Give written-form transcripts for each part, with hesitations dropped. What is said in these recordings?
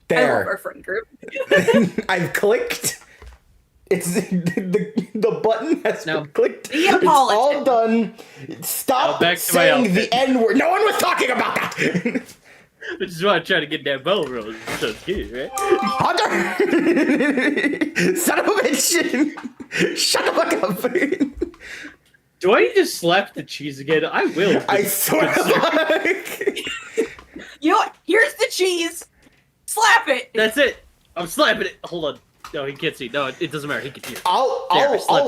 There. I love our friend group. I've clicked. It's the button has been clicked. It's all done. Stop saying the N word. No one was talking about that. I just want to try to get that bell rolling. So cute, right? Hunter! Son of a bitch! Shut the fuck up! Do I need to slap the cheese again? I will. I swear. You know what? Here's the cheese. Slap it. That's it. I'm slapping it. Hold on. No, he can't see. No, it doesn't matter. He can hear. I'll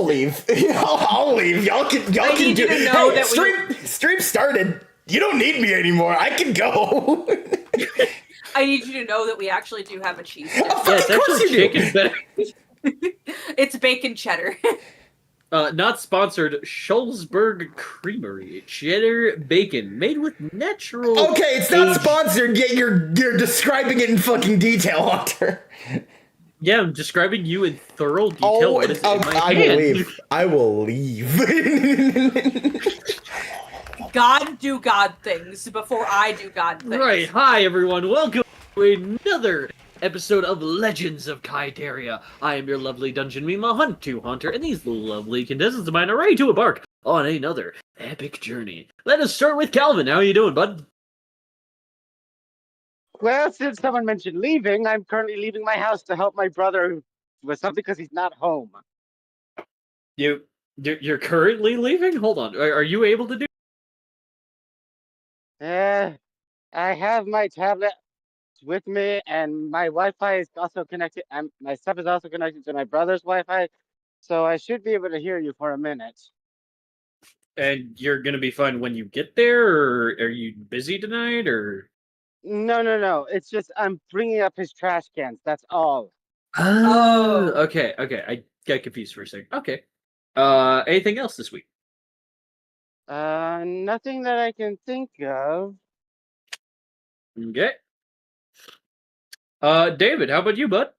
leave. I'll leave. Y'all can do it. Stream started. You don't need me anymore. I can go. I need you to know that we actually do have a cheese dip. Oh, yeah, of course you do. It's bacon cheddar. Not sponsored. Schulzberg Creamery cheddar bacon made with natural. Okay, it's not sponsored yet. You're describing it in fucking detail, Hunter. Yeah, I'm describing you in thorough detail. What is in my hand. I will leave. God do God things before I do God things. Right. Hi, everyone. Welcome to another episode of Legends of Ki-Dierria. I am your lovely Dungeon Mima Hunter, and these lovely contestants of mine are ready to embark on another epic journey. Let us start with Calvin. How are you doing, bud? Well, since someone mentioned leaving, I'm currently leaving my house to help my brother with something because he's not home. You're currently leaving? Hold on. Are you able to do? I have my tablet with me, and my Wi-Fi is also connected. And my stuff is also connected to my brother's Wi-Fi, so I should be able to hear you for a minute. And you're gonna be fine when you get there, or are you busy tonight, or? No. It's just I'm bringing up his trash cans. That's all. Oh. Okay. I got confused for a second. Okay. Anything else this week? Nothing that I can think of. Okay. David, how about you, bud?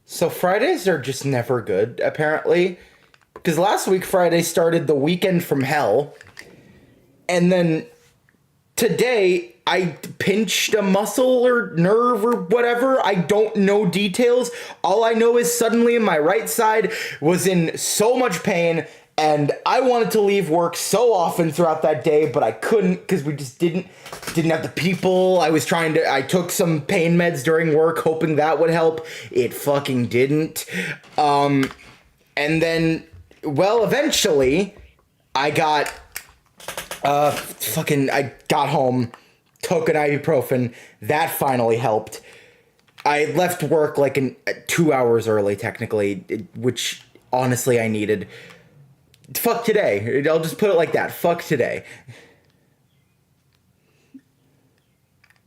So Fridays are just never good, apparently. Because last week Friday started the weekend from hell. And then today I pinched a muscle or nerve or whatever. I don't know details. All I know is suddenly my right side was in so much pain. And I wanted to leave work so often throughout that day, but I couldn't because we just didn't have the people. I took some pain meds during work, hoping that would help. It fucking didn't. And then, well, eventually, I got home, took an ibuprofen. That finally helped. I left work like 2 hours early, technically, which honestly I needed. Fuck today. I'll just put it like that. Fuck today.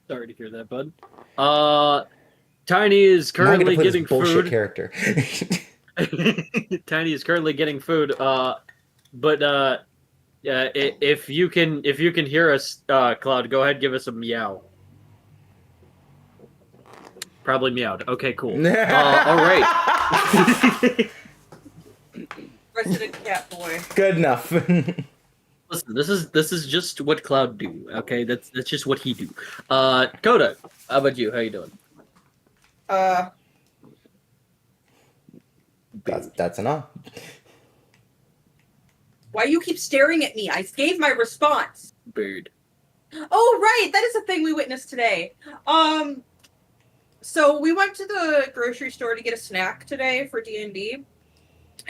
Sorry to hear that, bud. Tiny is currently getting bullshit food. Character. Tiny is currently getting food. But if you can hear us, Cloud, go ahead, give us a meow. Probably meowed. Okay, cool. All right. Resident cat boy. Good enough. Listen, this is just what Cloud do. Okay, that's just what he do. Coda, how about you? How you doing? That's enough. Why you keep staring at me? I gave my response. Bird. Oh right, that is a thing we witnessed today. So we went to the grocery store to get a snack today for D&D.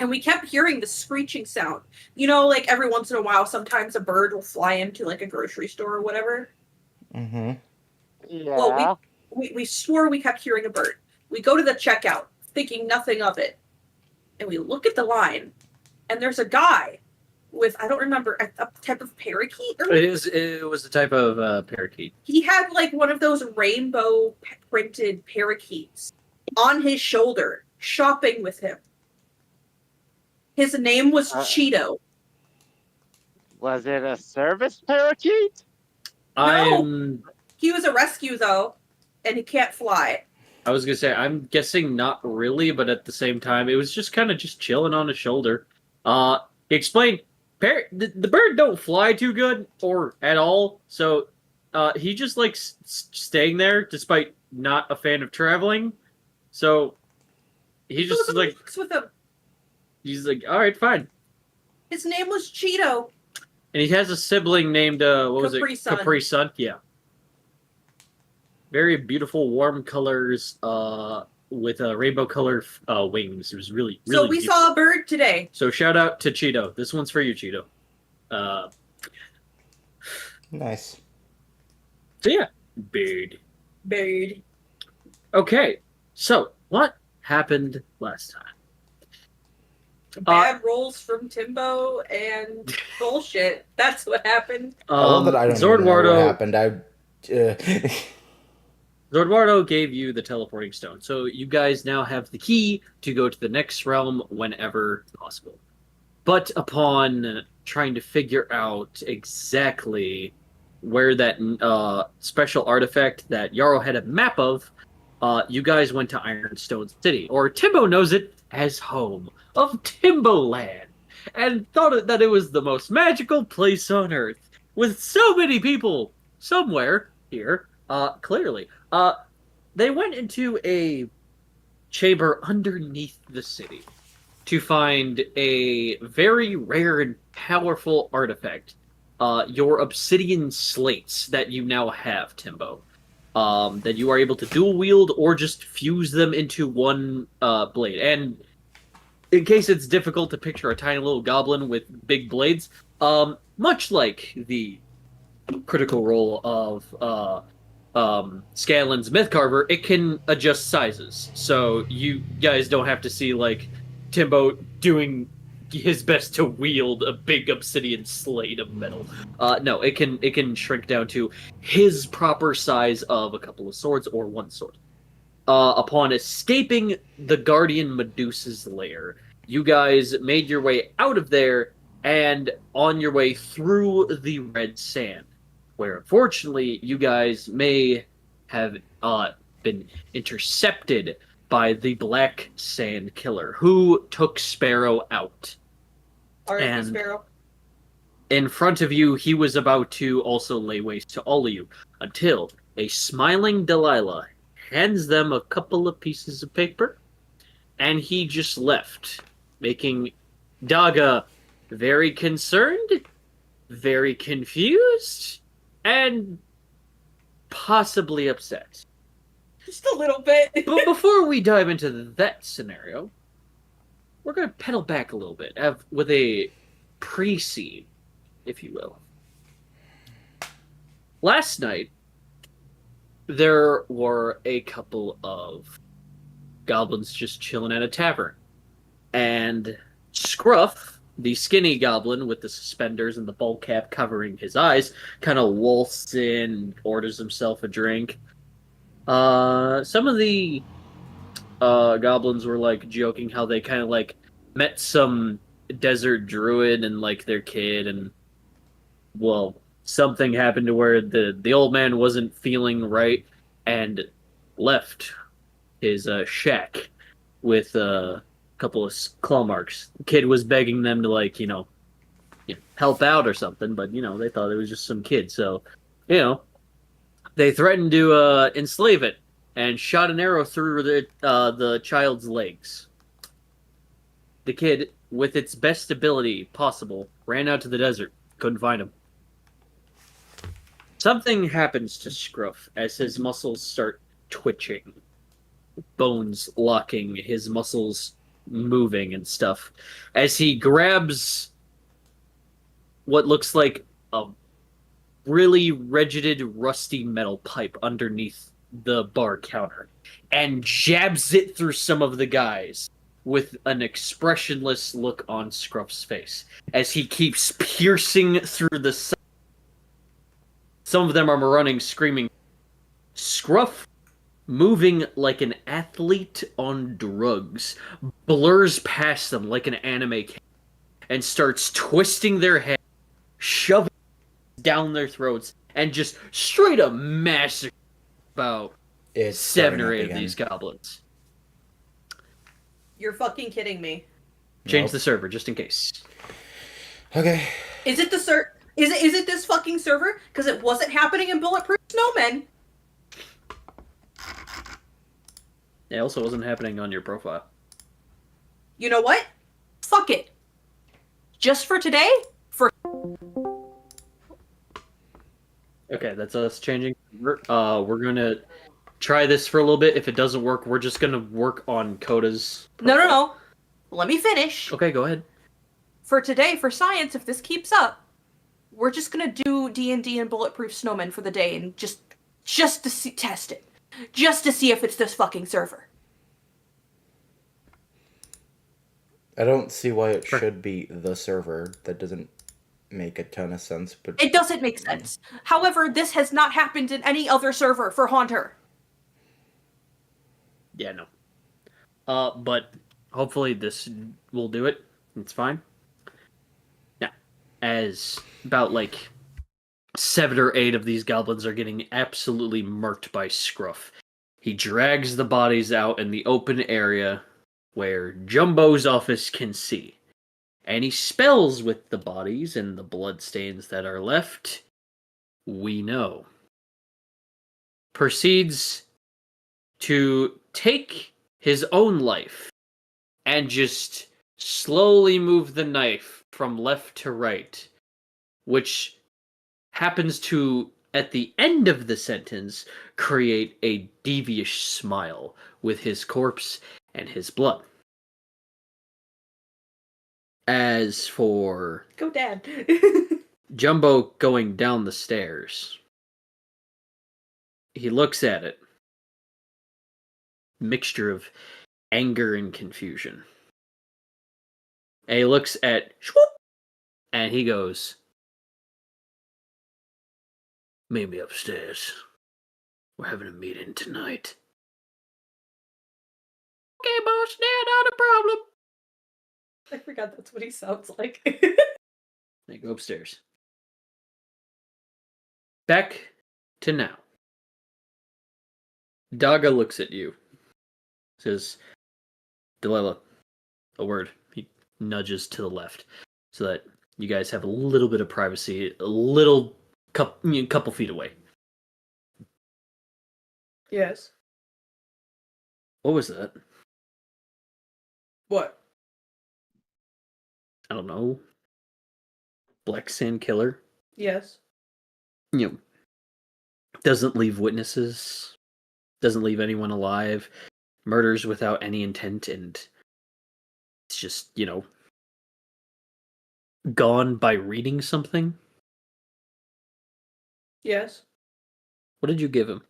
And we kept hearing the screeching sound. You know, like every once in a while, sometimes a bird will fly into like a grocery store or whatever. Mm-hmm. Yeah. Well, we swore we kept hearing a bird. We go to the checkout, thinking nothing of it. And we look at the line, and there's a guy with, I don't remember, a type of parakeet? It was a type of parakeet. He had like one of those rainbow printed parakeets on his shoulder, shopping with him. His name was Cheeto. Was it a service parakeet? No. He was a rescue, though, and he can't fly. I was going to say, I'm guessing not really, but at the same time, it was just kind of just chilling on his shoulder. He explained, the bird don't fly too good, or at all, so He just likes staying there, despite not a fan of traveling. So he Goes just on like walks with him. he's like, all right, fine. His name was Cheeto. And he has a sibling named what was Capri it? Sun. Capri Sun. Yeah. Very beautiful, warm colors. With rainbow colored wings. It was really, really. So we beautiful. saw a bird today. So shout out to Cheeto. This one's for you, Cheeto. Nice. So yeah, bird. Bird. Okay, so what happened last time? Bad rolls from Timbo and bullshit. That's what happened. I love that I don't even know what happened. Zordwardo gave you the teleporting stone, so you guys now have the key to go to the next realm whenever possible. But upon trying to figure out exactly where that special artifact that Yarrow had a map of, you guys went to Ironstone City, or Timbo knows it as home of Timboland, and thought that it was the most magical place on Earth, with so many people somewhere here, clearly. They went into a chamber underneath the city to find a very rare and powerful artifact. Your obsidian slates that you now have, Timbo. That you are able to dual wield or just fuse them into one blade. And in case it's difficult to picture a tiny little goblin with big blades, much like the critical role of Scanlan's Mythcarver, it can adjust sizes. So you guys don't have to see like Timbo doing his best to wield a big obsidian slate of metal. No, it can shrink down to his proper size of a couple of swords or one sword. Upon escaping the Guardian Medusa's lair, you guys made your way out of there and on your way through the red sand, where unfortunately you guys may have been intercepted by the Black Sand Killer, who took Sparrow out. R.I.P. Sparrow. In front of you, he was about to also lay waste to all of you, until a smiling Delilah hands them a couple of pieces of paper, and he just left, making Daga very concerned, very confused, and possibly upset. Just a little bit. But before we dive into that scenario, we're going to pedal back a little bit with a pre-scene, if you will. Last night, there were a couple of goblins just chilling at a tavern. And Scruff, the skinny goblin with the suspenders and the ball cap covering his eyes, kind of waltzes in and orders himself a drink. Some of the goblins were like joking how they kind of like met some desert druid and like their kid, and well, something happened to where the old man wasn't feeling right and left his shack with a couple of claw marks. The kid was begging them to like help out or something, but they thought it was just some kid, so they threatened to enslave it and shot an arrow through the child's legs. The kid, with its best ability possible, ran out to the desert. Couldn't find him. Something happens to Scruff as his muscles start twitching. Bones locking, his muscles moving and stuff. As he grabs what looks like a really rigid, rusty metal pipe underneath the bar counter and jabs it through some of the guys with an expressionless look on Scruff's face as he keeps piercing through the sun. Some of them are running, screaming. Scruff, moving like an athlete on drugs, blurs past them like an anime character and starts twisting their head, shoving down their throats, and just straight up massacre about 7 or 8 of these goblins. You're fucking kidding me. Change the server, just in case. Okay. Is it the Is it this fucking server? Because it wasn't happening in Bulletproof Snowmen. It also wasn't happening on your profile. You know what? Fuck it. Just for today, Okay, that's us changing. We're gonna try this for a little bit. If it doesn't work, we're just gonna work on Coda's profile. No. Let me finish. Okay, go ahead. For today, for science, if this keeps up, we're just gonna do D&D and Bulletproof Snowmen for the day and just to test it. Just to see if it's this fucking server. I don't see why it should be the server. That doesn't make a ton of sense, but It doesn't make sense. However, this has not happened in any other server for Haunter. Yeah, no. But hopefully this will do it. It's fine. Now, as about like 7 or 8 of these goblins are getting absolutely murked by Scruff, he drags the bodies out in the open area where Jumbo's office can see. And he spells with the bodies and the bloodstains that are left. We know. Proceeds to take his own life and just slowly move the knife from left to right, which happens to, at the end of the sentence, create a devious smile with his corpse and his blood. As for Go, Dad. Jumbo going down the stairs, he looks at it. Mixture of anger and confusion. And he looks at Schwhoop, and he goes, "Meet me upstairs. We're having a meeting tonight." Okay, boss, not a problem. I forgot that's what he sounds like. They go upstairs. Back to now. Daga looks at you. Says, "Delilah, a word." He nudges to the left so that you guys have a little bit of privacy, a little couple feet away. Yes. What was that? What? I don't know. Black Sand Killer? Yes. You know, doesn't leave witnesses, doesn't leave anyone alive, murders without any intent, and it's just, gone by reading something. Yes. What did you give him?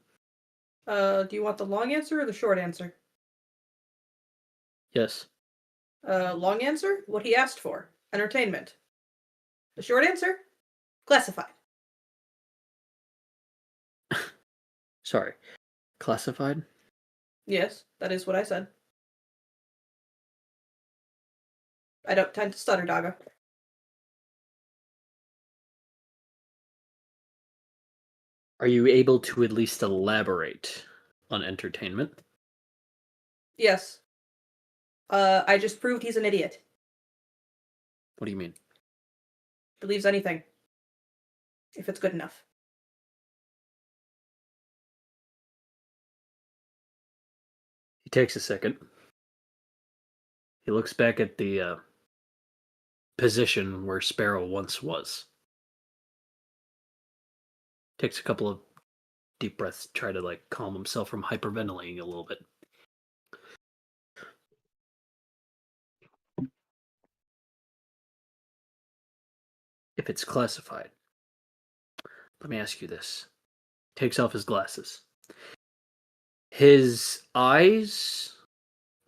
Do you want the long answer or the short answer? Yes. Long answer? What he asked for. Entertainment. The short answer? Classified. Sorry. Classified? Yes, that is what I said. I don't tend to stutter, Daga. Are you able to at least elaborate on entertainment? Yes. I just proved he's an idiot. What do you mean? Believes anything. If it's good enough. He takes a second. He looks back at the position where Sparrow once was. Takes a couple of deep breaths to try to calm himself from hyperventilating a little bit. If it's classified, let me ask you this. Takes off his glasses. His eyes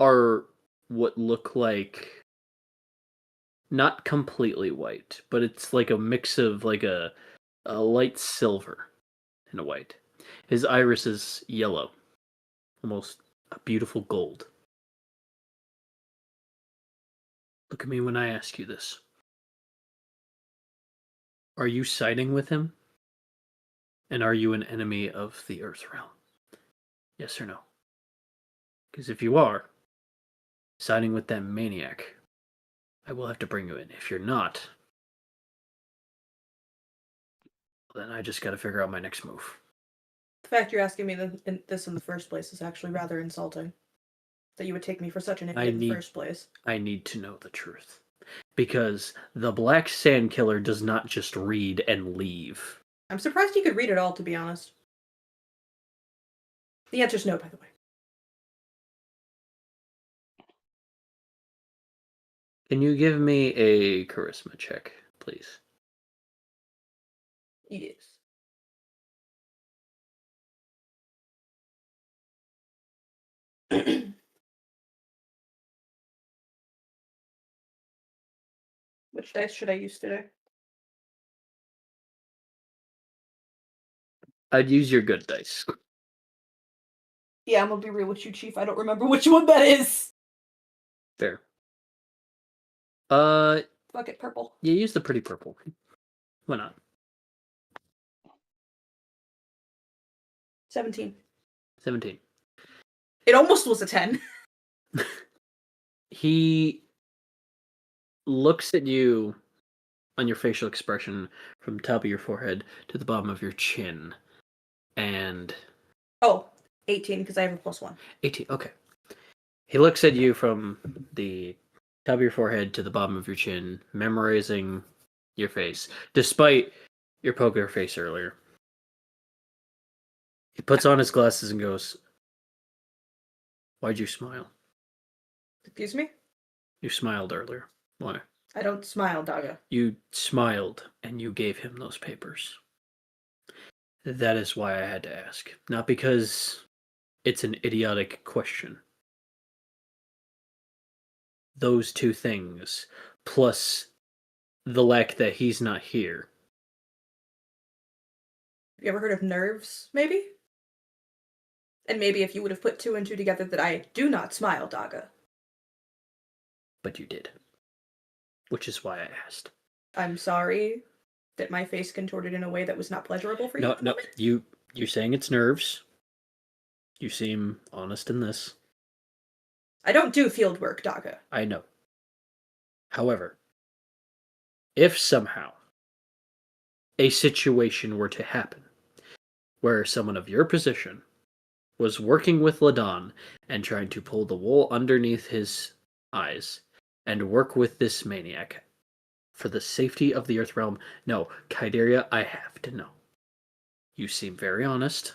are what look like not completely white, but it's like a mix of a light silver and a white. His iris is yellow, almost a beautiful gold. Look at me when I ask you this. Are you siding with him? And are you an enemy of the Earth Realm? Yes or no? Because if you are, siding with that maniac, I will have to bring you in. If you're not, Then I just got to figure out my next move. The fact you're asking me this in the first place is actually rather insulting. That you would take me for such an idiot in the first place. I need to know the truth. Because the Black Sand Killer does not just read and leave. I'm surprised you could read it all, to be honest. The answer's no, by the way. Can you give me a charisma check, please? Yes. Which dice should I use today? I'd use your good dice. Yeah, I'm gonna be real with you, Chief. I don't remember which one that is. Fair. Fuck it, purple. You use the pretty purple. Why not? 17. 17. It almost was a 10. He looks at you on your facial expression from the top of your forehead to the bottom of your chin. And... Oh, 18, because I have a +1. 18, okay. He looks at you from the top of your forehead to the bottom of your chin, memorizing your face, despite your poker face earlier. He puts on his glasses and goes, "Why'd you smile? Excuse me? You smiled earlier. Why?" I don't smile, Daga. "You smiled and you gave him those papers. That is why I had to ask. Not because it's an idiotic question. Those two things, plus the lack that he's not here." Have you ever heard of nerves, maybe? And maybe if you would have put 2 and 2 together that I do not smile, Daga. But you did. Which is why I asked. I'm sorry that my face contorted in a way that was not pleasurable for you. No, no, you're saying it's nerves. You seem honest in this. I don't do field work, Daga. I know. However, if somehow a situation were to happen where someone of your position was working with Ladon and trying to pull the wool underneath his eyes and work with this maniac for the safety of the Earth Realm, no, Ki-Dierria, I have to know. You seem very honest.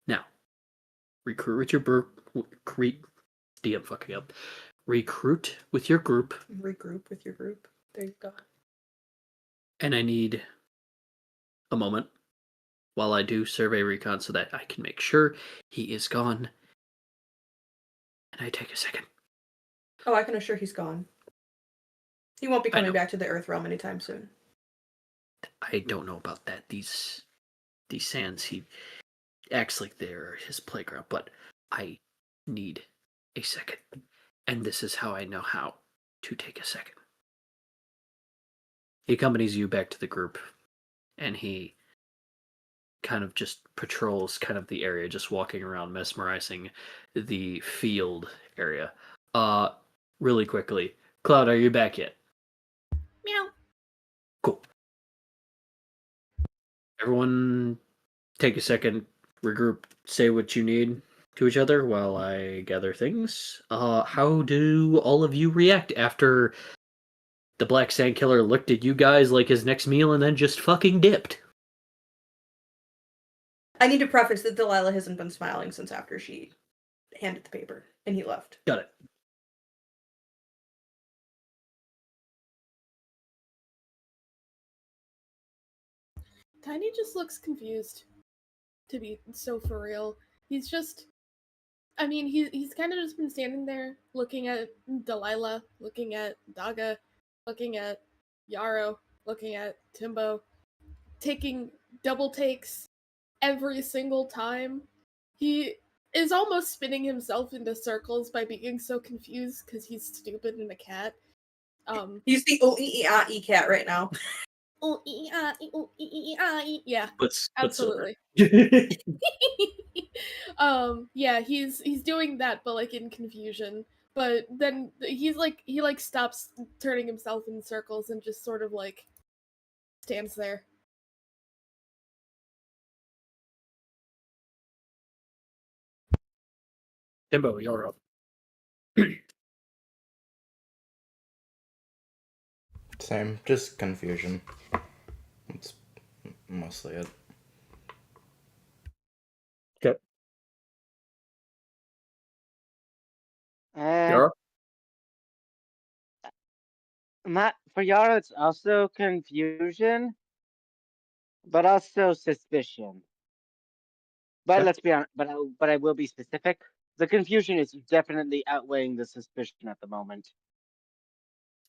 Now, recruit with your DM fucking up. Recruit with your group. Regroup with your group. There you go. And I need a moment while I do survey recon so that I can make sure he is gone. And I take a second. Oh, I can assure he's gone. He won't be coming back to the Earth Realm anytime soon. I don't know about that. These sands, he acts like they're his playground, but I need a second. And this is how I know how to take a second. He accompanies you back to the group, and he kind of just patrols kind of the area, just walking around, mesmerizing the field area. Really quickly, Cloud, are you back yet? Meow. Cool. Everyone take a second, regroup, say what you need to each other while I gather things. How do all of you react after the Black Sand Killer looked at you guys like his next meal and then just fucking dipped? I need to preface that Delilah hasn't been smiling since after she handed the paper and he left. Got it. Tiny just looks confused, to be so for real. He's just, I mean, he's kind of just been standing there looking at Delilah, looking at Daga, looking at Yarrow, looking at Timbo, taking double takes every single time. He is almost spinning himself into circles by being so confused because he's stupid and a cat. He's the O-E-E-A-E cat right now. Yeah, Let's absolutely. Yeah, he's doing that, but like in confusion. But then he stops turning himself in circles and just sort of like stands there Timbo, you're up. Same, just confusion. That's mostly it. Okay. And You're up. for Yara, it's also confusion, but also suspicion. But Okay. let's be honest. But I will be specific. The confusion is definitely outweighing the suspicion at the moment.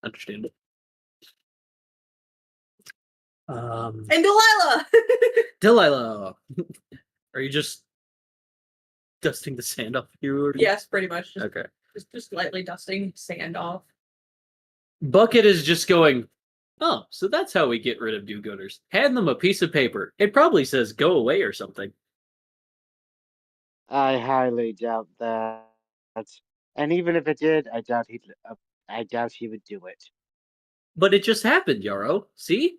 Understandable. And Delilah! Delilah, are you just dusting the sand off you? Or... Yes, pretty much. Okay. Just lightly dusting sand off. Bucket is just going, oh, so that's how we get rid of do-gooders. Hand them a piece of paper. It probably says go away or something. I highly doubt that. And even if it did, I doubt he would do it. But it just happened, Yarrow. See?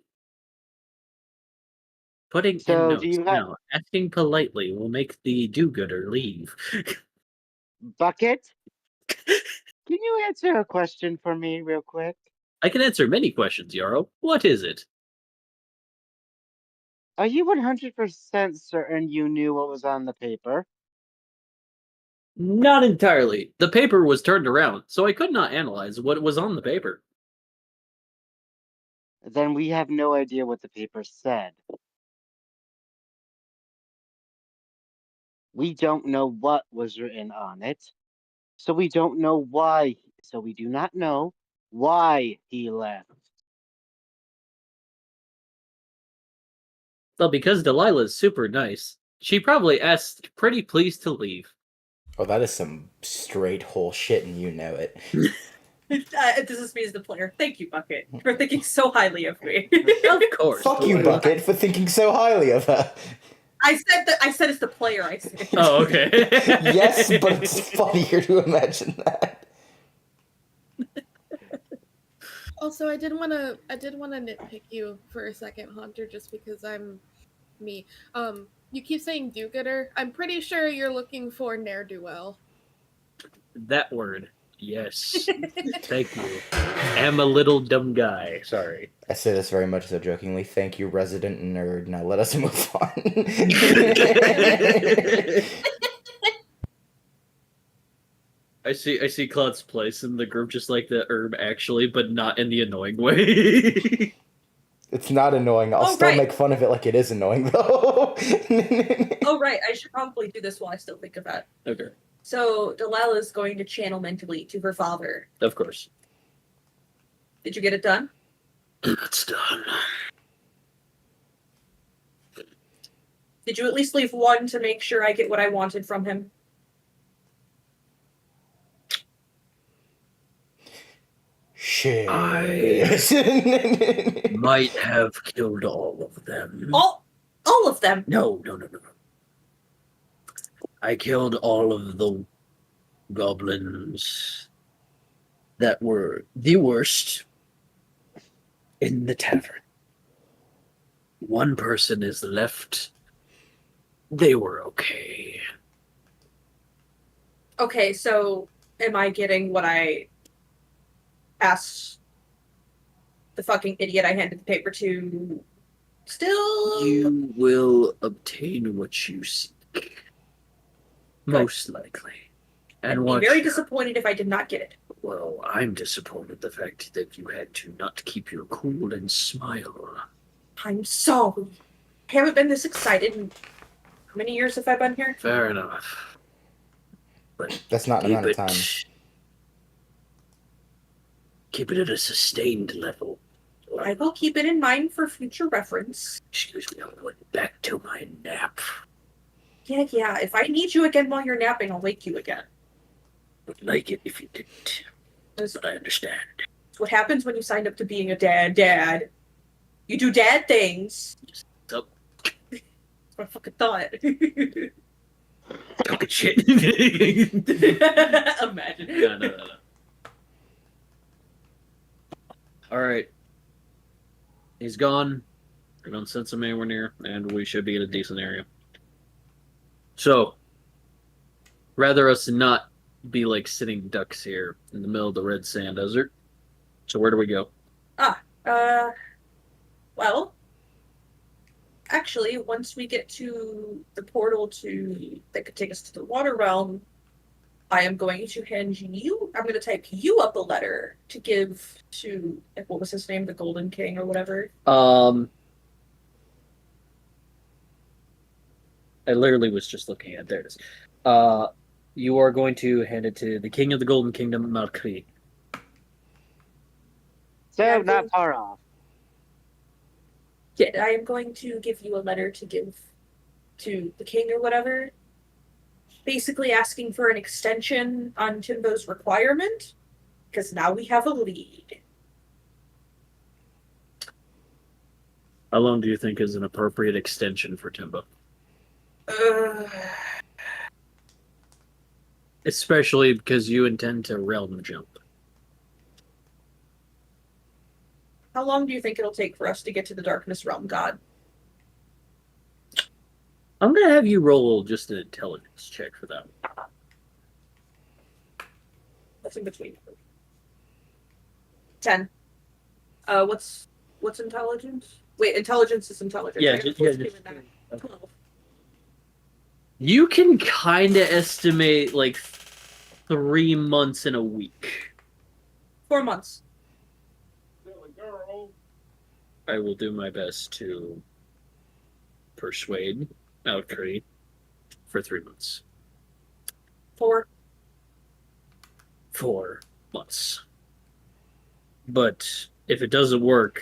Putting in So, notes do you have now. Asking politely will make the do-gooder leave. Bucket? Can you answer a question for me real quick? I can answer many questions, Yarrow. What is it? Are you 100% certain you knew what was on the paper? Not entirely. The paper was turned around, so I could not analyze what was on the paper. Then we have no idea what the paper said. We don't know what was written on it. So we don't know why. So we do not know why he left. Well, because Delilah's super nice, she probably asked pretty please to leave. Oh, that is some straight whole shit, and you know it. This is me as the player. Thank you, Bucket, for thinking so highly of me. Of course. Fuck you, Delilah. Bucket, for thinking so highly of her. I said as the player. I said. Oh, okay. Yes, but it's funnier to imagine that. Also, I did want to nitpick you for a second, Haunter, just because I'm me. You keep saying do-gooder. I'm pretty sure you're looking for ne'er-do-well. That word. Yes. Thank you. Am a little dumb guy. Sorry. I say this very much so jokingly. Thank you, resident nerd. Now let us move on. I see Claude's place in the group just like the herb actually, but not in the annoying way. It's not annoying. I'll still right. make fun of it like it is annoying, though. Oh, right. I should probably do this while I still think of that. Okay. So Delilah is going to channel mentally to her father. Of course. Did you get it done? It's done. Did you at least leave one to make sure I get what I wanted from him? Shit. Might have killed all of them. All of them. No. I killed all of the goblins that were the worst in the tavern. One person is left. They were okay. Okay, so am I getting what I asked the fucking idiot I handed the paper to? Still? You will obtain what you seek. Most likely. I'd And be what? very disappointed if I did not get it. Well, I'm disappointed the fact that you had to not keep your cool and smile. I'm sorry. I haven't been this excited in how many years have I been here? Fair enough. But That's not an keep amount of time. Keep it at a sustained level. I will keep it in mind for future reference. Excuse me, I'm going back to my nap. Yeah. If I need you again while you're napping, I'll wake you again. Would like it if you didn't. That's But I understand. what happens when you signed up to being a dad. You do dad things. Up. That's what I fucking thought. Talking shit. Imagine. No. Alright. He's gone. I don't sense him anywhere near, and we should be in a decent area. So, rather us not be like sitting ducks here in the middle of the red sand desert. So where do we go? Well, actually, once we get to the portal that could take us to the water realm, I am going to I'm going to type you up a letter to give to, what was his name, the Golden King or whatever. I literally was just looking at there it is. You are going to hand it to the King of the Golden Kingdom, Malkri. So Yeah, not far off. Yeah, I am going to give you a letter to give to the king or whatever, basically asking for an extension on Timbo's requirement, because now we have a lead. How long do you think is an appropriate extension for Timbo? Especially because you intend to realm jump. How long do you think it'll take for us to get to the Darkness Realm, God? I'm gonna have you roll just an intelligence check for that. What's in between? 10. What's intelligence? Wait, intelligence is intelligence. Yeah, I gotta just- give it that. 12. You can kind of estimate like 3 months in a week. 4 months. I will do my best to persuade Malkri for 3 months. 4. 4 months. But if it doesn't work,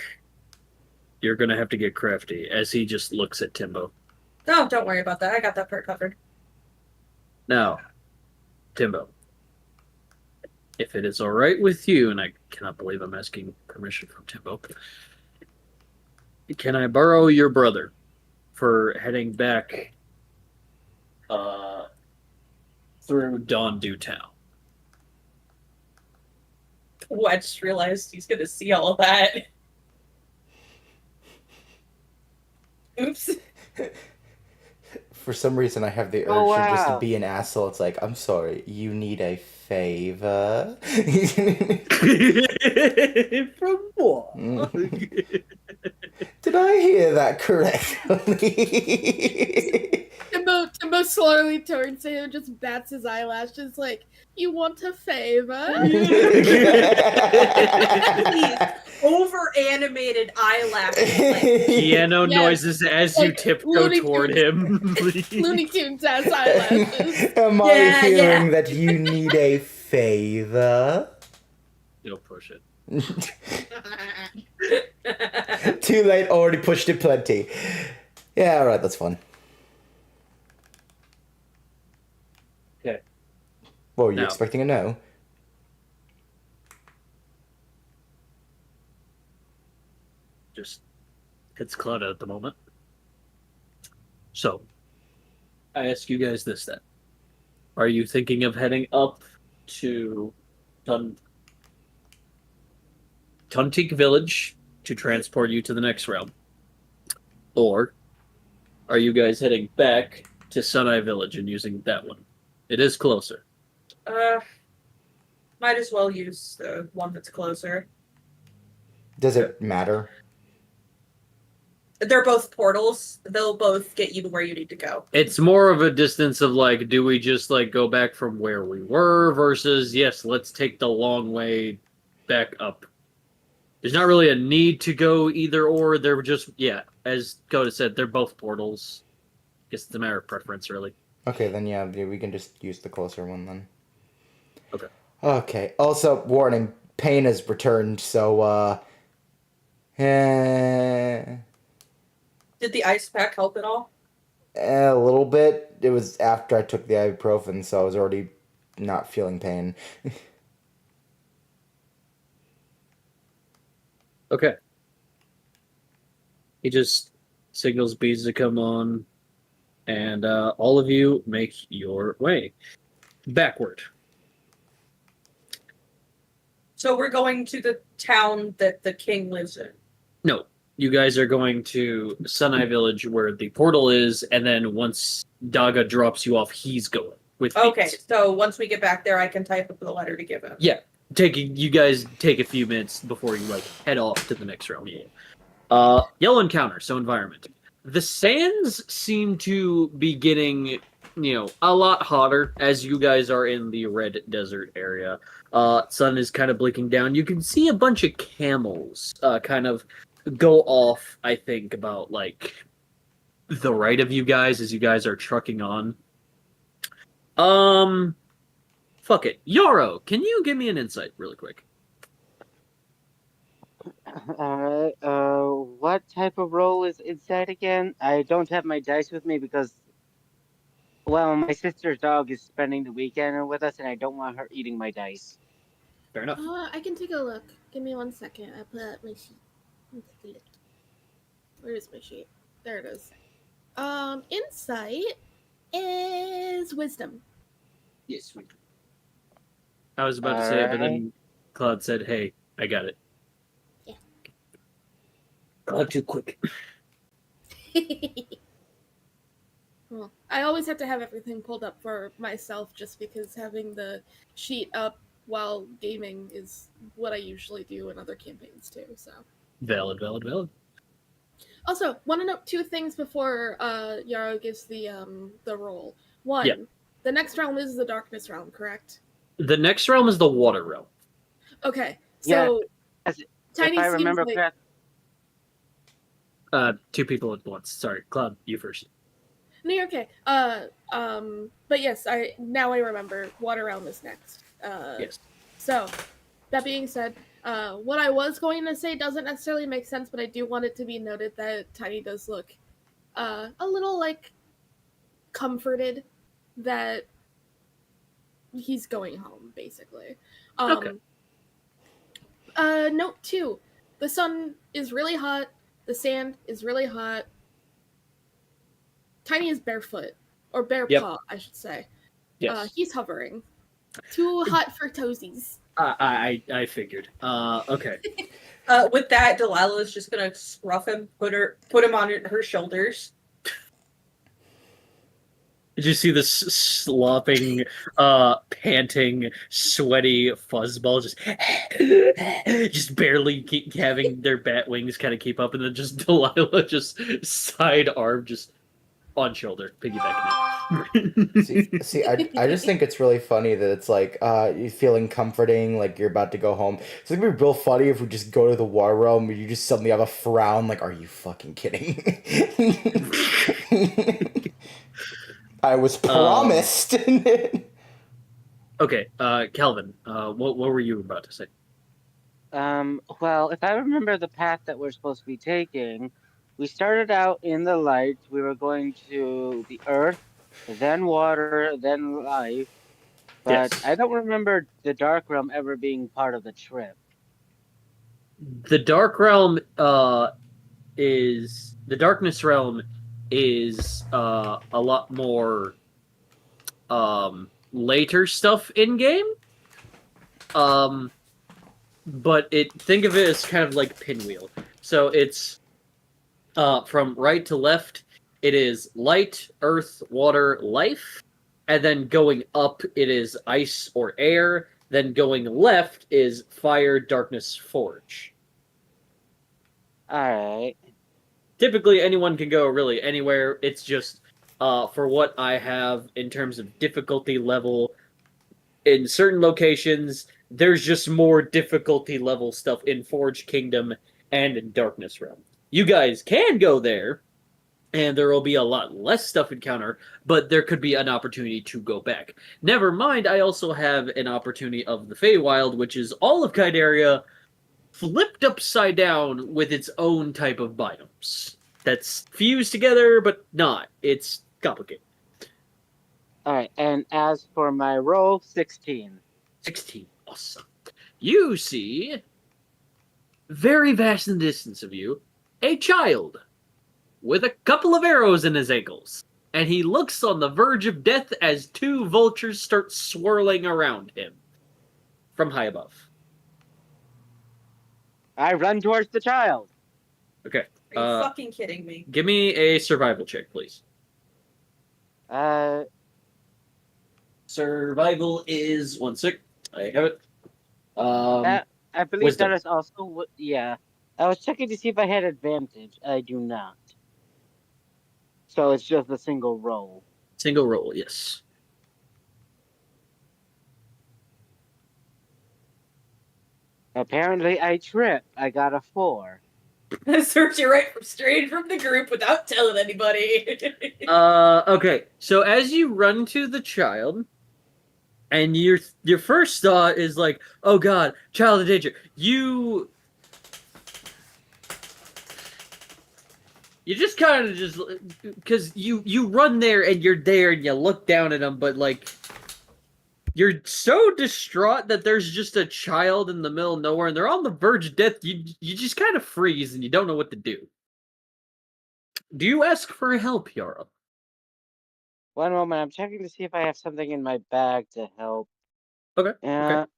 you're gonna have to get crafty, as he just looks at Timbo. No, don't worry about that. I got that part covered. Now, Timbo, if it is all right with you, and I cannot believe I'm asking permission from Timbo, can I borrow your brother for heading back through Dondu Town? Oh, I just realized he's gonna see all of that. Oops. For some reason, I have the urge Oh, to just wow. be an asshole. It's like, I'm sorry, you need a favor? From what? Did I hear that correctly? Timbo slowly turns to him and just bats his eyelashes like, you want a favor? Over animated eyelashes. Like, Piano Yes, noises as you like tiptoe Looney toward him. Looney Tunes ass eyelashes. Am I Yeah, hearing yeah. that you need a favor? You'll push it. Too late, already pushed it plenty. Yeah, alright, that's fun. Okay. What, were you Now- expecting a no? Just it's cluttered at the moment. So, I ask you guys this then. Are you thinking of heading up to Tuntik Village to transport you to the next realm? Or are you guys heading back to Sunai Village and using that one? It is closer. Might as well use the one that's closer. Does it matter? They're both portals. They'll both get you to where you need to go. It's more of a distance of like, do we just like go back from where we were versus yes, let's take the long way back up. There's not really a need to go either or. They're just as Coda said, they're both portals. Guess it's a matter of preference, really. Okay, then yeah, we can just use the closer one then. Okay. Okay. Also, warning, pain has returned, so Did the ice pack help at all? a little bit. It was after I took the ibuprofen, so I was already not feeling pain. Okay. He just signals bees to come on, and all of you make your way backward. So we're going to the town that the king lives in. No, you guys are going to Sunai Village where the portal is, and then once Daga drops you off, he's going. with Okay, feats. so once we get back there, I can type up the letter to give him. Yeah, you guys take a few minutes before you like head off to the next realm. Yeah. Yellow encounter, so environment. The sands seem to be getting, a lot hotter as you guys are in the red desert area. Sun is kind of blinking down. You can see a bunch of camels kind of go off, I think, about like the right of you guys as you guys are trucking on. Fuck it. Yarrow, can you give me an insight really quick? Alright, what type of role is inside again? I don't have my dice with me because, well, my sister's dog is spending the weekend with us and I don't want her eating my dice. Fair enough. I can take a look. Give me 1 second. I put up my sheet. Let's take a look. Where is my sheet? There it is. Insight is wisdom. Yes, we. I was about to say it, but then Claude said, "Hey, I got it." Yeah. Claude, too quick. Well, I always have to have everything pulled up for myself just because having the sheet up while gaming is what I usually do in other campaigns too, so. Valid. Also, want to note 2 things before Yarrow gives the roll. One, Yeah. the next realm is the darkness realm, correct? The next realm is the water realm. Okay, so Yes, Tiny if I seems remember like... correctly. 2 people at once. Sorry, Claude, you first. No, you're okay. But yes, I remember. Water realm is next. Yes. So, that being said, what I was going to say doesn't necessarily make sense, but I do want it to be noted that Tiny does look a little like comforted that he's going home, basically. Okay. Note 2: the sun is really hot. The sand is really hot. Tiny is barefoot, or bare paw, I should say. Yes. He's hovering. Too hot for toesies. I figured. Okay. With that, Delilah is just gonna scruff him, put him on her shoulders. Did you see this slopping, panting, sweaty fuzzball just barely keep having their bat wings kind of keep up, and then just Delilah just side arm just on shoulder, piggybacking it. See, I just think it's really funny that it's like you feeling comforting, like you're about to go home. So it'd be real funny if we just go to the war realm and you just suddenly have a frown, like, are you fucking kidding? I was promised. Okay, Calvin, what were you about to say? Well, if I remember the path that we're supposed to be taking, we started out in the light. We were going to the earth, then water, then life. But Yes. I don't remember the dark realm ever being part of the trip. The dark realm is the darkness realm is a lot more later stuff in game. But think of it as kind of like Pinwheel. So it's from right to left, it is light, earth, water, life, and then going up it is ice or air. Then going left is fire, darkness, forge. Alright. Typically, anyone can go really anywhere. It's just for what I have in terms of difficulty level in certain locations. There's just more difficulty level stuff in Forge Kingdom and in Darkness Realm. You guys can go there, and there will be a lot less stuff encounter, but there could be an opportunity to go back. Never mind, I also have an opportunity of the Feywild, which is all of Ki-Dierria flipped upside down with its own type of biomes. That's fused together, but not. It's complicated. Alright, and as for my roll, 16. 16. Awesome. You see, very vast in the distance of you, a child with a couple of arrows in his ankles. And he looks on the verge of death as 2 vultures start swirling around him from high above. I run towards the child. Okay. Are you fucking kidding me? Give me a survival check, please. Survival is 1 sec. I have it. I believe Wisdom. that is also yeah. I was checking to see if I had advantage. I do not. So it's just a single roll. Single roll, yes. Apparently, I trip. I got a 4. Search you right from straight from the group without telling anybody. Okay. So as you run to the child, and your first thought is like, "Oh God, child in danger." You just kind of just because you run there and you're there and you look down at them, but like you're so distraught that there's just a child in the middle of nowhere and they're on the verge of death. You just kind of freeze and you don't know what to do. Do you ask for help, Yara? One moment, I'm checking to see if I have something in my bag to help. Okay. Okay.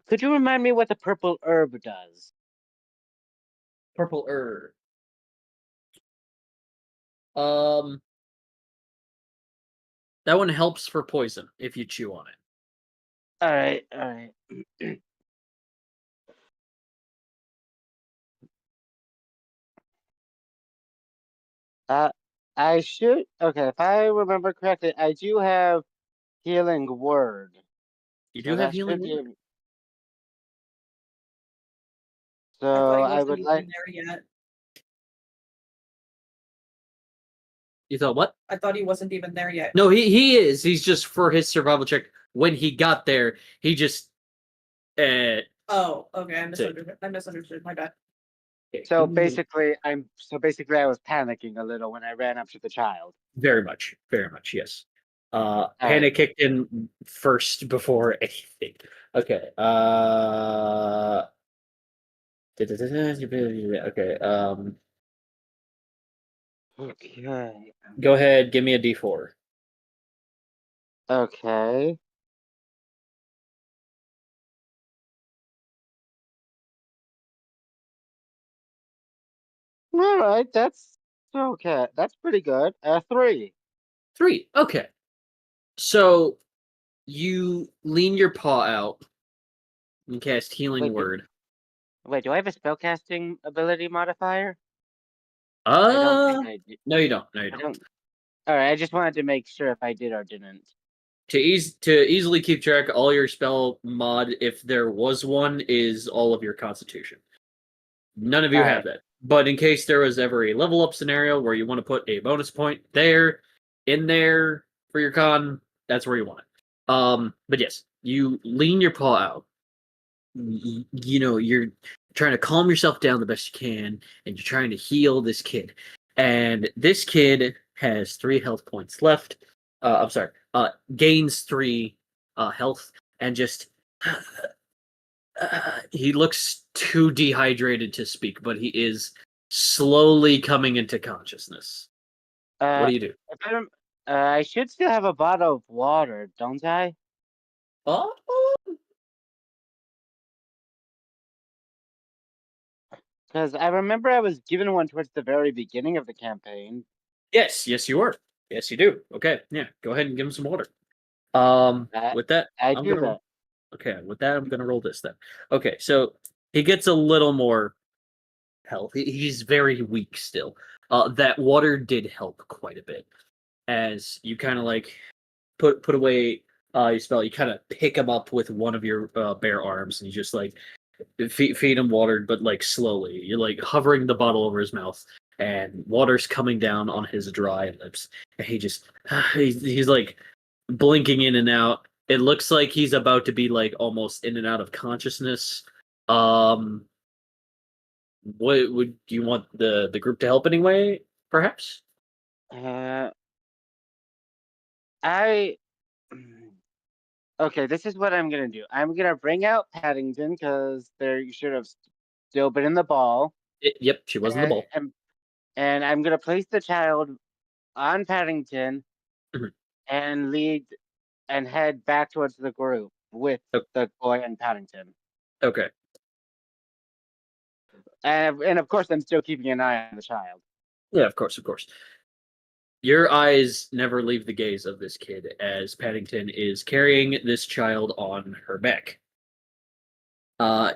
Could you remind me what the purple herb does? Purple herb. Um, that one helps for poison if you chew on it. All right, all right. uh, I should. Okay, if I remember correctly, I do have healing word. You So do have that healing should word? be. I thought So he I wasn't would even like. there yet. You thought what? I thought he wasn't even there yet. No, he is. He's just for his survival check. When he got there, he just Oh, okay. Sick. I misunderstood. My bad. So basically, I was panicking a little when I ran up to the child. Very much, yes. All right. Panic kicked in first before anything. Okay. Okay. Okay. Go ahead. Give me a D4. Okay. All right. That's okay. That's pretty good. 3. 3. Okay. So you lean your paw out and cast Healing Wait. Word. Do I have a spellcasting ability modifier? I don't think I do. No, you don't. No, you I don't. don't. All right. I just wanted to make sure if I did or didn't. To easily keep track, all your spell mod, if there was one, is all of your Constitution. None of you All have right. that. But in case there was ever a level up scenario where you want to put a bonus point in there for your con, that's where you want it. But yes, you lean your paw out. You know, you're trying to calm yourself down the best you can, and you're trying to heal this kid. And this kid has 3 health points left. I'm sorry, gains 3 health, and just he looks too dehydrated to speak, but he is slowly coming into consciousness. What Uh, do you do? if I don't, I should still have a bottle of water, don't I? Oh, Because I remember I was given one towards the very beginning of the campaign. yes, you were. Yes, you do. Okay, yeah, go ahead and give him some water. I, With that, I I'm do gonna. that. Okay, with that, I'm gonna roll this then. Okay, so he gets a little more health. He's very weak still. That water did help quite a bit as you kind of like put away your spell. You kind of pick him up with one of your bare arms, and you just like feed him water, but like slowly. You're like hovering the bottle over his mouth, and water's coming down on his dry lips, and he just he's like blinking in and out. It looks like he's about to be like almost in and out of consciousness. Um, what would you want the group to help anyway? Perhaps. Uh, I. Okay, this is what I'm gonna do. I'm gonna bring out Paddington because there should have still been in the ball. Yep, she was in the And, ball. and I'm gonna place the child on Paddington Mhm. and lead and head back towards the group with O- the boy and Paddington. Okay. And of course, I'm still keeping an eye on the child. Yeah, of course, of course. Your eyes never leave the gaze of this kid as Paddington is carrying this child on her back.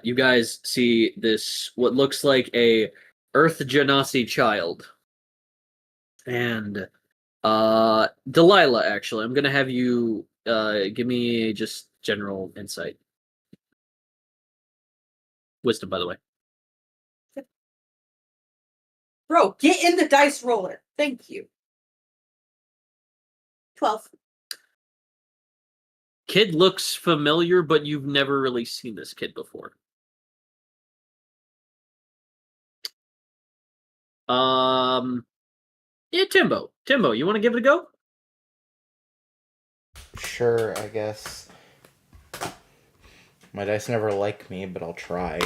You guys see this, what looks like a Earth Genasi child. And Delilah, actually, I'm gonna have you give me just general insight. Wisdom, by the way. Bro, get in the dice roller. Thank you. 12. Kid looks familiar, but you've never really seen this kid before. Yeah, Timbo. Timbo, you want to give it a go? Sure, I guess. My dice never like me, but I'll try.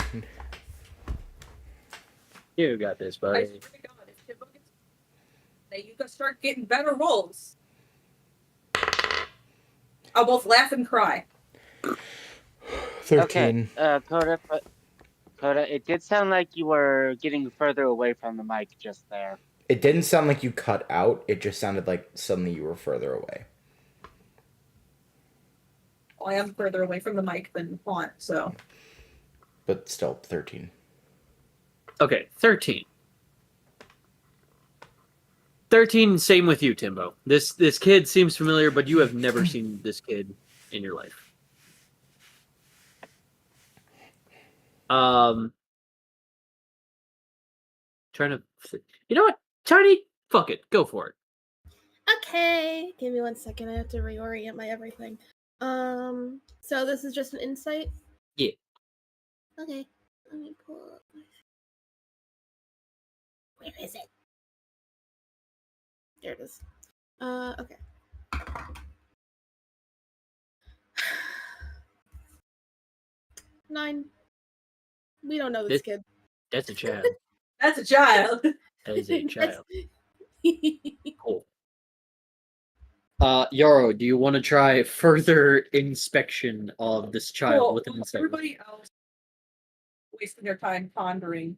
You got this, I buddy. swear to God, if Timbo gets, then you gotta start getting better rolls. I'll both laugh and cry. 13. Okay, Coda, it did sound like you were getting further away from the mic just there. It didn't sound like you cut out. It just sounded like suddenly you were further away. Well, I am further away from the mic than Haunt, so. But still, 13. Okay, 13. 13, same with you, Timbo. This kid seems familiar, but you have never seen this kid in your life. Trying to, you know what, Tiny, fuck it, go for it. Okay, give me 1 second. I have to reorient my everything. So this is just an insight? Yeah. Okay, let me pull up my... Where is it? There it is. Okay. Nine. We don't know this kid. That's a child. That's a child. That is a child. Cool. Yarrow, do you want to try further inspection of this child Cool. with an While insight? everybody else wasting their time pondering,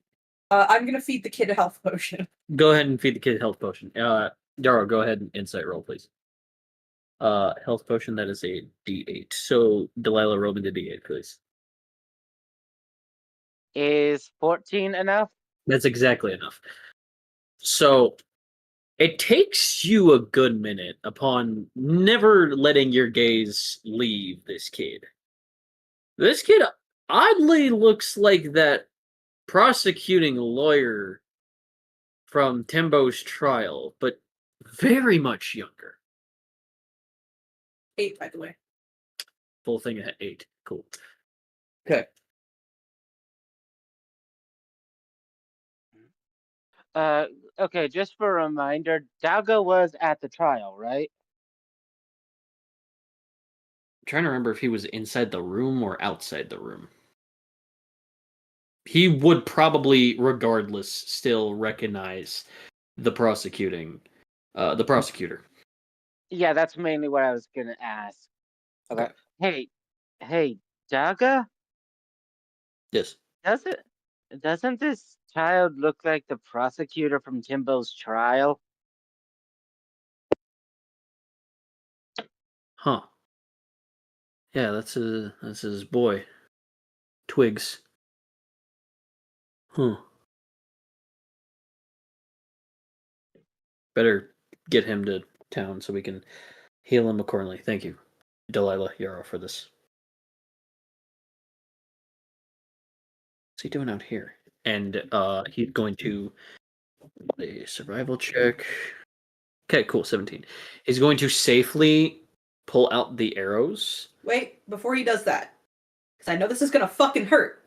I'm gonna feed the kid a health potion. Go ahead and feed the kid a health potion. Yarrow, go ahead and insight roll, please. Health potion, that is a D8. So, Delilah, roll me the D8, please. Is 14 enough? That's exactly enough. So, it takes you a good minute upon never letting your gaze leave this kid. This kid oddly looks like that prosecuting lawyer from Timbo's trial, but very much younger. 8, by the way. Full thing at 8. Cool. Okay. Okay, just for a reminder, Daga was at the trial, right? I'm trying to remember if he was inside the room or outside the room. He would probably, regardless, still recognize the prosecutor. Yeah, that's mainly what I was gonna ask. Okay. Hey, Daga? Yes. Doesn't this child look like the prosecutor from Timbo's trial? Huh. Yeah, that's his boy. Twigs. Huh. Better get him to town so we can heal him accordingly. Thank you, Delilah Yarrow, for this. What's he doing out here? And he's going to a survival check. Okay, cool, 17. He's going to safely pull out the arrows. Wait, before he does that, because I know this is gonna fucking hurt.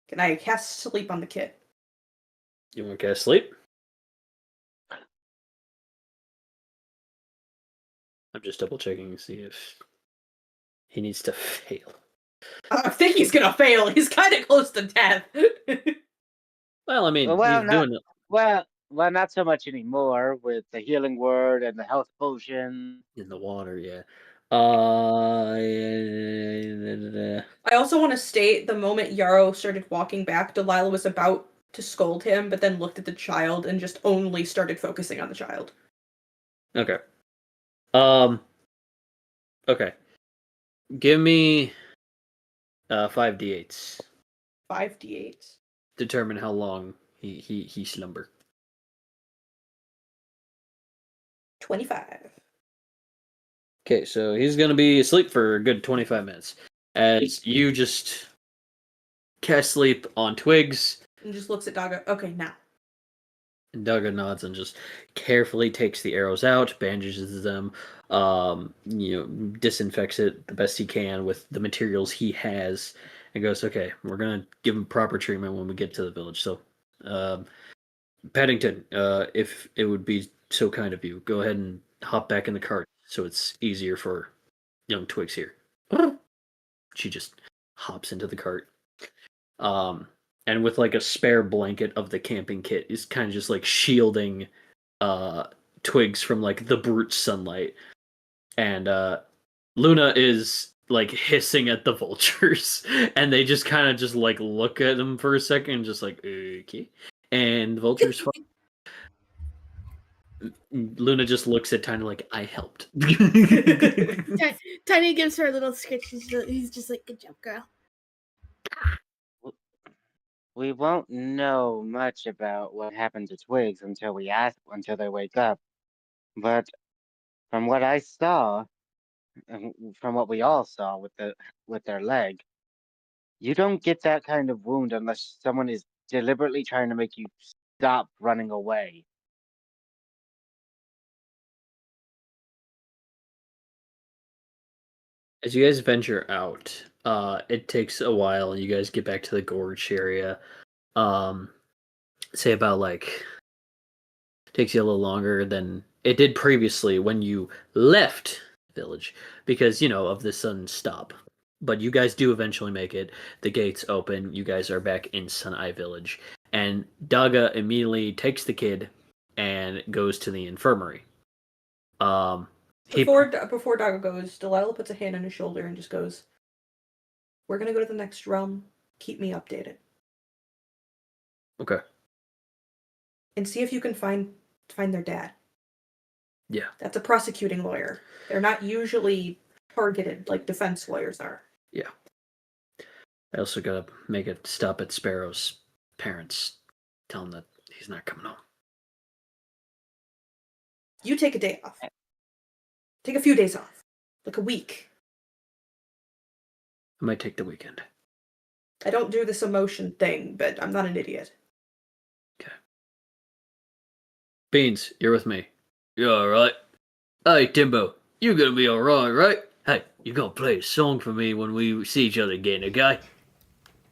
Can I cast sleep on the kid? You want to cast sleep? I'm just double checking to see if he needs to fail. I think he's gonna fail. He's kind of close to death. Well, I mean, Well, he's doing it. Well, not so much anymore with the healing word and the health potion. In the water, yeah. I also want to state the moment Yarrow started walking back, Delilah was about to scold him, but then looked at the child and just only started focusing on the child. Okay. Okay. Give me 5d8s. 5d8. Determine how long he slumber. 25. Okay, so he's gonna be asleep for a good 25 minutes. As you just cast sleep on twigs, And just looks at Daga. Okay, now. and Dugga nods and just carefully takes the arrows out, bandages them, disinfects it the best he can with the materials he has, and goes, okay, we're gonna give him proper treatment when we get to the village. So, Paddington, if it would be so kind of you, go ahead and hop back in the cart so it's easier for young Twigs here. She just hops into the cart. And with like a spare blanket of the camping kit is kind of just like shielding Twigs from like the brute sunlight. And Luna is like hissing at the vultures and they just kind of just like look at them for a second just like okay. And the vultures Luna just looks at Tiny like, I helped. Tiny gives her a little scritch. He's just like, good job, girl. We won't know much about what happened to Twigs until they wake up. But from what I saw, and from what we all saw with their leg, you don't get that kind of wound unless someone is deliberately trying to make you stop running away. As you guys venture out, it takes a while and you guys get back to the gorge area. Say about like takes you a little longer than it did previously when you left village because of the sudden stop. But you guys do eventually make it. The gates open. You guys are back in Sun Eye Village, and Daga immediately takes the kid and goes to the infirmary. Before Daga goes, Delilah puts a hand on his shoulder and just goes, we're gonna go to the next realm. Keep me updated. Okay. And see if you can find their dad. Yeah. That's a prosecuting lawyer. They're not usually targeted like defense lawyers are. Yeah. I also gotta make a stop at Sparrow's parents. Tell him that he's not coming home. You take a day off. Take a few days off. Like a week. I might take the weekend. I don't do this emotion thing, but I'm not an idiot. Okay. Beans, you're with me. You alright? Hey, Timbo, you gonna be alright, right? Hey, you gonna play a song for me when we see each other again, okay?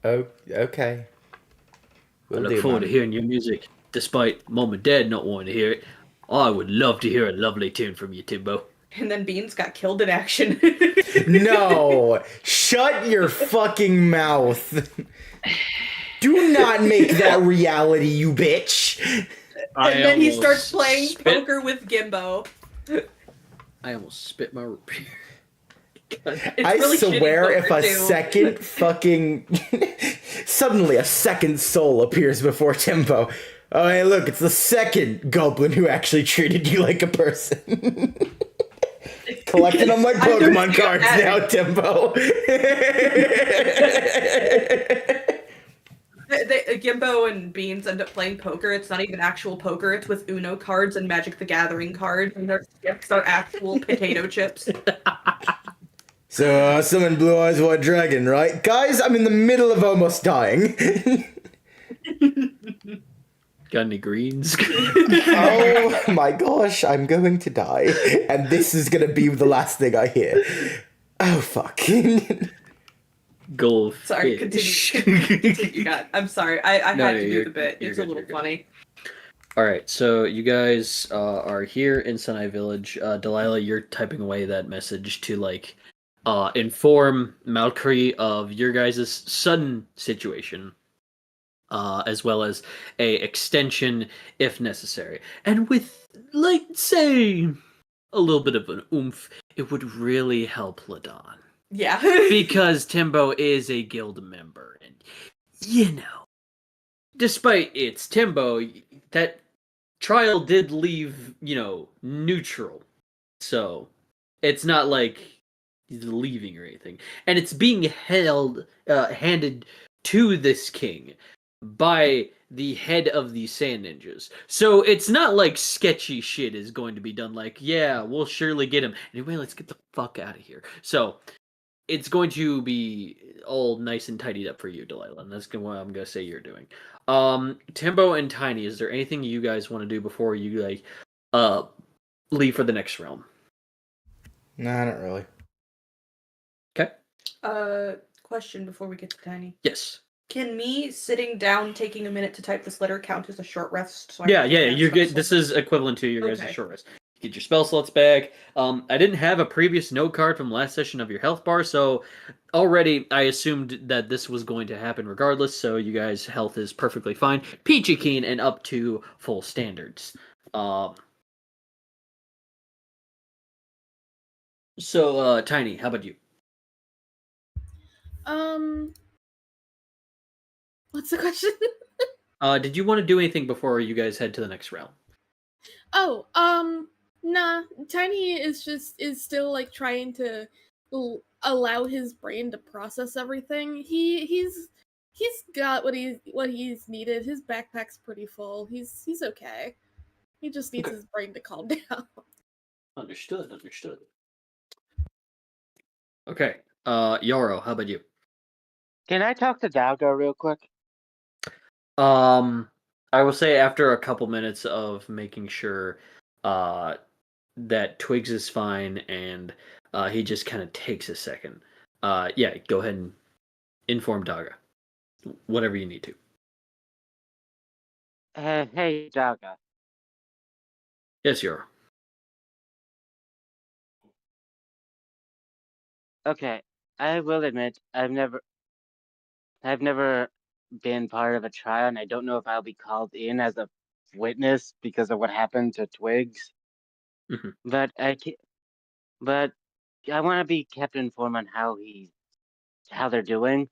Oh, okay. I look forward to hearing your music, despite Mom and Dad not wanting to hear it. I would love to hear a lovely tune from you, Timbo. And then Beans got killed in action. No! Shut your fucking mouth! Do not make that reality, you bitch! And then he starts playing poker with Gimbo. I almost spit my root beer. I really swear if a too. second fucking... Suddenly a second soul appears before Timbo. Oh, hey, look, it's the second goblin who actually treated you like a person. Collecting on my Pokemon cards now, Timbo. Gimbo and Beans end up playing poker. It's not even actual poker. It's with Uno cards and Magic the Gathering cards. And their chips are actual potato chips. So, summon Blue Eyes White Dragon, right? Guys, I'm in the middle of almost dying. Got any greens? Oh my gosh, I'm going to die. And this is going to be the last thing I hear. Oh, fuck. Go Sorry, continue. God, I'm sorry. I had to do the bit. It's good, a little funny. Alright, so you guys are here in Sunai Village. Delilah, you're typing away that message to, like, inform Malkri of your guys' sudden situation. As well as a extension if necessary. And with, like, say, a little bit of an oomph, it would really help Ladon. Yeah. Because Timbo is a guild member, and, despite its Timbo, that trial did leave, neutral. So it's not like he's leaving or anything. And it's being handed to this king by the head of the Sand Ninjas. So it's not like sketchy shit is going to be done like, yeah, we'll surely get him. Anyway, let's get the fuck out of here. So it's going to be all nice and tidied up for you, Delilah, and that's what I'm gonna say you're doing. Timbo and Tiny, is there anything you guys want to do before you leave for the next realm? Nah, not really. Okay. Question before we get to Tiny. Yes. Can me sitting down, taking a minute to type this letter count as a short rest? So Yeah. can take that You're spell good. This slot? is equivalent to your guys' Okay. short rest. Get your spell slots back. I didn't have a previous note card from last session of your health bar, so already I assumed that this was going to happen regardless. So you guys' health is perfectly fine, peachy keen, and up to full standards. So Tiny, how about you? What's the question? Did you want to do anything before you guys head to the next realm? Oh, nah. Tiny is still like trying to allow his brain to process everything. He's got what he's needed. His backpack's pretty full. He's okay. He just needs Okay. his brain to calm down. Understood. Okay. Yaro, how about you? Can I talk to Dalga real quick? I will say after a couple minutes of making sure that Twigs is fine and he just kind of takes a second. Yeah, go ahead and inform Daga. Whatever you need to. Hey, Dalga. Yes, Yaro. Okay, I will admit I've never been part of a trial, and I don't know if I'll be called in as a witness because of what happened to Twigs. Mhm. But but I want to be kept informed on how they're doing.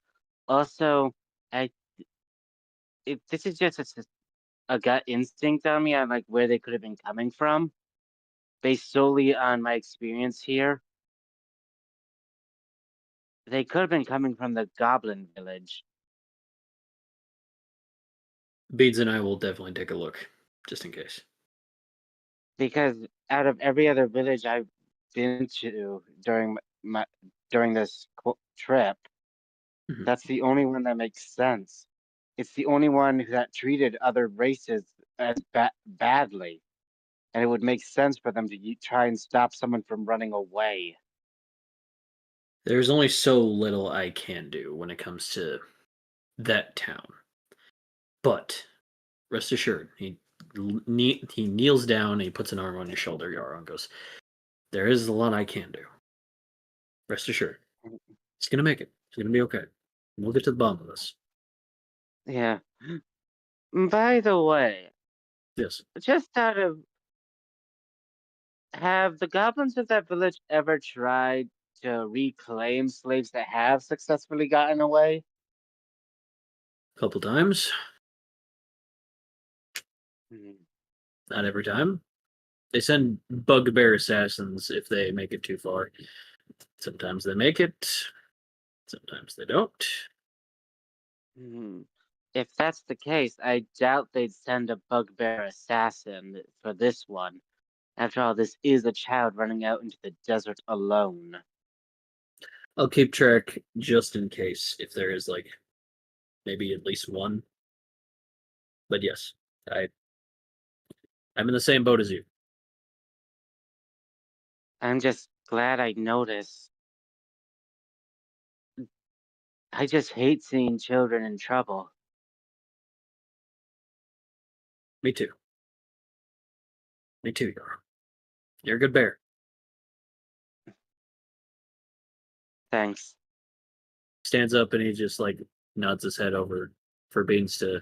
Also, I this is just a gut instinct on me on like where they could have been coming from, based solely on my experience here. They could have been coming from the Goblin Village. Beads and I will definitely take a look, just in case. Because out of every other village I've been to during this trip, Mhm. that's the only one that makes sense. It's the only one that treated other races as badly, and it would make sense for them to try and stop someone from running away. There's only so little I can do when it comes to that town. But rest assured, he kneels down and he puts an arm on your shoulder, Yaro, and goes, "There is a lot I can do. Rest assured. He's gonna make it. It's gonna be okay. We'll get to the bottom of this." Yeah. By the way, Yes. just out of have the goblins of that village ever tried to reclaim slaves that have successfully gotten away? A couple times. Hmm. Not every time. They send bugbear assassins if they make it too far. Sometimes they make it. Sometimes they don't. Hmm. If that's the case, I doubt they'd send a bugbear assassin for this one. After all, this is a child running out into the desert alone. I'll keep track just in case if there is like maybe at least one. But yes, I'm in the same boat as you. I'm just glad I noticed. I just hate seeing children in trouble. Me too. Me too, Yaro. You're a good bear. Thanks. Stands up and he just like nods his head over for Beans to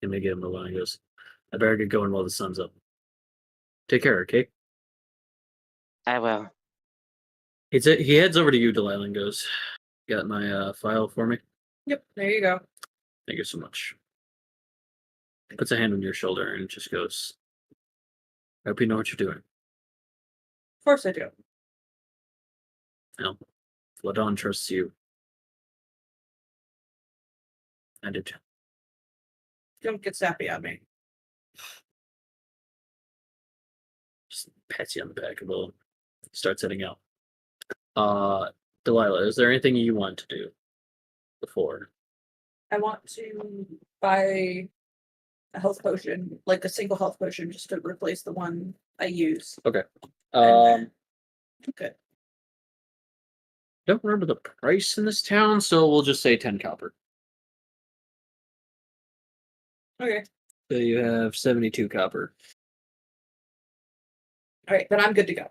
him to get him alone. He goes, "I better get going while the sun's up. Take care, okay?" I will. He heads over to you, Delilah, and goes, "Got my file for me? Yep, there you go. Thank you so much." Puts a hand on your shoulder and just goes, I hope you know what you're doing. Of course I do. No. Fladon trusts you. I did. Don't get sappy at me. Just pats you on the back a little. Starts heading out. Delilah, is there anything you want to do before? I want to buy a health potion, like a single health potion, just to replace the one I use. Okay. And good. Don't remember the price in this town, so we'll just say 10 copper. Okay. So you have 72 copper. All right, then I'm good to go.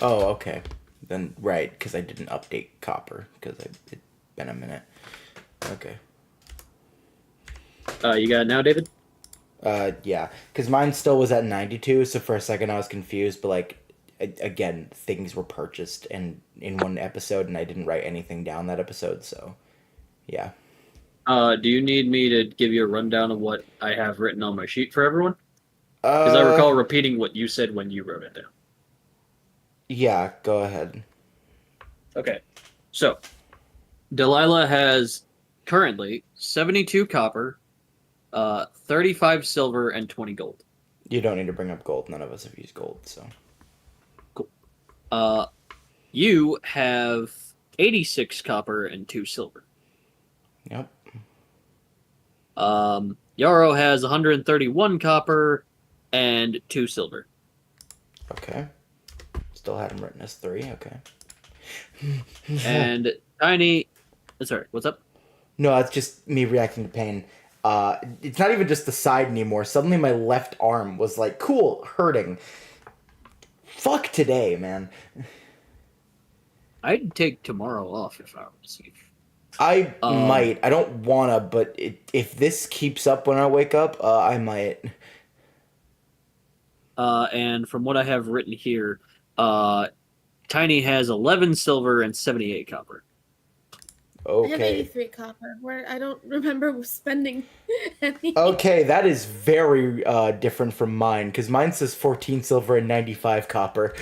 Oh, okay. Then right, because I didn't update copper because it's been a minute. Okay. You got it now, David? Yeah, because mine still was at 92. So for a second I was confused, but like, again, things were purchased and in one episode, and I didn't write anything down that episode. So, yeah. Do you need me to give you a rundown of what I have written on my sheet for everyone? Because I recall repeating what you said when you wrote it down. Yeah, go ahead. Okay. So, Delilah has currently 72 copper, 35 silver, and 20 gold. You don't need to bring up gold. None of us have used gold, so. Cool. You have 86 copper and 2 silver. Yep. Yarrow has 131 copper and 2 silver. Okay. Still had him written as 3. Okay. And Tiny... Sorry, what's up? No, it's just me reacting to pain. It's not even just the side anymore. Suddenly my left arm was like, cool, hurting. Fuck today, man. I'd take tomorrow off if I was you. I might. I don't wanna, but if this keeps up when I wake up, I might. And from what I have written here, Tiny has 11 silver and 78 copper. Okay. I have 83 copper, where I don't remember spending any. Okay, that is very different from mine, because mine says 14 silver and 95 copper.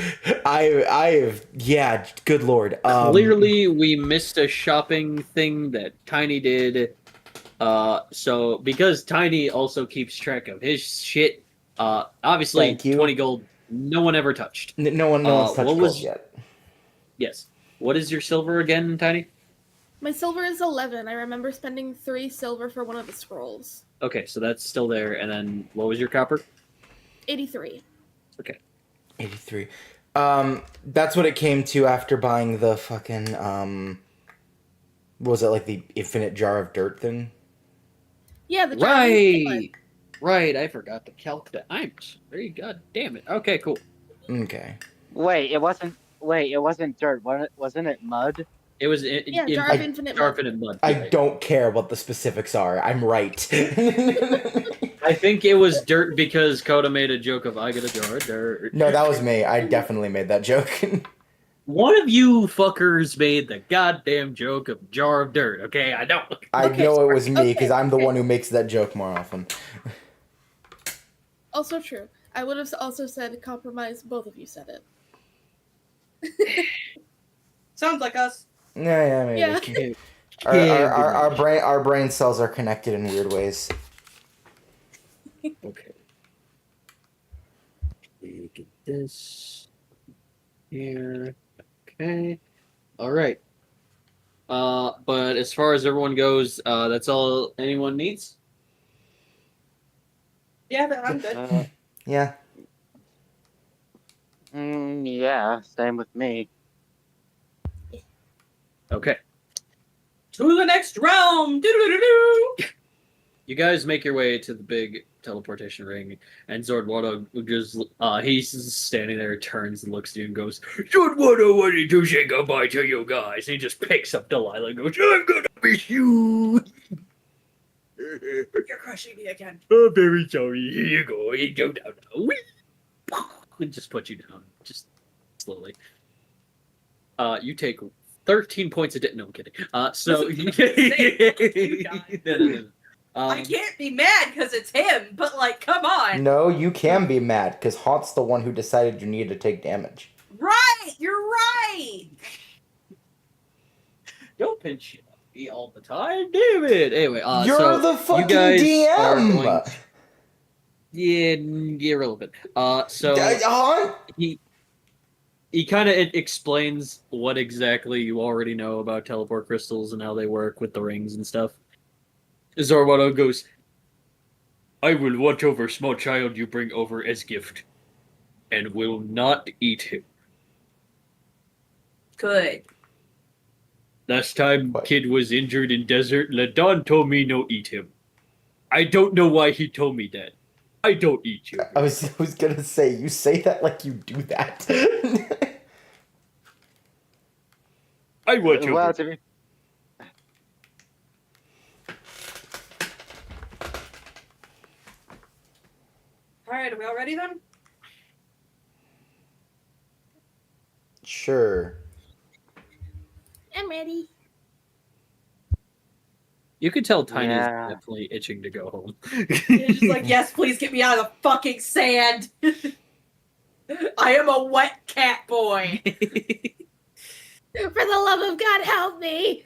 I have, yeah, good lord. Clearly, we missed a shopping thing that Tiny did. So, because Tiny also keeps track of his shit, obviously, Thank you. 20 gold, no one ever touched. No one's touched what gold yet. Yes. What is your silver again, Tiny? My silver is 11. I remember spending 3 silver for one of the scrolls. Okay, so that's still there. And then, what was your copper? 83. Okay. 83. That's what it came to after buying the fucking, what was it, like the infinite jar of dirt thing? Yeah, the jar of infinite Right! Right, I forgot to calc that. I'm sorry, god damn it. Okay, cool. Okay. Wait, it wasn't dirt. Wasn't it mud? It was Yeah, jar of infinite Jar mud. of Infinite Mud. I Yeah. don't care what the specifics are. I'm right. I think it was dirt because Coda made a joke of I get a jar of dirt. No, that was me. I definitely made that joke. One of you fuckers made the goddamn joke of jar of dirt, okay? I don't. I Okay, know it was me, okay, because I'm the okay. one who makes that joke more often. Also true. I would have also said compromise. Both of you said it. Sounds like us. Yeah, maybe. Yeah. Our brain cells are connected in weird ways. Okay. Get this here. Okay. All right. But as far as everyone goes, that's all anyone needs. Yeah, I'm good. Yeah. Yeah, same with me. Okay. To the next realm. Doo-doo-doo-doo. You guys make your way to the big teleportation ring, and Zordwato just he's standing there, turns and looks at you and goes, Zordwato wanted to say goodbye to you guys. And he just picks up Delilah and goes, I'm gonna miss you. You're crushing me again. I'm very sorry. Here you go. You go down now. And just put you down, just slowly. You take 13 points of damage. No, I'm kidding. So You guys. no. I can't be mad because it's him, but like, come on. No, you can be mad because Haunt's the one who decided you needed to take damage. Right, you're right. Don't pinch me all the time, damn it. Anyway, You're so the fucking you guys are DM. going to- yeah, irrelevant. So Haunt. he kind of explains what exactly you already know about teleport crystals and how they work with the rings and stuff. Zorwado goes, I will watch over small child you bring over as gift, and will not eat him. Good. Last time What? kid was injured in desert, Ladon told me no eat him. I don't know why he told me that. I don't eat you. I was gonna say, you say that like you do that. I watch Well, over. to be All right, are we all ready then? Sure. I'm ready. You could tell Tiny's Yeah. definitely itching to go home. It's just like, yes, please get me out of the fucking sand. I am a wet cat boy. For the love of God, help me!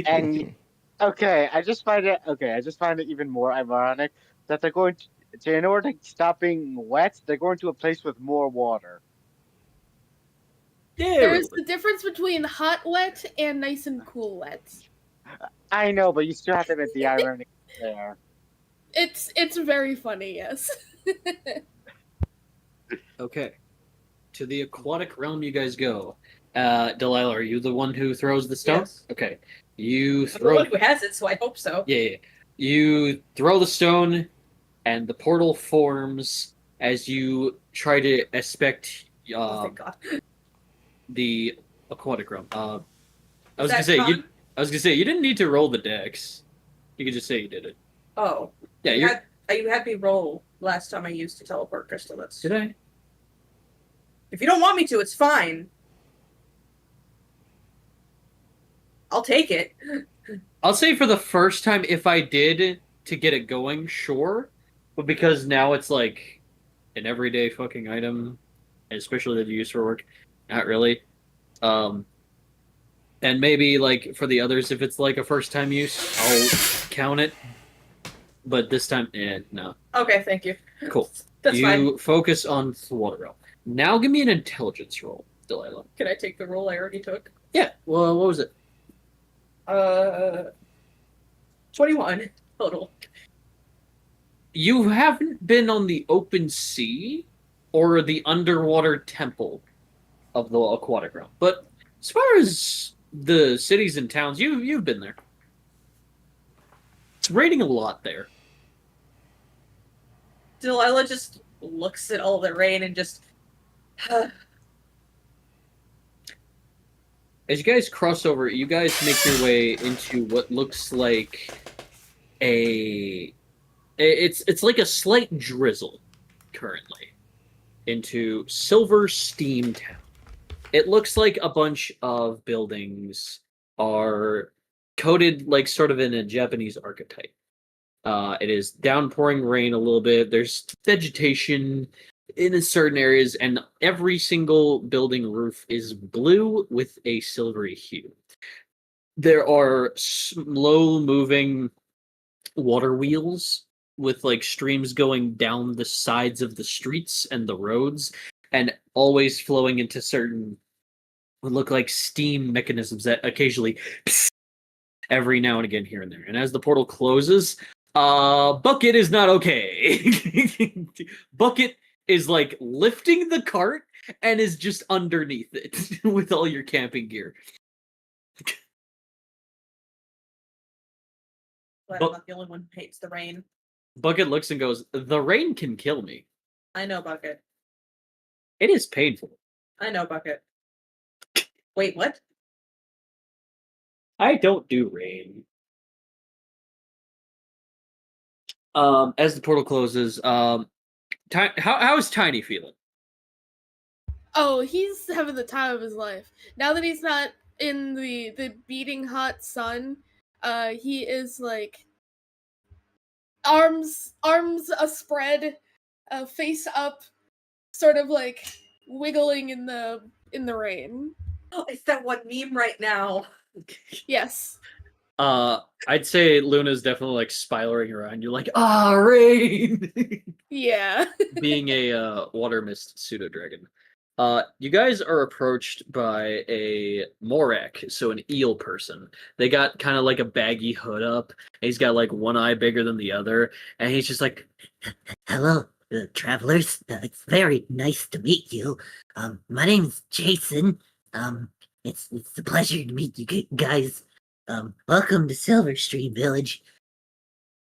And okay, I just find it even more ironic that they're going to in order to stop being wet, they're going to a place with more water. Yeah, There's the difference between hot wet and nice and cool wet. I know, but you still have to admit the irony there. It's very funny, yes. Okay. To the aquatic realm you guys go. Delilah, are you the one who throws the stone? Yes. Okay. You I'm the throw one who has it, so I hope so. Yeah. You throw the stone and the portal forms as you try to inspect Oh, thank God. the aquatic realm. I Is was that gonna say you didn't need to roll the dex. You could just say you did it. Oh. Yeah, You had me roll last time I used a teleport crystal. Did I? If you don't want me to, it's fine. I'll take it. I'll say for the first time, if I did to get it going, sure. But because now it's like an everyday fucking item, especially that you use for work, not really. And maybe like for the others, if it's like a first time use, I'll count it. But this time, no. Okay, thank you. Cool. That's fine. You focus on the water realm. Now give me an intelligence roll, Delilah. Can I take the roll I already took? Yeah. Well, what was it? 21 total. You haven't been on the open sea or the underwater temple of the aquatic realm, but as far as the cities and towns, you've been there. It's raining a lot there. Delilah just looks at all the rain and just. As you guys cross over, you guys make your way into what looks like it's like a slight drizzle currently into Silver Steam Town. It looks like a bunch of buildings are coated like sort of in a Japanese archetype. It is downpouring rain a little bit. There's vegetation in certain areas, and every single building roof is blue with a silvery hue. There are slow-moving water wheels with like streams going down the sides of the streets and the roads, and always flowing into certain what look like steam mechanisms that occasionally every now and again here and there. And as the portal closes, Bucket is not okay. Bucket is like lifting the cart and is just underneath it with all your camping gear. Glad I'm not the only one who hates the rain. Bucket looks and goes, "The rain can kill me. I know, Bucket. It is painful. I know, Bucket. Wait, what? I don't do rain." As the portal closes, how is Tiny feeling? Oh, he's having the time of his life. Now that he's not in the beating hot sun, he is like arms a spread, face up, sort of like wiggling in the rain. Oh, it's that one meme right now. Yes. I'd say Luna's definitely like spiraling around. You're like, ah, rain. Yeah. Being a water mist pseudo dragon. You guys are approached by a Morak, so an eel person. They got kind of like a baggy hood up. And he's got like one eye bigger than the other, and he's just like, Hello, travelers. It's very nice to meet you. My name is Jason. It's a pleasure to meet you guys. Welcome to Silverstream Village.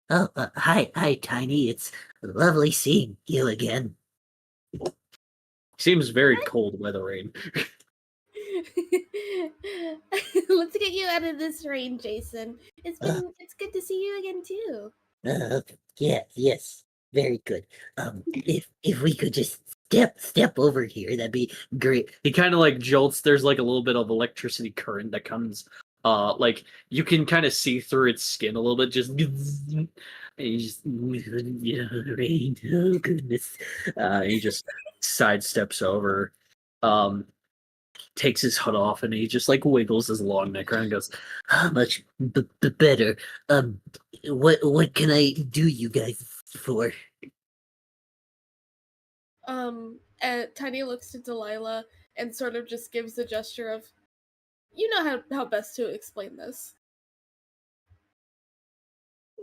Oh, hi, Tiny. It's lovely seeing you again. seems very cold by the rain. Let's get you out of this rain, Jason. Uh. It's good to see you again too. Yes, very good. If we could just step over here, that'd be great. He kind of like jolts. There's like a little bit of electricity current that comes. Like you can kind of see through its skin a little bit. Just and he just rain. Oh goodness. He just sidesteps over. Takes his hood off and he just like wiggles his long neck around and goes, How much better? What can I do you guys for? Tiny looks to Delilah and sort of just gives a gesture of, you know how best to explain this.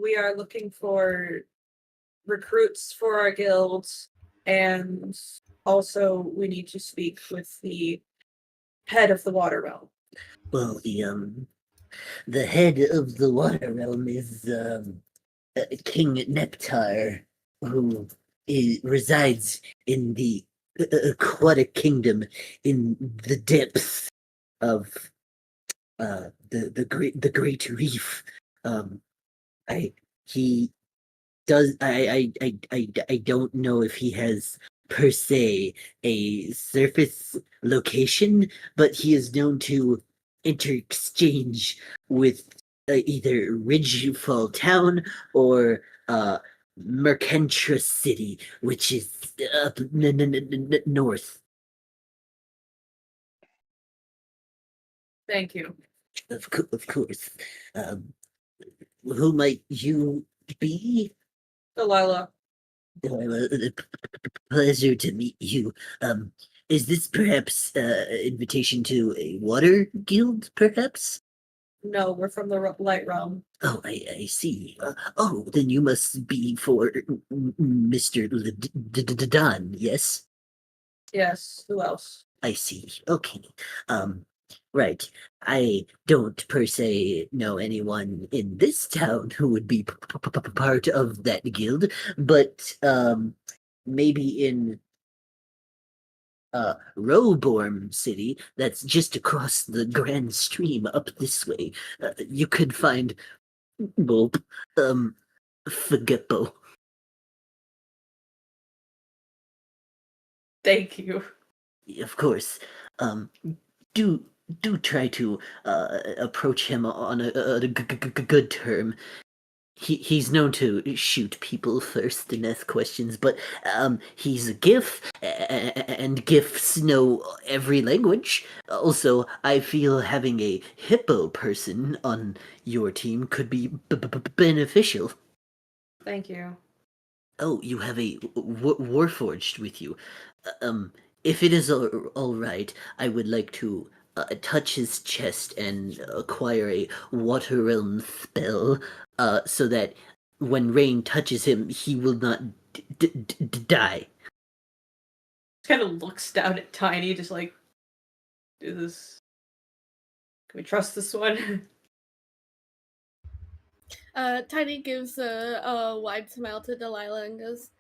We are looking for recruits for our guilds, and also we need to speak with the head of the water realm. Well, the head of the water realm is King Neptar, who resides in the aquatic kingdom in the depths of the great reef. I he does I don't know if he has per se a surface location, but he is known to interexchange with either Ridgefall Town or Mercentra City, which is up north. Thank you. Of course. Who might you be? Delilah. Pleasure to meet you. Is this perhaps invitation to a water guild, perhaps? No, we're from the light realm. Oh, I see. Oh, then you must be for Mr. Don, yes? Yes. Who else? I see. Okay. Right. I don't per se know anyone in this town who would be part of that guild, but maybe in Roborm City, that's just across the Grand Stream up this way, you could find well, Fageppo. Thank you. Of course. Do try to approach him on a good term. He's known to shoot people first and ask questions, but he's a GIF, and GIFs know every language. Also, I feel having a hippo person on your team could be beneficial. Thank you. Oh, you have a Warforged with you. If it is all right, I would like to touch his chest and acquire a Water Realm spell, so that when rain touches him, he will not die. Kind of looks down at Tiny, just like, do this. Can we trust this one? Tiny gives a wide smile to Delilah and goes,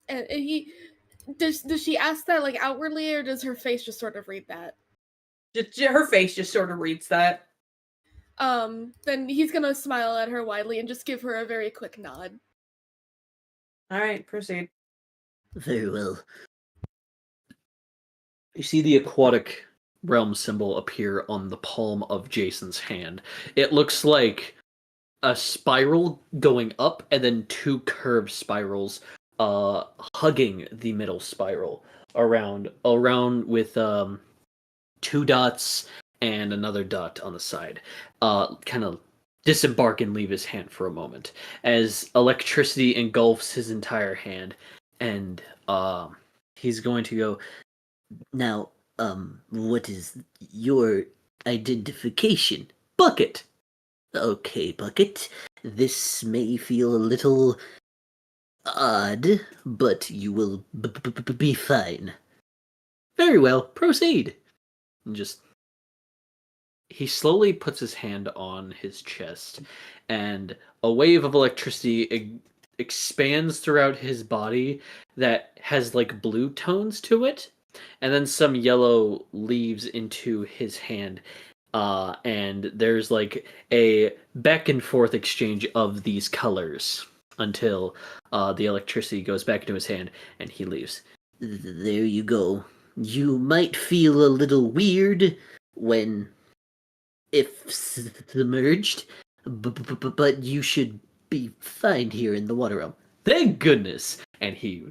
and he does she ask that like outwardly, or does her face just sort of read that? Her face just sort of reads that. Then he's gonna smile at her widely and just give her a very quick nod. All right, proceed. Very well. You see the aquatic realm symbol appear on the palm of Jason's hand. It looks like a spiral going up and then two curved spirals hugging the middle spiral around with two dots and another dot on the side. Kind of disembark and leave his hand for a moment as electricity engulfs his entire hand, and he's going to go, Now, what is your identification? Bucket! Okay, Bucket. This may feel a little odd, but you will be fine. very well, proceed. And just he slowly puts his hand on his chest, and a wave of electricity expands throughout his body that has like blue tones to it, and then some yellow leaves into his hand. And there's like a back and forth exchange of these colors until the electricity goes back into his hand and he leaves. There you go. You might feel a little weird when if submerged, but you should be fine here in the water realm. Thank goodness! And he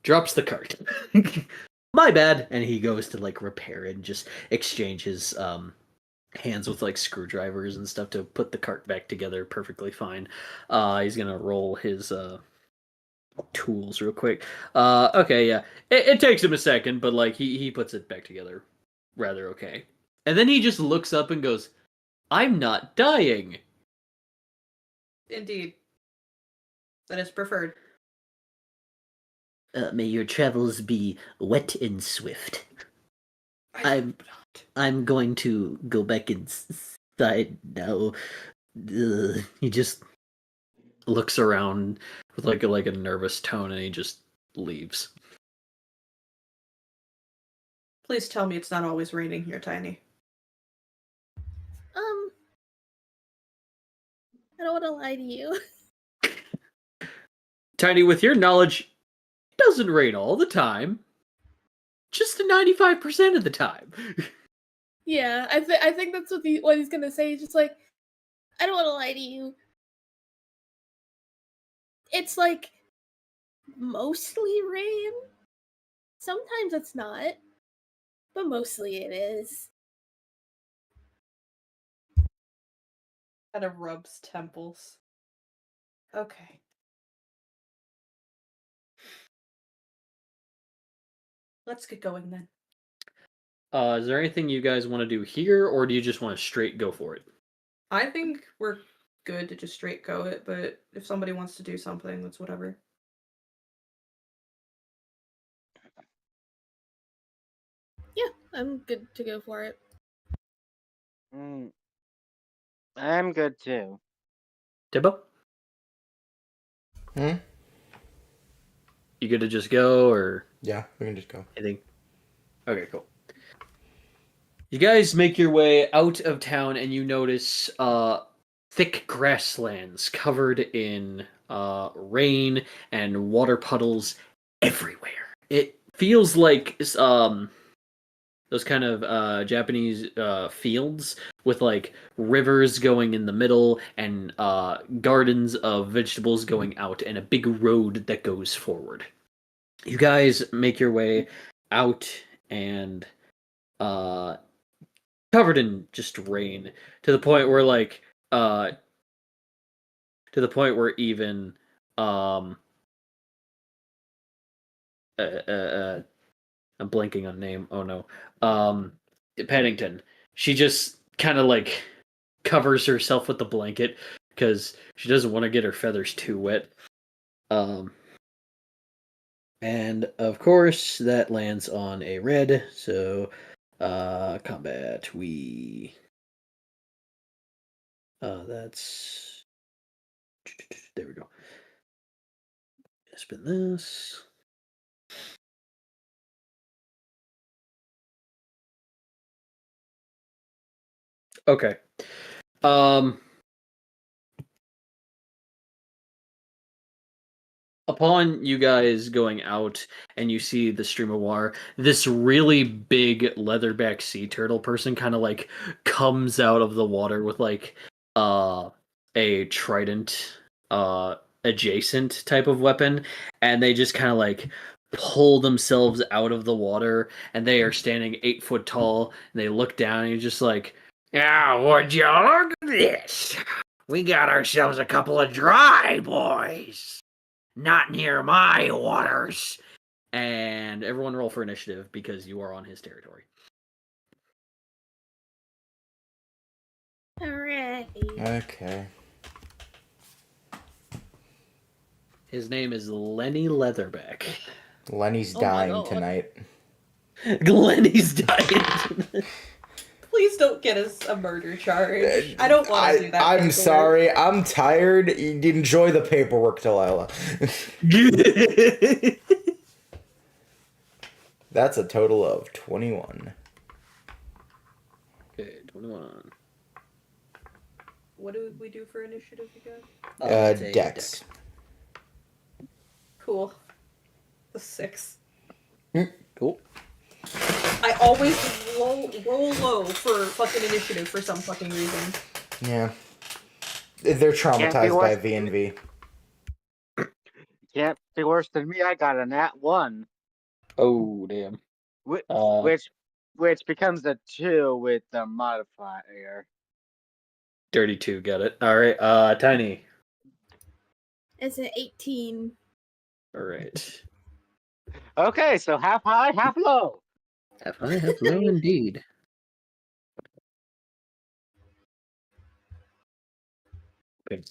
drops the cart. My bad. And he goes to like repair it and just exchange his hands with like screwdrivers and stuff to put the cart back together perfectly fine. He's gonna roll his tools real quick. Okay, yeah. It takes him a second, but like he puts it back together rather okay. And then he just looks up and goes, I'm not dying. Indeed. That is preferred. May your travels be wet and swift. I'm going to go back inside now. He just looks around with like a nervous tone and he just leaves. Please tell me it's not always raining here, Tiny. I don't want to lie to you. Tiny, with your knowledge, it doesn't rain all the time. Just 95% of the time. Yeah, I think that's what he's gonna say. He's just like, I don't want to lie to you. It's like mostly rain. Sometimes it's not, but mostly it is. Kind of rubs temples. Okay. Let's get going then. Is there anything you guys want to do here, or do you just want to straight go for it? I think we're good to just straight go it, but if somebody wants to do something, that's whatever. Yeah, I'm good to go for it. I'm good too. Tibbo? Hmm? You good to just go, or Yeah, we can just go. anything? Okay, cool. You guys make your way out of town and you notice thick grasslands covered in rain and water puddles everywhere. It feels like those kind of Japanese fields with like rivers going in the middle and gardens of vegetables going out and a big road that goes forward. You guys make your way out and covered in just rain to the point where like to the point where even um uh, uh, uh I'm blanking on name. Oh no. Paddington. She just kind of like covers herself with the blanket because she doesn't want to get her feathers too wet. And of course that lands on a red, so combat we that's there we go. Spin this. Okay. Um Upon you guys going out and you see the stream of water, this really big leatherback sea turtle person kind of like comes out of the water with like a trident adjacent type of weapon, and they just kind of like pull themselves out of the water, and they are standing 8 foot tall, and they look down and you're just like, yeah, would you look at this? We got ourselves a couple of dry boys. Not near my waters. And everyone roll for initiative because you are on his territory. Hooray. Okay. His name is Lenny Leatherback. Lenny's Oh my dying God. tonight. Lenny's dying. Please don't get us a murder charge. I don't want to do that. I'm paperwork. sorry. I'm tired. Enjoy the paperwork, Delilah. That's a total of 21. Okay, 21. What do we do for initiative again? It's a Dex. Cool. The 6. Cool. I always roll low for fucking initiative for some fucking reason. Yeah. They're traumatized by worse. V&V. Can't be worse than me. I got a nat 1, Oh, damn. which becomes a 2 with the modifier. Dirty 2, got it. Alright, Tiny. It's an 18. Alright. Okay, so half high, half low. Have high, have low indeed. Okay.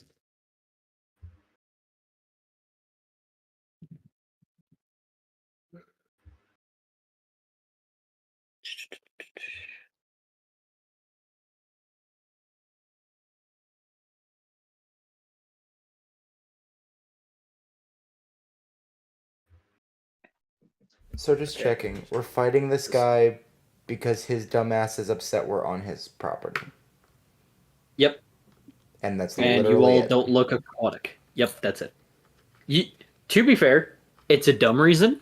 So just checking. We're fighting this guy because his dumbass is upset we're on his property. Yep. And that's And literally you all it. don't look aquatic. Yep, that's it. To be fair, it's a dumb reason,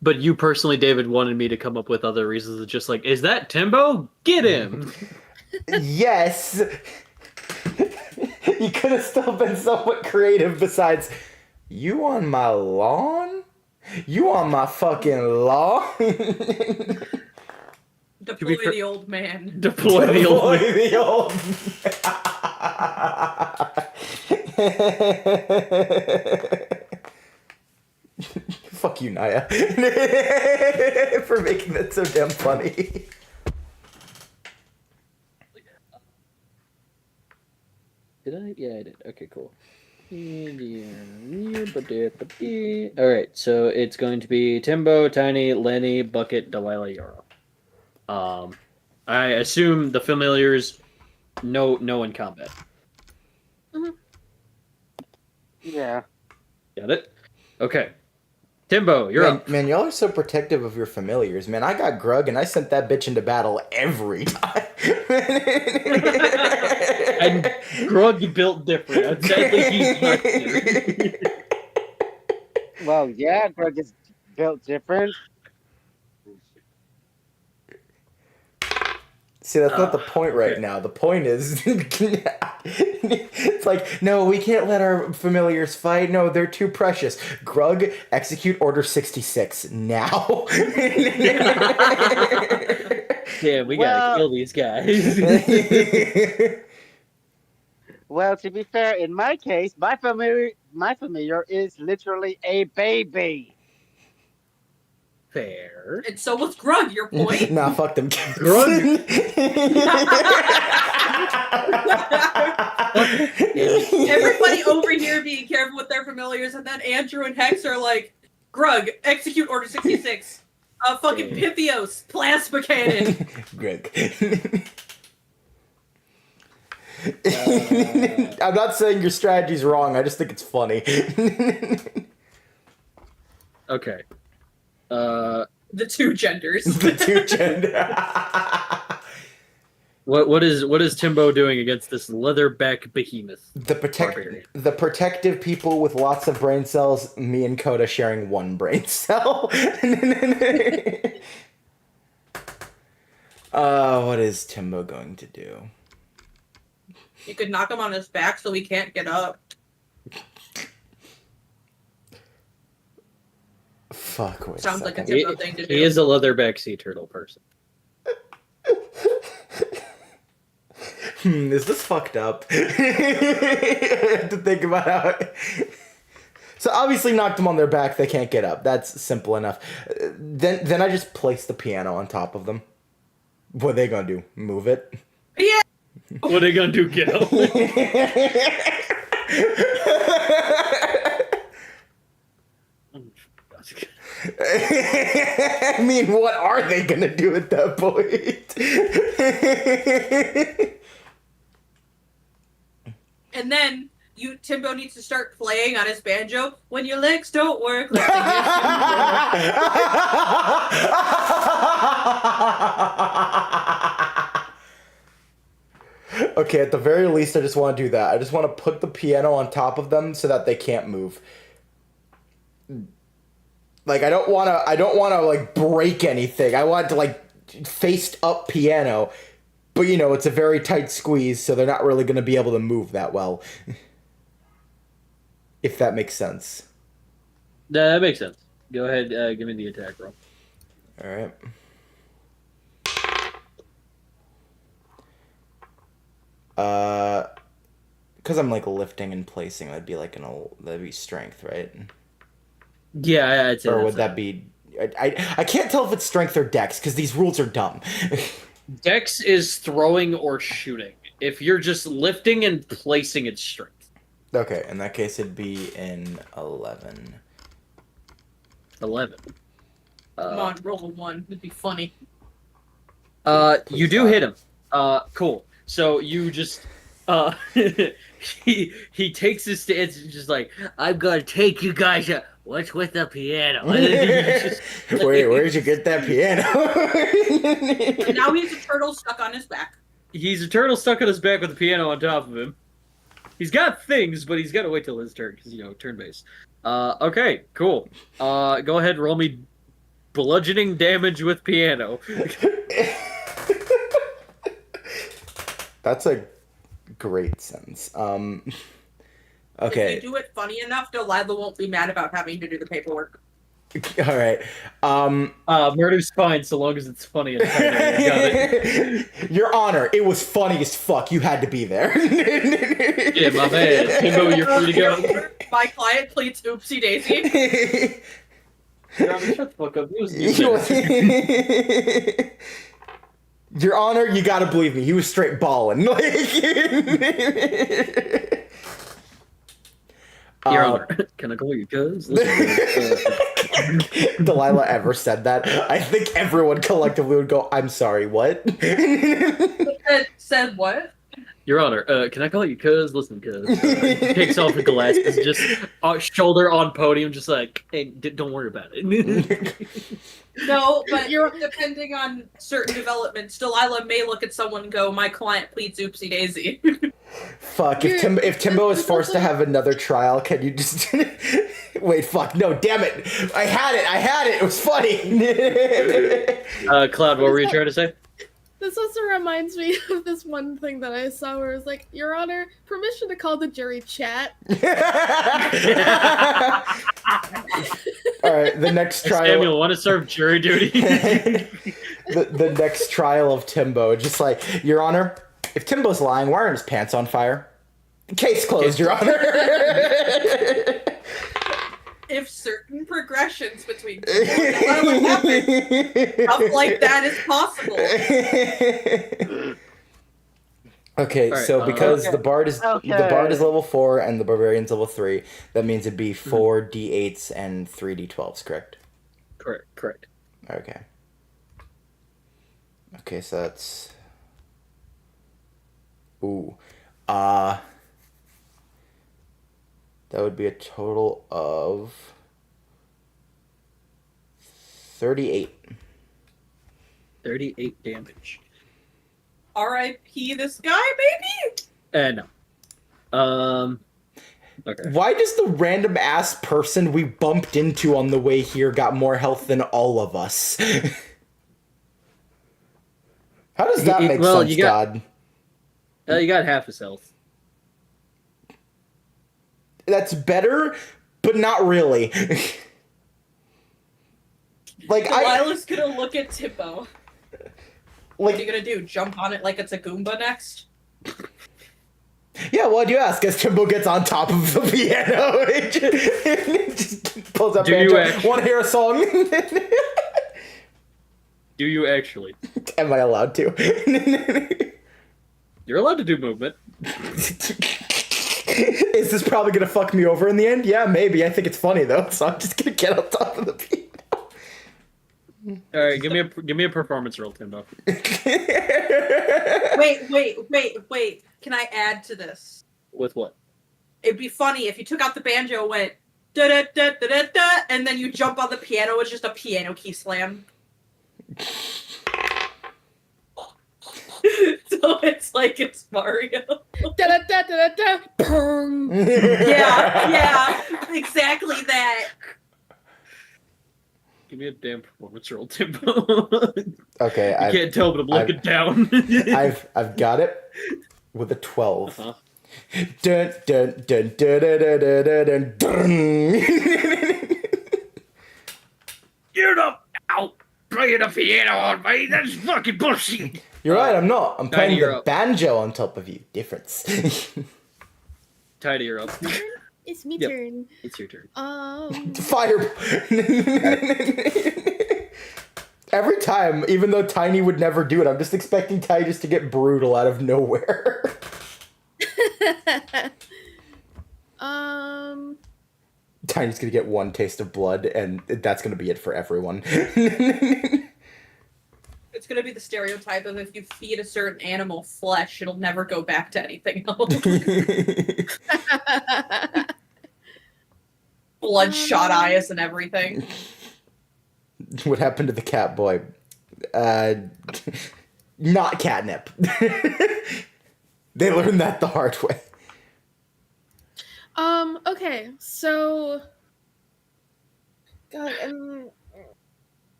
but you personally, David, wanted me to come up with other reasons. It's just like, is that Timbo? Get him! Yes! You could have still been somewhat creative besides, you on my lawn? You on my fucking lawn? Deploy the old man. Deploy the old man. The old Fuck you, Naya. For making that so damn funny. Did I? Yeah, I did. Okay, cool. Alright, so it's going to be Timbo, Tiny, Lenny, Bucket, Delilah, Yoro. I assume the familiars no in combat. Yeah. Got it? Okay. Timbo, you're up. Man, y'all are so protective of your familiars. Man, I got Grug and I sent that bitch into battle every time. And Grug built different. I'd say he's not here. Well, yeah, Greg is built different. See, that's not the point right now. The point is, it's like, no, we can't let our familiars fight. No, they're too precious. Grug, execute Order 66 now. Yeah, we gotta kill these guys. Well, to be fair, in my case, my familiar is literally a baby. Fair. And so was Grug, your point? Nah, fuck them kids. Grug. Everybody over here being careful with their familiars, and then Andrew and Hex are like, Grug, execute Order 66. Fucking Pythios, plasma cannon. Greg. I'm not saying your strategy's wrong. I just think it's funny. Okay. The two genders. The two gender. What is Timbo doing against this leatherback behemoth? The Barbarian. protective people with lots of brain cells, me and Coda sharing one brain cell. What is Timbo going to do? You could knock him on his back so he can't get up. Fuck, wait Sounds a like a second. Timbo thing to do. He is a leatherback sea turtle person. Is this fucked up? I have to think about how... So obviously knocked them on their back, they can't get up. That's simple enough. Then I just place the piano on top of them. What are they gonna do? Move it? Yeah. What are they gonna do? Get up? I mean, what are they gonna do at that point? And then Timbo needs to start playing on his banjo when your legs don't work like they used to. Okay, at the very least, I just want to do that. I just want to put the piano on top of them so that they can't move. Like, I don't want to, like, break anything. I want to, like, faced up piano. But, you know, it's a very tight squeeze, so they're not really going to be able to move that well. If that makes sense. That makes sense. Go ahead, give me the attack roll. Alright. Because I'm, like, lifting and placing, that'd be, like, that'd be strength, right? Yeah, I'd say Or that's would that be... I can't tell if it's strength or dex, because these rules are dumb. Dex is throwing or shooting. If you're just lifting and placing, it's strength. Okay, in that case, it'd be in 11. 11. Come on, roll a 1. It'd be funny. You do hit him. Cool. So you just he takes his stance and just like, I'm gonna take you guys out. What's with the piano? And then he just, Wait, where'd you get that piano? And now he's a turtle stuck on his back. He's a turtle stuck on his back with the piano on top of him. He's got things, but he's got to wait till his turn because, you know, turn based. Okay, cool. Go ahead, roll me bludgeoning damage with piano. That's a great sense. Okay. If you do it funny enough, Delilah won't be mad about having to do the paperwork. All right. Murder's fine so long as it's funny. And funny. Got it. Your Honor, it was funny as fuck. You had to be there. Yeah, my man. Timbo, you're free to go. My client pleads oopsie daisy. Shut the fuck up. Your Honor, you gotta believe me. He was straight balling. Your Honor, can I call you cuz? Delilah ever said that, I think everyone collectively would go, I'm sorry, what? Said what? Your Honor, can I call you cuz? Listen, cuz. Takes off the glasses, just shoulder on podium, just like, hey, don't worry about it. No, but depending on certain developments, Delilah may look at someone and go, my client pleads oopsie daisy. Fuck, if Timbo is forced to have another trial, can you just... Wait, fuck, no, damn it. I had it, it was funny. Cloud, what were you trying to say? This also reminds me of this one thing that I saw where it was like, Your Honor, permission to call the jury chat. Alright, the next trial... Samuel, want to serve jury duty? the next trial of Timbo, just like, Your Honor, if Timbo's lying, why aren't his pants on fire? Case closed, Your Honor. If certain progressions between what happened, stuff like that is possible. Okay, All right, so because okay. the bard is level 4 and the barbarian's level 3, that means it'd be 4 d8s and 3 d12s, correct? Correct. Okay. Okay, so that's... Ooh. That would be a total of 38. 38 damage. R.I.P. this guy, maybe? No. Okay. Why does the random ass person we bumped into on the way here got more health than all of us? How does that make Well, sense, you got- God? You got half his health. That's better, but not really. Like Delilah's gonna look at Tippo. What are you like gonna do? Jump on it like it's a Goomba next? yeah, why'd you ask? As Timbo gets on top of the piano, it just pulls up Do you banjo. actually? Want to hear a song? Do you actually? Am I allowed to? You're allowed to do movement. Is this probably gonna fuck me over in the end? Yeah, maybe. I think it's funny though, so I'm just gonna get on top of the piano. All right, give me a performance roll, Timbo. Wait. Can I add to this? With what? It'd be funny if you took out the banjo and went da da da da da da, and then you jump on the piano. It's just a piano key slam. So it's like it's Mario. Da da da da da. Pong. Yeah, exactly that. Give me a damn performance roll, Timbo. Okay, You can't tell, but I'm looking down. I've got it with a 12. Uh-huh. Dun, dun, dun, dun, dun, dun, dun, dun, dun. You're not out playing the piano on me. That's fucking bullshit. You're right, I'm not. I'm playing you're the up. banjo on top of you. Difference. Tidy, you're up. It's me Yep. turn. It's your turn. Fire. Every time, even though Tiny would never do it, I'm just expecting Tiny just to get brutal out of nowhere. Tiny's gonna get one taste of blood, and that's gonna be it for everyone. It's gonna be the stereotype of if you feed a certain animal flesh, it'll never go back to anything else. Bloodshot eyes and everything. What happened to the cat boy? Not catnip. They learned that the hard way. Okay, so God,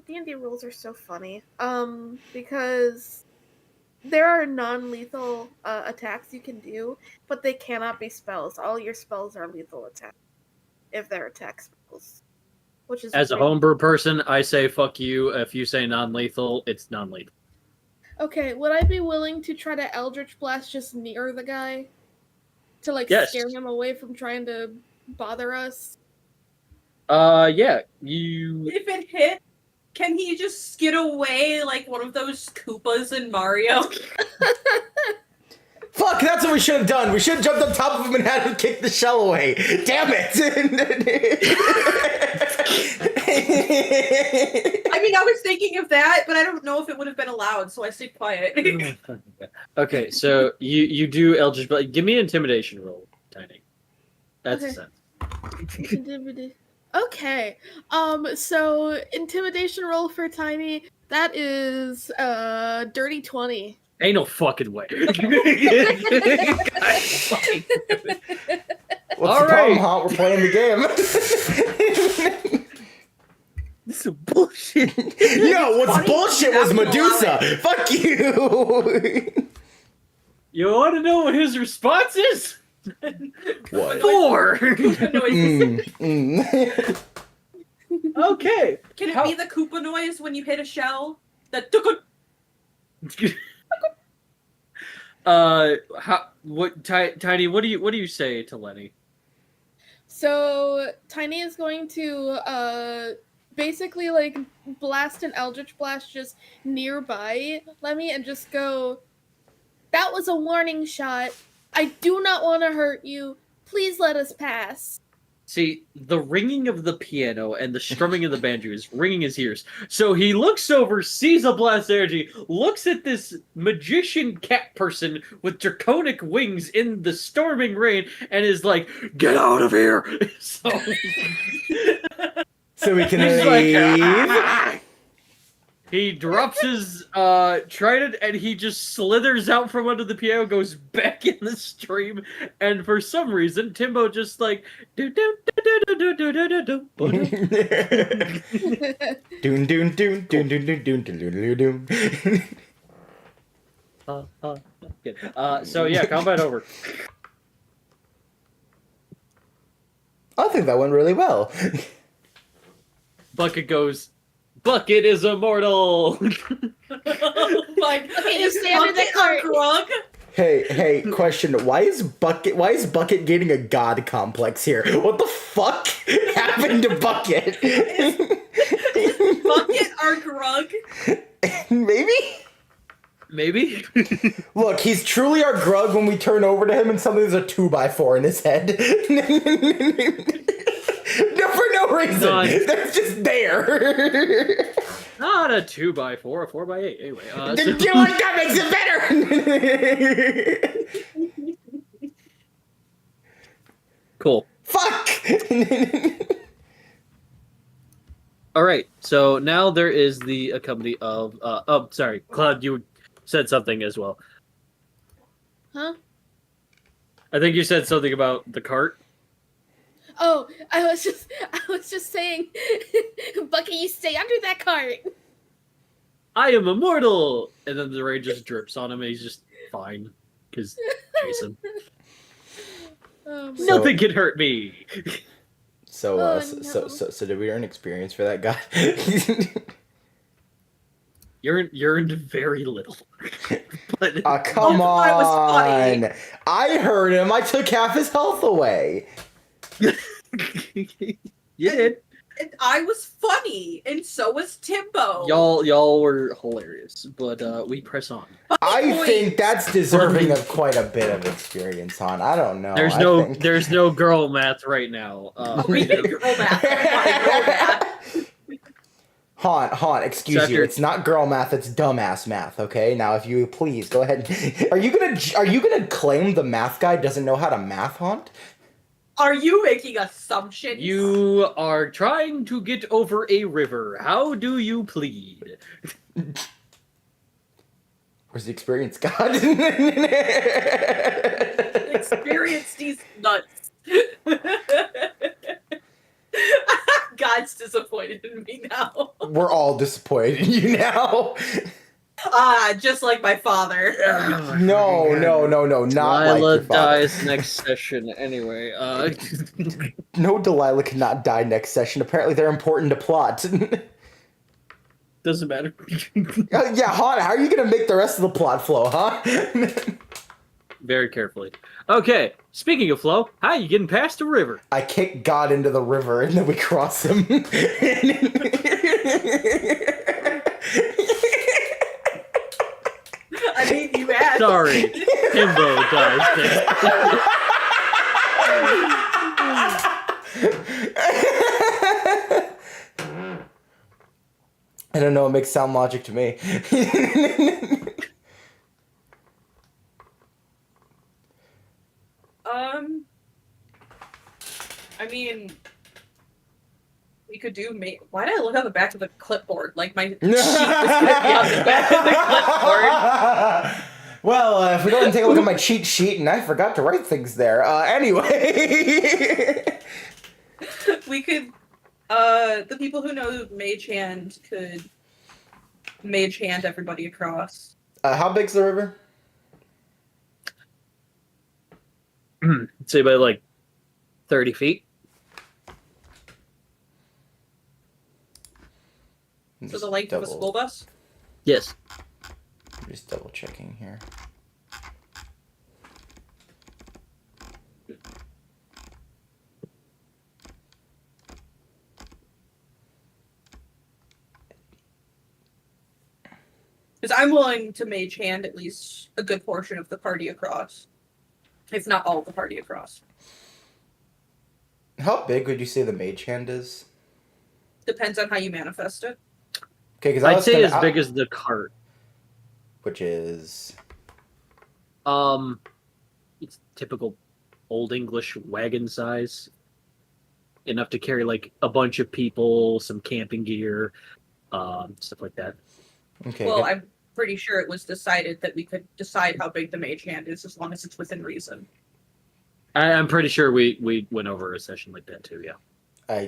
D&D rules are so funny. Because there are non-lethal attacks you can do, but they cannot be spells. All your spells are lethal attacks if they're attack spells. Which is As a really- homebrew person, I say fuck you. If you say non-lethal, it's non-lethal. Okay, would I be willing to try to Eldritch Blast just near the guy? To like Yes. scare him away from trying to bother us? Yeah, you. If it hit, can he just skid away like one of those Koopas in Mario? Fuck, that's what we should have done. We should have jumped on top of him and had him kick the shell away. Damn it! I mean, I was thinking of that, but I don't know if it would have been allowed, so I stayed quiet. Okay, so you do Eldritch, but give me an intimidation roll, Tiny. That's a Okay. sense. Okay. So intimidation roll for Tiny, that is dirty 20. Ain't no fucking way. What's All the problem, right. huh? We're playing the game. This is bullshit. No, what's funny, bullshit you was have to allow Medusa. Fuck you. You want to know what his response is? What? 4. Koopa noises. Okay. Can it How- be the Koopa noise when you hit a shell? The Tiny, what do you say to Lenny? So Tiny is going to basically like blast an Eldritch Blast just nearby Lemmy and just go, "That was a warning shot. I do not want to hurt you. Please let us pass." See, the ringing of the piano and the strumming of the banjo is ringing his ears. So he looks over, sees a blast energy, looks at this magician cat person with draconic wings in the storming rain, and is like, "Get out of here!" So, So we can he's leave. like, He drops his trident and he just slithers out from under the piano, goes back in the stream, and for some reason Timbo just like do do do do do do do do do. Doon doon doon doon doon doon doon doon doon doon. Good. So yeah, combat over. I think that went really well. Bucket goes. Bucket is immortal. Oh my god. Okay, you stay under the Bucket cart. Grug? Hey, question. Why is Bucket getting a god complex here? What the fuck happened to Bucket? Is Bucket our Grug? Maybe? Maybe. Look, he's truly our Grug when we turn over to him and something's a 2x4 in his head. No, for no reason. None. They're just there. Not a 2x4, a 4x8. Anyway, That makes it better. cool. Fuck. All right. So now there is the accompany of. Oh, sorry, Claude. You said something as well. Huh? I think you said something about the cart. Oh, I was just saying, Bucky, you stay under that cart. I am immortal, and then the rain just drips on him, and he's just fine because Jason. Oh, So- Nothing can hurt me. So, Oh, so did we earn experience for that guy? You earned very little. But Come I was funny. on! I heard him. I took half his health away. you did. And I was funny, and so was Timbo. Y'all were hilarious, but we press on. I Point. think that's deserving of quite a bit of experience, hon. I don't know. There's no girl math right now. We did girl math. Girl math. Han, excuse Chapter- you. It's not girl math. It's dumbass math. Okay. Now, if you please go ahead. Are you gonna claim the math guy doesn't know how to math, haunt? Are you making assumptions? You are trying to get over a river. How do you plead? Where's the experience, God? experienced these nuts. God's disappointed in me now. We're all disappointed in you now. Just like my father. No, not like Lila your father. dies next session anyway. No, Delilah cannot die next session. Apparently, they're important to plot. Doesn't matter. Yeah, Han, how are you gonna make the rest of the plot flow, huh? Very carefully. Okay, speaking of flow, how are you getting past the river? I kick God into the river and then we cross him. I mean, you asked. Sorry, Timbo dies next. I don't know, it makes sound logic to me. I mean, we could do. Why did I look on the back of the clipboard? Like my sheet was gonna be on the back of the clipboard. Well, if we go and take a look at my cheat sheet, and I forgot to write things there. Anyway. We could. The people who know Mage Hand could Mage Hand everybody across. How big's the river? Say by like 30 feet. So the length of a school bus. Yes. Just double checking here. Because I'm willing to Mage Hand at least a good portion of the party across. If not all of the party across. How big would you say the mage hand is? Depends on how you manifest it. Okay, because I'd say as big as the cart. which is It's typical old English wagon size. Enough to carry like a bunch of people, some camping gear, stuff like that. Okay. Well, good. I'm pretty sure it was decided that we could decide how big the mage hand is as long as it's within reason. I'm pretty sure we went over a session like that too. Yeah.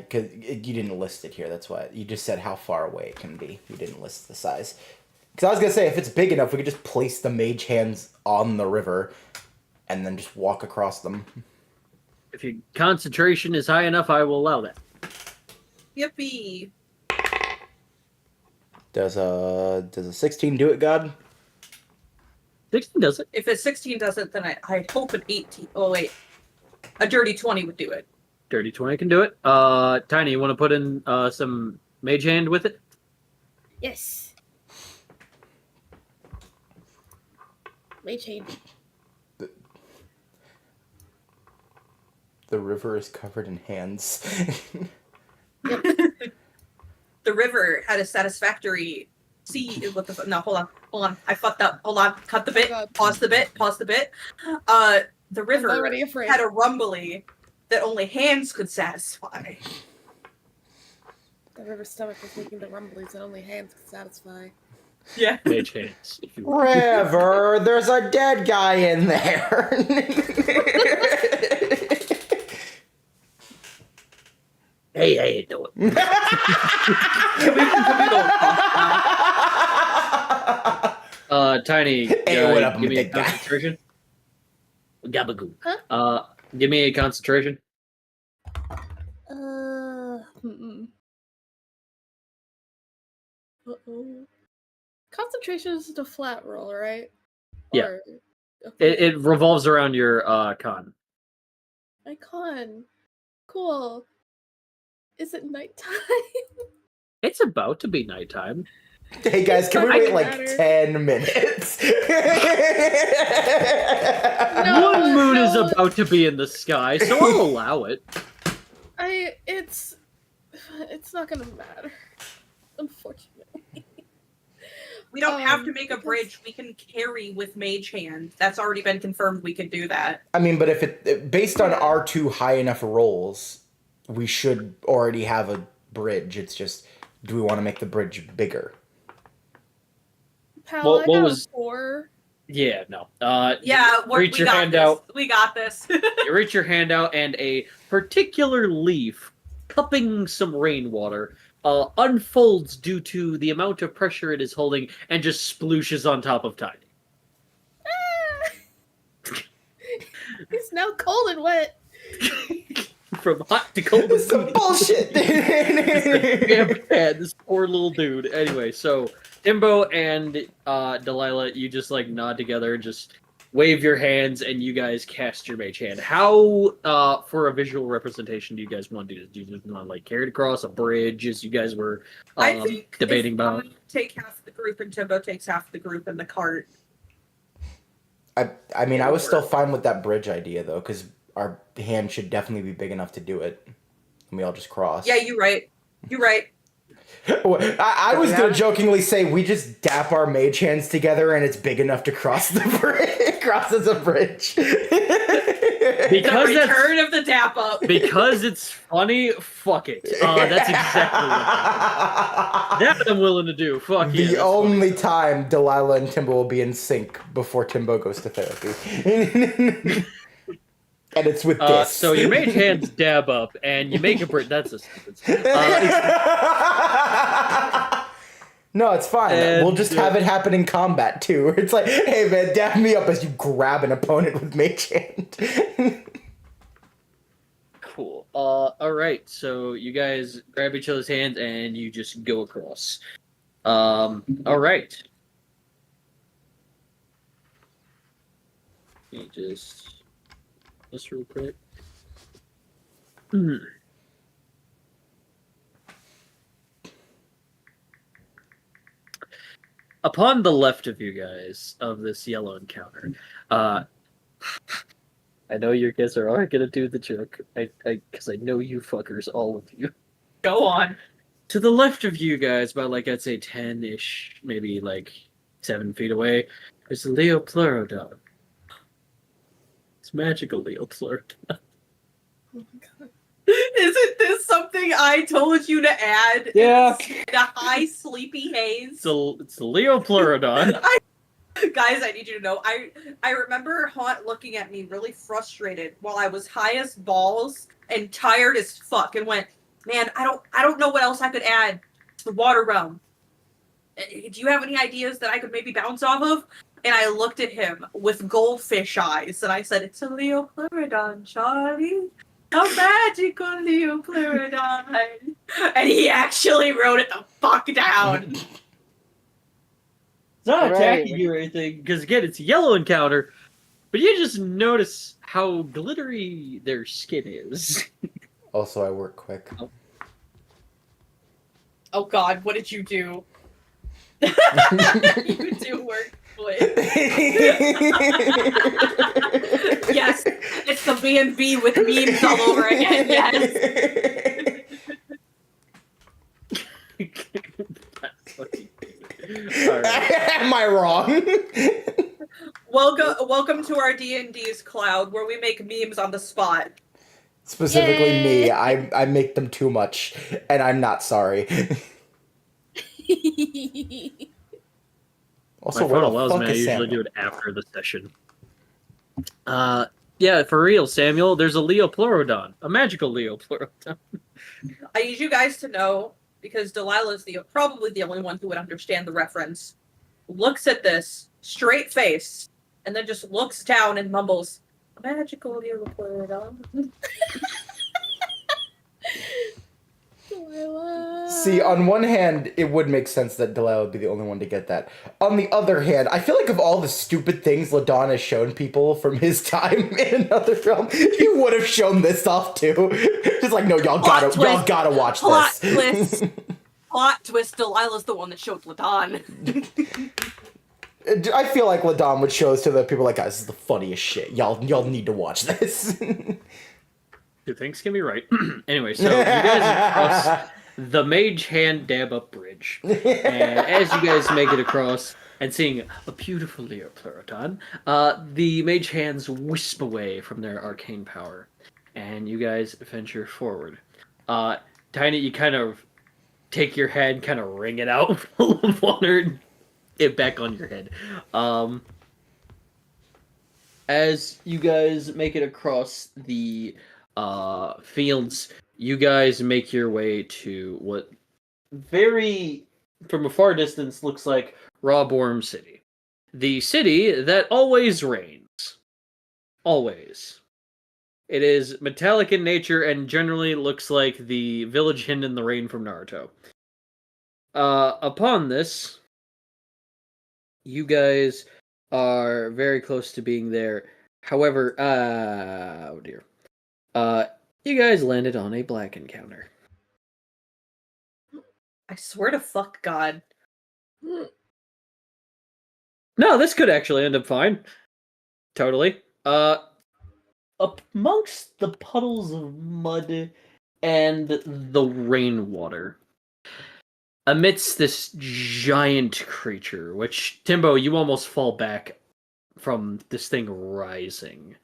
Cause you didn't list it here. That's why you just said how far away it can be. You didn't list the size. Because I was gonna say if it's big enough, we could just place the mage hands on the river, and then just walk across them. If your concentration is high enough, I will allow that. Yippee! Does a 16 do it, God? 16 does it. If a 16 doesn't, then I hope an 18. Oh wait, a dirty 20 would do it. Dirty 20 can do it. Tiny, you want to put in some mage hand with it? Yes. May change. The river is covered in hands. The river had a satisfactory what the no, hold on. I fucked up. Hold on. Cut the bit. God. Pause the bit. The river I'm already afraid. had a rumbly that only hands could satisfy. The river's stomach was making the rumblies that only hands could satisfy. Yeah. Mage hands. If you will. River, there's a dead guy in there. Hey, how you doing? Tiny, Hey, what up, give me a big guy? concentration. Gabagoo. Huh? Give me a concentration. Uh-oh. Concentration is just a flat roll, right? Yeah. Or, okay. It revolves around your con. Icon. Cool. Is it nighttime? It's about to be nighttime. Hey guys, can we Doesn't wait like matter. 10 minutes? No, One moon is no. about to be in the sky, so I'll allow it. It's not gonna matter. Unfortunately. We don't have to make a because- bridge. We can carry with mage hand. That's already been confirmed. We can do that. I mean, but if based on our two high enough rolls, we should already have a bridge. It's just, do we want to make the bridge bigger? Pal, What I got was- a 4. Yeah, no. Yeah, reach we your got hand this. out. We got this. You reach your hand out, and a particular leaf, cupping some rainwater, unfolds due to the amount of pressure it is holding, and just splooshes on top of Tiny. He's now cold and wet. From hot to cold. This is some bullshit. Yeah, man, this poor little dude. Anyway, so Timbo and Delilah, you just like nod together, just wave your hands, and you guys cast your mage hand. How, for a visual representation, do you guys want to do this? Do you just want to like carry it across a bridge, as you guys were I think debating if about? I take half the group and Timbo takes half the group in the cart. I mean, I was still fine with that bridge idea though, because our hand should definitely be big enough to do it, and we all just cross. Yeah, you're right. You're right. I was gonna jokingly say we just dap our mage hands together and it's big enough to cross the bridge. Crosses a bridge. Because The that's return of the dap up. because it's funny. Fuck it. That's exactly that I'm willing to do. Fuck yeah. The that's only time Delilah and Timbo will be in sync before Timbo goes to therapy. And it's with this. So your mage hands dab up, and you make a bridge. That's a sentence. No, it's fine. And, We'll just have it happen in combat too. It's like, hey man, dab me up as you grab an opponent with mage hand. Cool. All right. So you guys grab each other's hands, and you just go across. All right. Let me just this real quick. Upon the left of you guys of this yellow encounter, I know you guys are already gonna do the joke, because I know you fuckers, all of you. Go on. To the left of you guys, about like I'd say 10-ish, maybe like 7 feet away, there's a Leo Pleurodon. It's magical Leo Pleurodon. Oh my god. Isn't this something I told you to add? Yeah. The high sleepy haze. It's the Leopleurodon. Guys, I need you to know. I remember Haunt looking at me really frustrated while I was high as balls and tired as fuck, and went, "Man, I don't know what else I could add to the water realm. Do you have any ideas that I could maybe bounce off of?" And I looked at him with goldfish eyes, and I said, "It's a Leopleurodon, Charlie. A magical Leopleurodon." And he actually wrote it the fuck down. It's not Right. attacking you or anything, because again, it's a yellow encounter, but you just notice how glittery their skin is. Also, I work quick. Oh god, what did you do? You do work quick. Yes, it's the B&B with memes all over again, yes. That's funny. All right. Am I wrong? Welcome to our D&D's cloud, where we make memes on the spot. Specifically me. Yay. I make them too much, and I'm not sorry. Also, My where phone the allows fuck me. I is usually Samuel? do it after the session. Yeah, for real, Samuel. There's a Leopleurodon, a magical Leopleurodon. I need you guys to know, because Delilah's probably the only one who would understand the reference. Looks at this, straight face, and then just looks down and mumbles, "Magical Leopleurodon." Delilah. See, on one hand, it would make sense that Delilah would be the only one to get that. On the other hand, I feel like of all the stupid things Ladon has shown people from his time in another film, he would have shown this off too. Just like, no, y'all Plot gotta watch Plot this. twist. Plot twist, Delilah's the one that showed Ladon. I feel like Ladon would show this to the people like, guys, this is the funniest shit. Y'all need to watch this. Two things can be right. Anyway, so you guys cross the Mage Hand Dab Up Bridge. And as you guys make it across and seeing a beautiful Leopleurodon, the Mage Hands wisp away from their arcane power. And you guys venture forward. Tiny, you kind of take your head, kind of wring it out full of water, and get back on your head. As you guys make it across the fields, you guys make your way to what from a far distance looks like Rawborm City. The city that always rains. Always. It is metallic in nature and generally looks like the village hidden in the rain from Naruto. Upon this, you guys are very close to being there. However, oh dear. You guys landed on a black encounter. I swear to fuck God. No, this could actually end up fine. Totally. Amongst the puddles of mud and the rainwater, amidst this giant creature, which, Timbo, you almost fall back from this thing rising,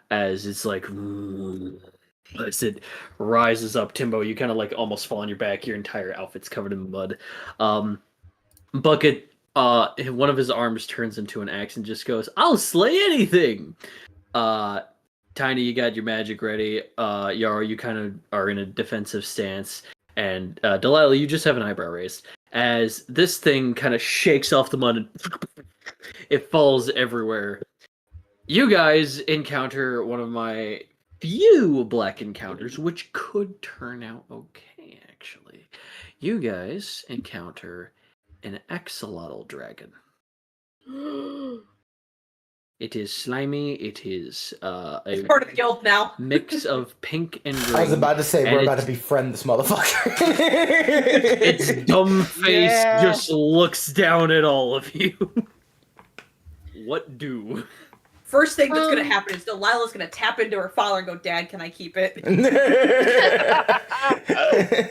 as it's like, as it rises up. Timbo, you kind of like almost fall on your back, your entire outfit's covered in mud. Bucket, one of his arms turns into an axe and just goes, "I'll slay anything!" Tiny, you got your magic ready. Yara, you kind of are in a defensive stance. And Delilah, you just have an eyebrow raised. As this thing kind of shakes off the mud and it falls everywhere. You guys encounter one of my few black encounters, which could turn out okay, actually. You guys encounter an axolotl dragon. It is slimy. It is It's part of the guild now. mix of pink and green. I was about to say, and we're about to it's- befriend this motherfucker. Its dumb face Yeah. just looks down at all of you. What do? First thing that's gonna happen is Delilah's gonna tap into her father and go, "Dad, can I keep it?"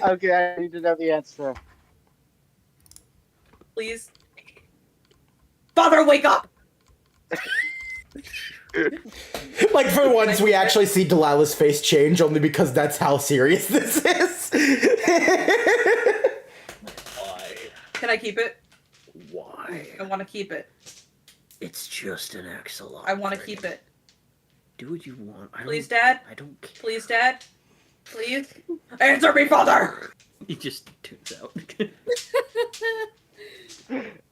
Okay, I need to know the answer. Please. Father, wake up! Like, for once, we actually see Delilah's face change, only because that's how serious this is. Why? Can I keep it? Why? I want to keep it. It's just an axolotl. I want to keep it. Do what you want. Please, Dad. I don't care. Please, Dad. Please. Answer me, Father! He just tunes out.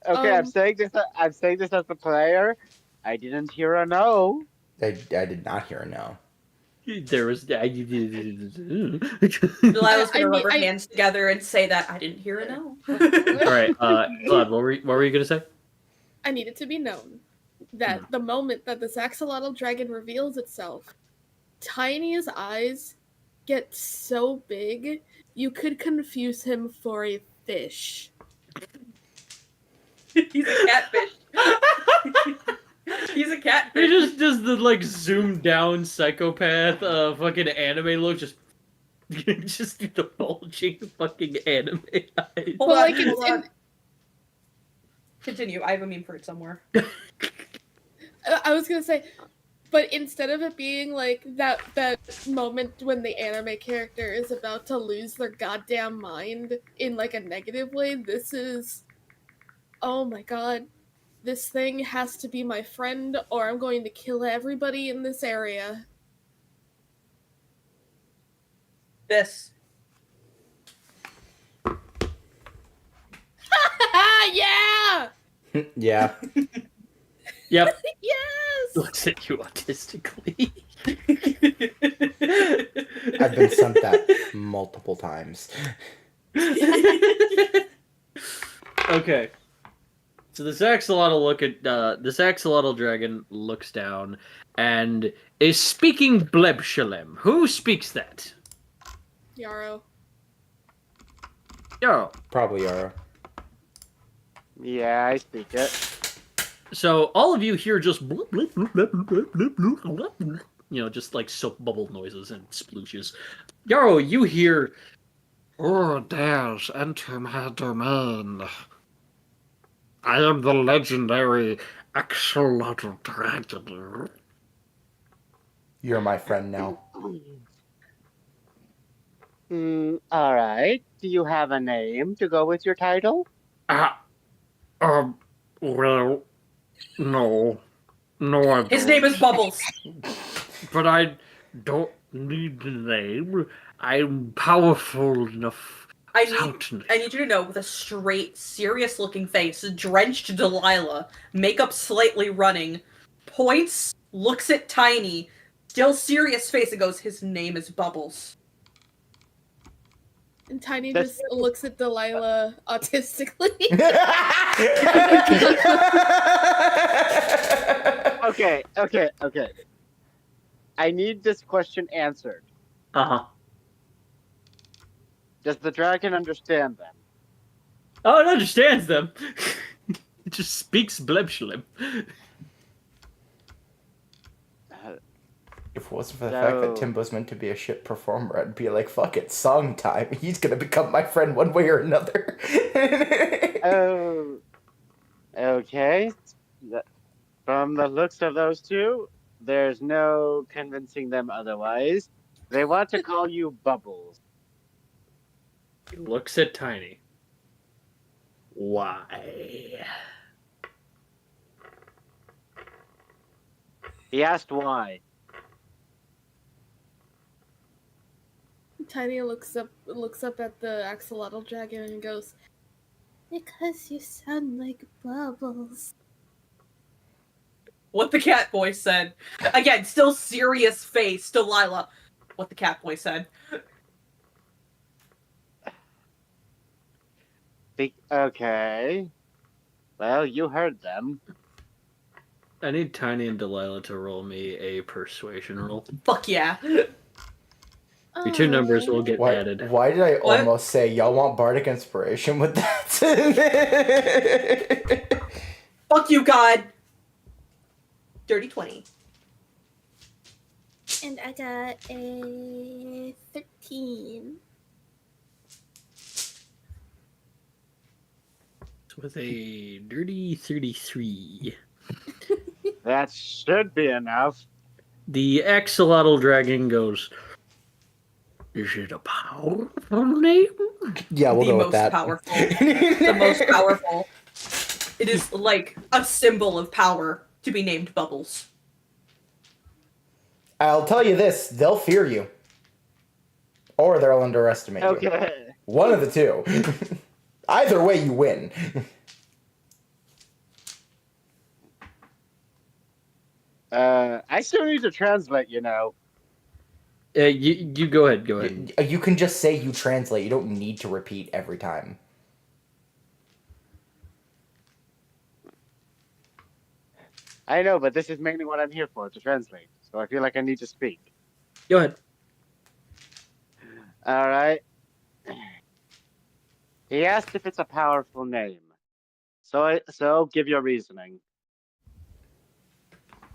Okay, I'm saying this. I'm saying this as a player. I didn't hear a no. I did not hear a no. There was. Delilah's I gonna rub mean, her I- hands together and say that I didn't hear a no. All right, Claude, what were you gonna say? I need it to be known that the moment that this axolotl dragon reveals itself, Tiny's eyes get so big you could confuse him for a fish. He's a catfish. He's a He catfish. just does the like zoomed down psychopath fucking anime look, just the bulging fucking anime eyes. Hold But, on, like, hold on. in- Continue. I have a meme for it somewhere. I was gonna say, but instead of it being like that moment when the anime character is about to lose their goddamn mind in like a negative way, this is, oh my god, this thing has to be my friend or I'm going to kill everybody in this area. This. Yeah! Yeah. Yep. Yes! Looks at you autistically. I've been sent that multiple times. Okay. So this axolotl dragon looks down and is speaking Blebshalem. Who speaks that? Yarrow. Yo. Probably Yara. Yeah, I speak it. So all of you hear just bloop, bloop, bloop, bloop, bloop, bloop, bloop, bloop, bloop, just like soap bubble noises and splooshes. Yarrow, you hear, "Oh, dares enter my domain. I am the legendary axolotl dragon." You're my friend now. All right. Do you have a name to go with your title? Well, no, I don't. His name is Bubbles. But I don't need the name. I'm powerful enough. I need you to know, with a straight, serious-looking face, drenched Delilah, makeup slightly running, points, looks at Tiny, still serious face, and goes, "His name is Bubbles." And Tiny That's- just looks at Delilah autistically. Okay. I need this question answered. Uh-huh. Does the dragon understand them? Oh, it understands them. It just speaks Blebshalem. If it wasn't for the fact that So- Timbo's meant to be a shit performer, I'd be like, fuck it, song time. He's gonna become my friend one way or another. Oh, okay. From the looks of those two, there's no convincing them otherwise. They want to call you Bubbles. He looks at Tiny. Why? He asked why. Tiny looks up at the axolotl dragon and goes, "Because you sound like Bubbles." What the cat boy said. Again, still serious face, Delilah. What the cat boy said. Okay. Well, you heard them. I need Tiny and Delilah to roll me a persuasion roll. Fuck yeah. Your two numbers will get why, added. why did I What? almost say, y'all want bardic inspiration with that? Fuck you, God. Dirty 20. And I got a 13. With a dirty 33. That should be enough. The axolotl dragon goes, is it a powerful name? Yeah, we'll The go with most that. powerful. The most powerful. It is like a symbol of power to be named Bubbles. I'll tell you this: they'll fear you, or they'll underestimate you. Okay. One of the two. Either way, you win. I still need to translate, you know. You go ahead. Go ahead. You can just say you translate. You don't need to repeat every time. I know, but this is mainly what I'm here for, to translate. So I feel like I need to speak. Go ahead. All right. He asked if it's a powerful name. So give your reasoning.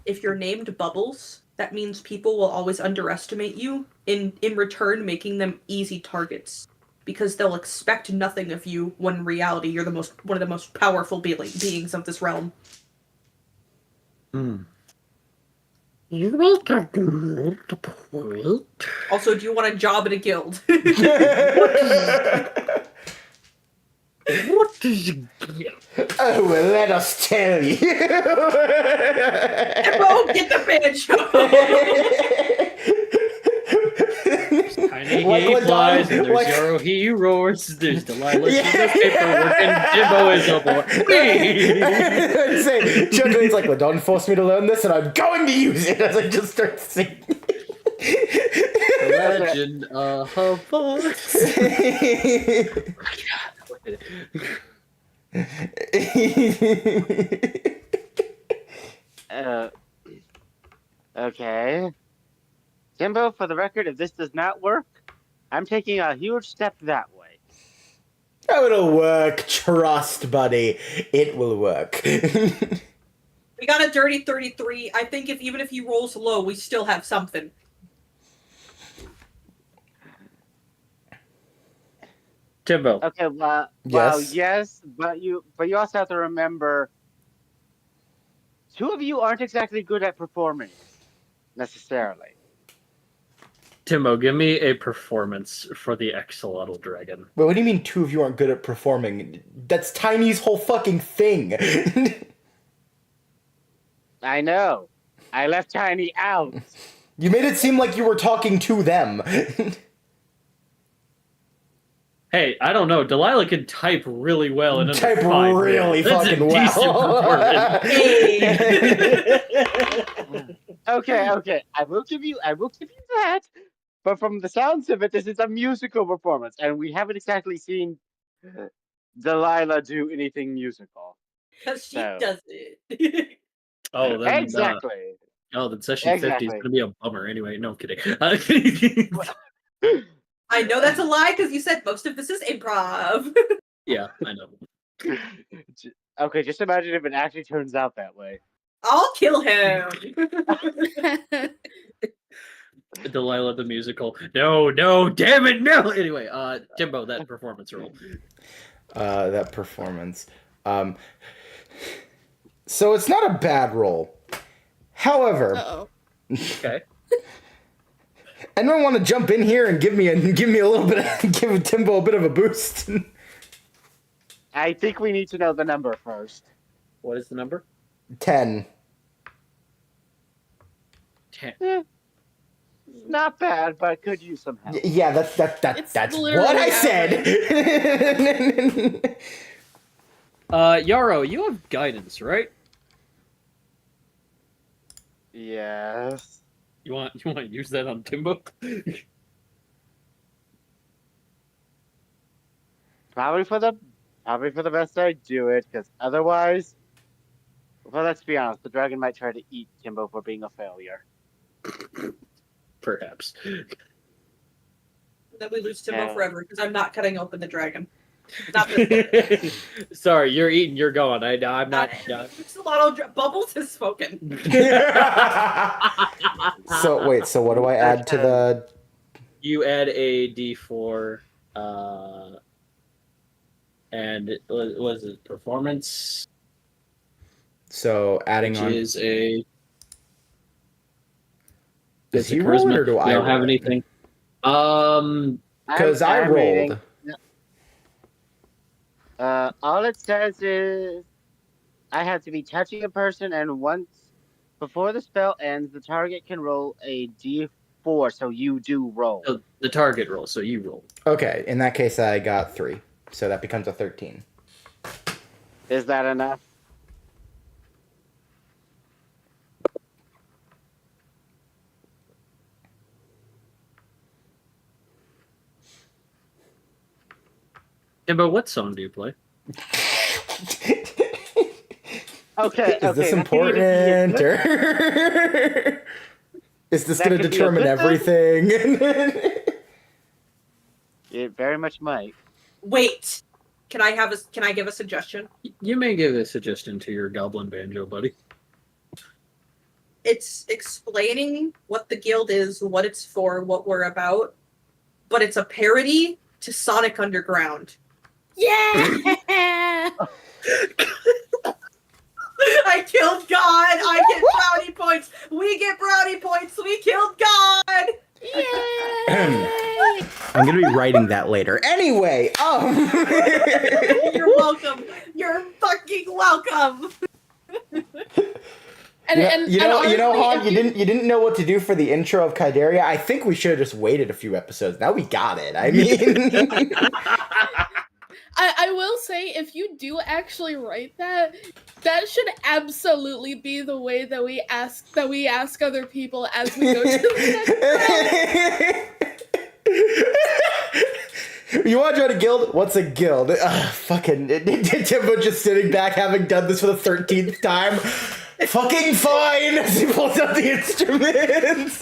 If you're named Bubbles, that means people will always underestimate you, in return making them easy targets. Because they'll expect nothing of you when in reality you're one of the most powerful beings of this realm. You make a good point. Also, do you want a job in a guild? What does it get? Oh, well, let us tell you. Embo, get the banjo! Tiny Like he what flies, Don- and there's like- Yoro he roars. There's Delilah, she Yeah. does paperwork, and Jimbo is a boy. I'd say, Chuckle's like, well, don't force me to learn this, and I'm going to use it as I just start singing. The Legend of Us. Okay. Timbo, for the record, if this does not work, I'm taking a huge step that way. Oh, it'll work. Trust, buddy. It will work. We got a dirty 33. I think even if he rolls low, we still have something. Timbo. Okay, well, Yes. yes, but you also have to remember, two of you aren't exactly good at performing, necessarily. Timbo, give me a performance for the axolotl dragon. Wait, what do you mean two of you aren't good at performing? That's Tiny's whole fucking thing. I know. I left Tiny out. You made it seem like you were talking to them. Hey, I don't know. Delilah can type really well in under Type 5 really minutes. That's fucking a decent well. performance. Okay. I will give you that. But from the sounds of it, this is a musical performance, and we haven't exactly seen Delilah do anything musical. Because she So. does it. Oh, then Exactly. then session 50 is Exactly. gonna be a bummer. Anyway, no I'm kidding. I know that's a lie because you said most of this is improv. Yeah, I know. Okay, just imagine if it actually turns out that way. I'll kill him. Delilah the musical. No, damn it, no. Anyway, Timbo, that performance role. That performance. So it's not a bad role. However, Uh-oh. Okay. anyone want to jump in here and give me a little bit give Timbo a bit of a boost? I think we need to know the number first. What is the number? 10. 10. Not bad, but could use some help. Yeah, that's It's what literally I said. Yarrow, you have guidance, right? Yes. You want to use that on Timbo? Probably for the best I do it, because otherwise, well, let's be honest, the dragon might try to eat Timbo for being a failure. Perhaps. Then we lose Timbo Yeah. forever because I'm not cutting open the dragon. Not this one. Sorry, you're eating, you're going. I'm not. Bubbles has spoken. So wait, so what do I add to the? You add a D4, and what was it? Performance. So adding Which on. is a. Does It's a he roll it or charisma. do You I don't have roll it? anything. Because I I'm reading. rolled. All it says is I have to be touching a person, and once before the spell ends, the target can roll a d4. So you do roll. The target roll, so you roll. Okay, in that case, I got 3. So that becomes a 13. Is that enough? Timbo, what song do you play? Okay. Is this that could either be a important? good- Or is this That going to could be a determine good thing. everything? It very much might. Wait. Can I give a suggestion? You may give a suggestion to your goblin banjo buddy. It's explaining what the guild is, what it's for, what we're about, but it's a parody to Sonic Underground. Yeah! I killed God! I get brownie points! We get brownie points! We killed God! Yay! I'm going to be writing that later. Anyway, You're welcome. You're fucking welcome. you know, honestly, Han, if you didn't know what to do for the intro of Ki-Dierria. I think we should have just waited a few episodes. Now we got it. I mean, I will say, if you do actually write that, that should absolutely be the way that we ask other people as we go to the next round. You want to join a guild? What's a guild? Fucking Timbo just sitting back, having done this for the 13th time. Fucking fine. As he pulls out the instruments.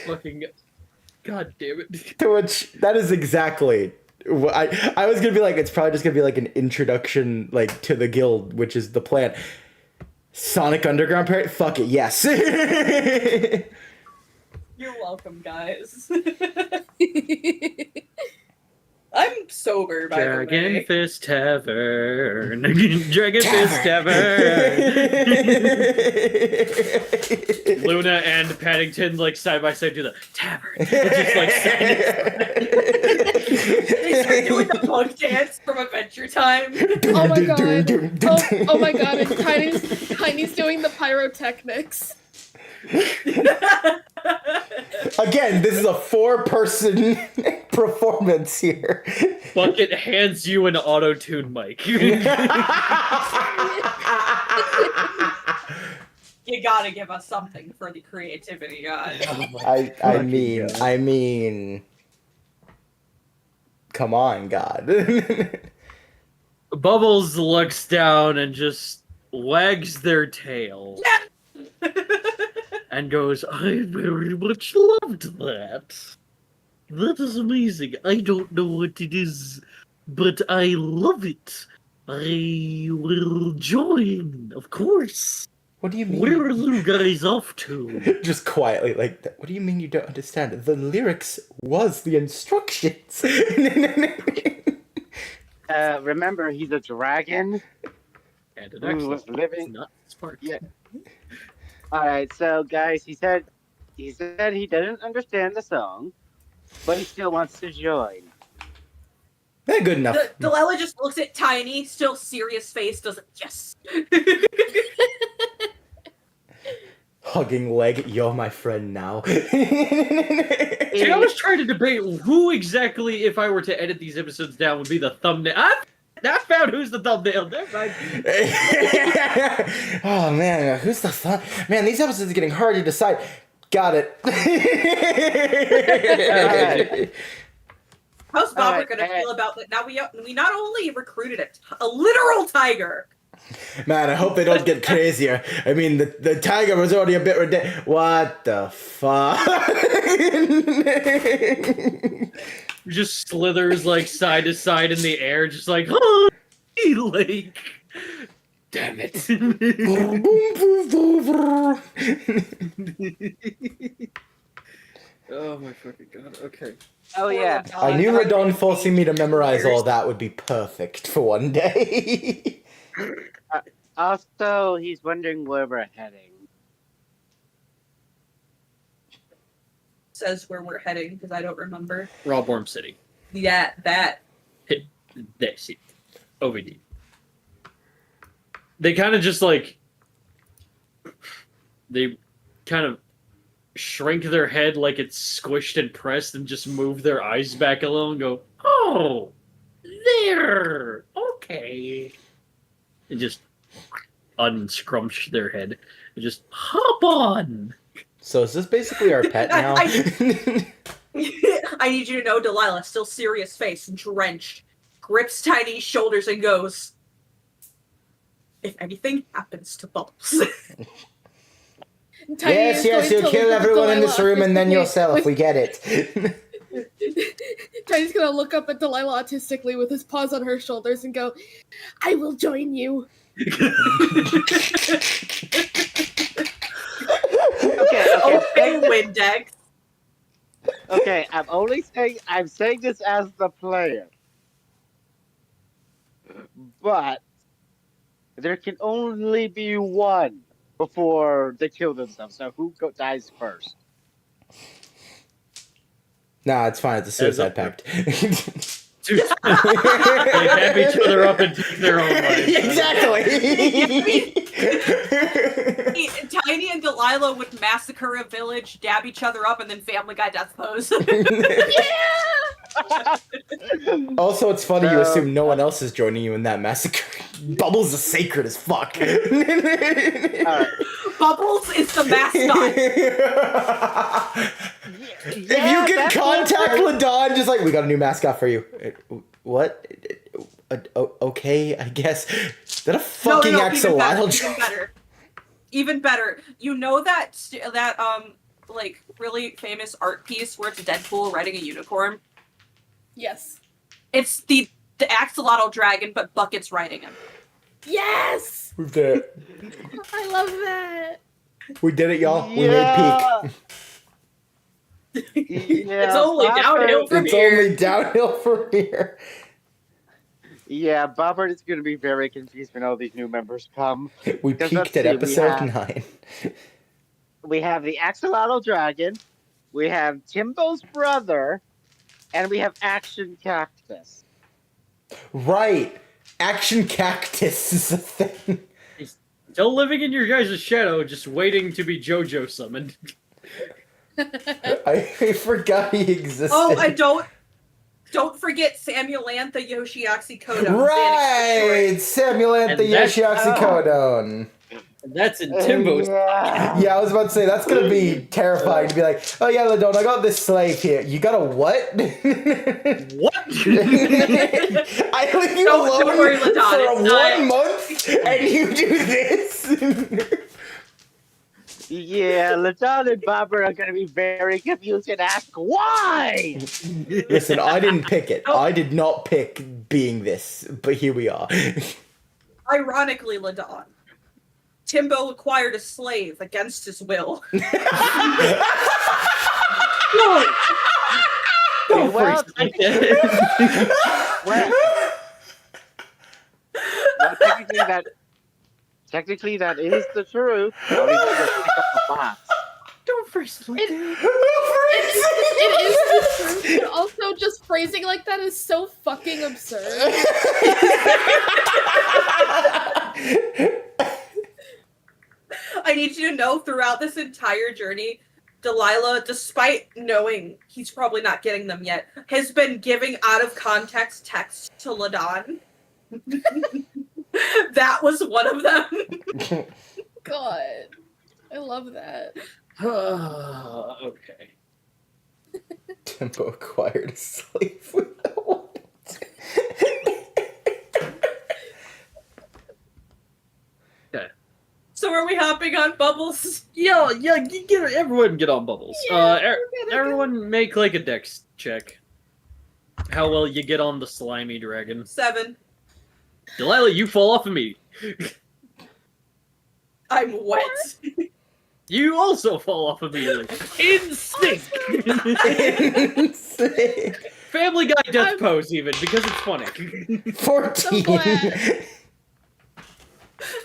Fucking god damn it. To which that is exactly what I was gonna be like. It's probably just gonna be like an introduction, like to the guild, which is the plan. Sonic Underground parody. Fuck it, yes. You're welcome, guys. I'm sober, by the Dragon way. Fist Tavern. Dragon Fist Tavern. Luna and Paddington, like, side by side, do the tavern. It's just like They start doing the punk dance from Adventure Time. Oh my god! Oh my god! And Tiny's doing the pyrotechnics. Again, this is a 4-person performance here. Bucket hands you an auto-tune mic. You gotta give us something for the creativity, guys. I mean, come on, God. Bubbles looks down and just wags their tail. And goes, I very much loved that. That is amazing. I don't know what it is, but I love it. I will join, of course. What do you mean? Where are you guys off to? Just quietly, like, what do you mean you don't understand? The lyrics was the instructions. Remember, he's a dragon And an who excellent. was living. Not smart. Yeah. All right, so guys, he said he doesn't understand the song, but he still wants to join. Yeah, good enough. Delilah just looks at Tiny, still serious face, does it. Yes. Hugging leg, you're my friend now. See, I was trying to debate who exactly, if I were to edit these episodes down, would be the thumbnail. I found who's the thumbnail. Never mind. Oh man, who's the thumb? Man, these episodes are getting hard to decide. Got it. How's Bobber gonna feel about that? Now we not only recruited a literal tiger. Man, I hope they don't get crazier. I mean, the tiger was already a bit ridiculous. What the fuck? Just slithers like side to side in the air, just like, oh, like, damn it. Oh my fucking god. Okay. Oh yeah. I knew Radon forcing me to memorize all that would be perfect for one day. Also, he's wondering where we're heading. Says where we're heading because I don't remember. Rawborn City. Yeah, that. That's it. OVD. They kind of just like. They kind of shrink their head like it's squished and pressed and just move their eyes back a little and go, oh, there. Okay. And just unscrunch their head and just hop on. So is this basically our pet now? I need you to know, Delilah, still serious face, drenched, grips Tiny's shoulders and goes, if anything happens to Bubbles. Tiny Yes, is yes, going you'll to kill look at everyone in this Delilah room and then autistically yourself. with- We get it. Tiny's gonna look up at Delilah autistically with his paws on her shoulders and go, I will join you. Okay, Okay, Windex. okay. I'm saying this as the player, but there can only be one before they kill themselves. So who dies first? Nah, it's fine. It's a suicide That's pact. They dab each other up and take their own life. Exactly. Tiny and Delilah would massacre a village, dab each other up, and then Family Guy death pose. Also, it's funny you So- assume no one else is joining you in that massacre. Bubbles is sacred as fuck. Alright. Bubbles is the mascot. If you can contact Ladon, just like, we got a new mascot for you. What? Okay, I guess. Is that a fucking even axolotl? better. Even better. You know that like really famous art piece where it's Deadpool riding a unicorn? Yes. It's the axolotl dragon, but Bucket's riding him. Yes! We did it. I love that. We did it, y'all. We made Yeah. peak. It's only downhill from It's here. only downhill from here. Yeah, Bobbert is going to be very confused when all these new members come. We Because peaked let's at see, we episode have- 9. We have the Axolotl Dragon, we have Timbo's brother, and we have Action Cactus. Right. Action Cactus is a thing. Still living in your guys' shadow, just waiting to be JoJo summoned. I forgot he existed. Oh, I don't forget Samulantha Yoshiaxi Kodo. Right! Samulantha And that's- Yoshiaxi Kodon. And that's in Timbo's. Yeah. Yeah, I was about to say, that's gonna be terrifying to be like, oh yeah, Ladon, I got this slave here. You got a what? What? I leave you Don't alone worry, Ladon, for it's not- 1 month, and you do this? Yeah, Ladon and Bobbert are going to be very confused and ask why. Listen, I didn't pick it. I did not pick being this, but here we are. Ironically, Ladon, Timbo acquired a slave against his will. Don't Well, freak like that. Well, technically that is the truth. I'll even just pick up the box. Don't freak like that. It is the truth, but also just phrasing like that is so fucking absurd. I need you to know throughout this entire journey, Delilah, despite knowing he's probably not getting them yet, has been giving out of context texts to Ladon. That was one of them. God. I love that. Okay. Tempo acquired a slave without one. So are we hopping on Bubbles? Yeah, everyone get on Bubbles. Yeah, we're gonna Everyone make like a dex check. How well you get on the slimy dragon. 7. Delilah, you fall off of me. I'm wet. You also fall off immediately. In sync. Family Guy death pose even because it's funny. 14. glad.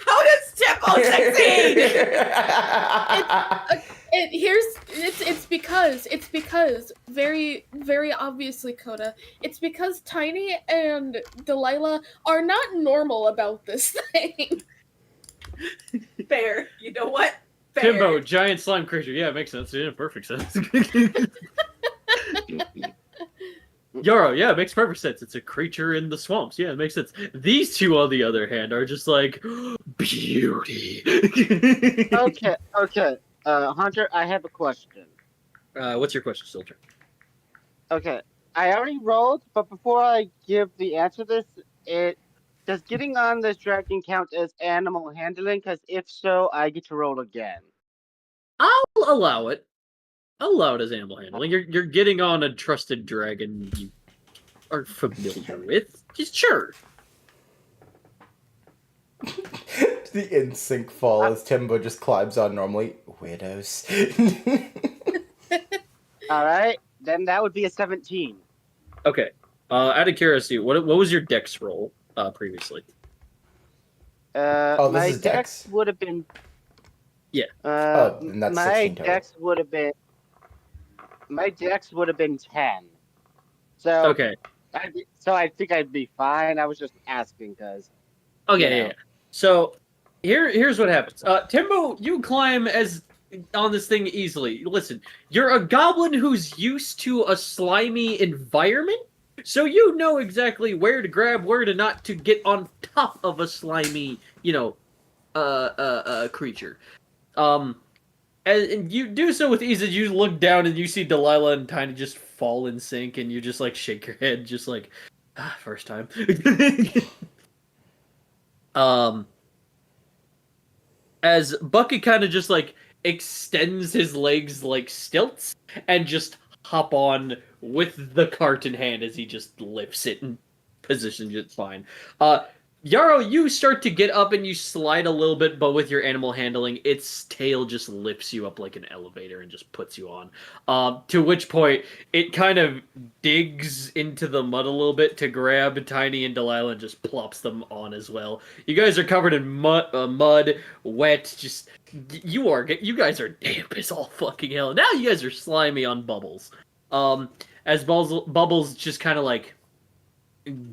How does Tempo succeed? It's because very very obviously, Coda. It's because Tiny and Delilah are not normal about this thing. Fair. You know what? Fair. Timbo, giant slime creature. Yeah, it makes sense. Yeah, perfect sense. Yarrow, yeah, it makes perfect sense. It's a creature in the swamps. Yeah, it makes sense. These two, on the other hand, are just like beauty. Okay. Hunter, I have a question. What's your question, Silter? Okay, I already rolled, but before I give the answer to this, does getting on this dragon count as animal handling? Because if so, I get to roll again. I'll allow it. I'll allow it as animal handling. You're getting on a trusted dragon you are familiar with. Just sure. The in sync fall as Timbo just climbs on normally. Widows. All right, then that would be a 17. Okay. Out of curiosity, what was your dex roll previously? Oh, this My is Dex? would have been. Yeah. And that's my 16 total. dex would have been. My dex would have been 10. So Okay. I think I'd be fine. I was just asking because. Okay. Yeah. So here's what happens. Timbo, you climb on this thing easily. Listen, you're a goblin who's used to a slimy environment, so you know exactly where to grab, where to not to get on top of a slimy, creature. And you do so with ease. As you look down and you see Delilah and Tiny just fall in sync, and you just like shake your head, just like, first time. As Bucky kind of just like extends his legs like stilts and just hop on with the cart in hand as he just lifts it and positions it fine. Yarrow, you start to get up and you slide a little bit, but with your animal handling, its tail just lifts you up like an elevator and just puts you on. To which point, it kind of digs into the mud a little bit to grab Tiny and Delilah and just plops them on as well. You guys are covered in mud, wet, just... You guys are damp as all fucking hell. Now you guys are slimy on Bubbles. As Bubbles just kind of like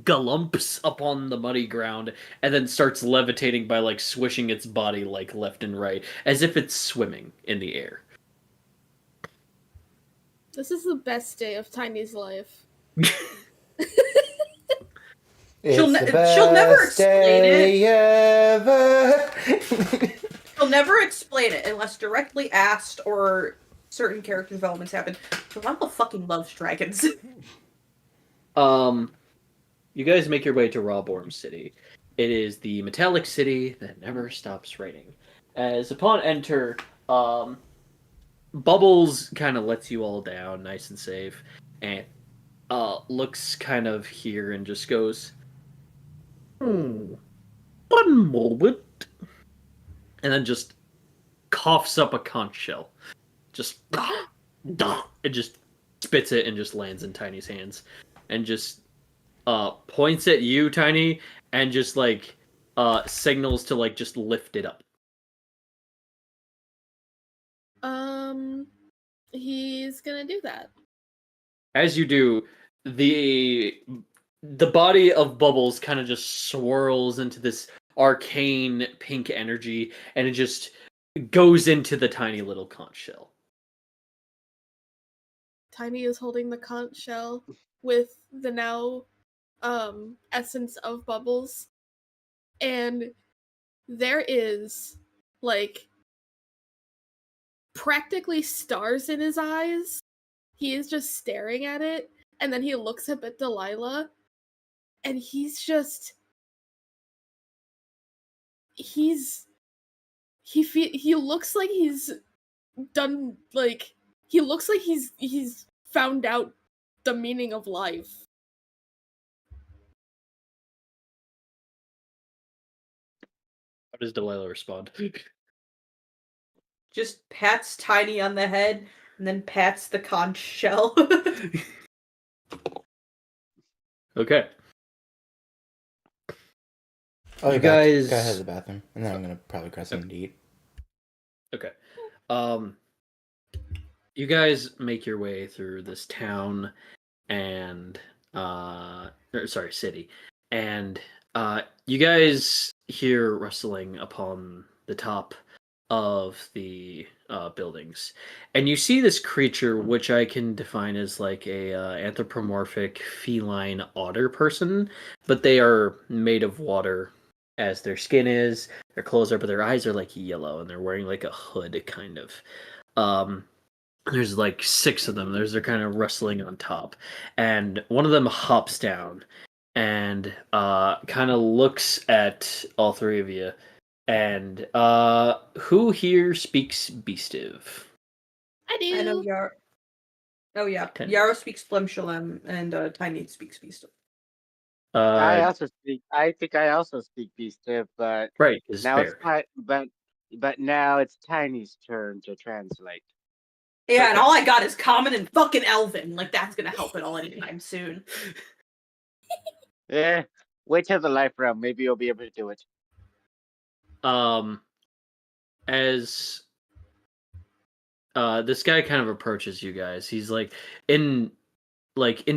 galumps up on the muddy ground and then starts levitating by like swishing its body like left and right as if it's swimming in the air. This is the best day of Tiny's life. She'll never explain it. Ever. She'll never explain it unless directly asked or certain character developments happen. Delilah fucking loves dragons. You guys make your way to Rawborn City. It is the metallic city that never stops raining. As upon enter, Bubbles kind of lets you all down nice and safe, and looks kind of here and just goes, one moment, and then just coughs up a conch shell. Just, it just spits it and just lands in Tiny's hands, and just points at you, Tiny, and just like signals to like just lift it up. He's gonna do that. As you do, the body of Bubbles kind of just swirls into this arcane pink energy, and it just goes into the tiny little conch shell. Tiny is holding the conch shell with the now essence of Bubbles, and there is like practically stars in his eyes. He is just staring at it, and then he looks up at Delilah, and he looks like he's done, like he looks like he's found out the meaning of life. How does Delilah respond? just pats Tiny on the head and then pats the conch shell. Okay. Oh, You you guys guys- go ahead to the bathroom, and then I'm gonna probably grab something to eat. Okay. You guys make your way through this town and city. And you guys hear rustling upon the top of the buildings. And you see this creature which I can define as like a anthropomorphic feline otter person, but they are made of water as their skin is, their clothes are, but their eyes are like yellow and they're wearing like a hood kind of. There's like 6 of them. They're kind of wrestling on top, and one of them hops down and kind of looks at all 3 of you. And who here speaks Beastive? I do. I know Yarrow. Oh yeah, Tiny. Yarrow speaks Flemshalem and Tiny speaks Beast. I also speak. I think I also speak Beastive, but Right, is now fair. but now it's Tiny's turn to translate. Yeah, and all I got is Common and fucking Elven. Like that's gonna help at all anytime soon. Yeah, wait till the life round. Maybe you'll be able to do it. As this guy kind of approaches you guys, he's like in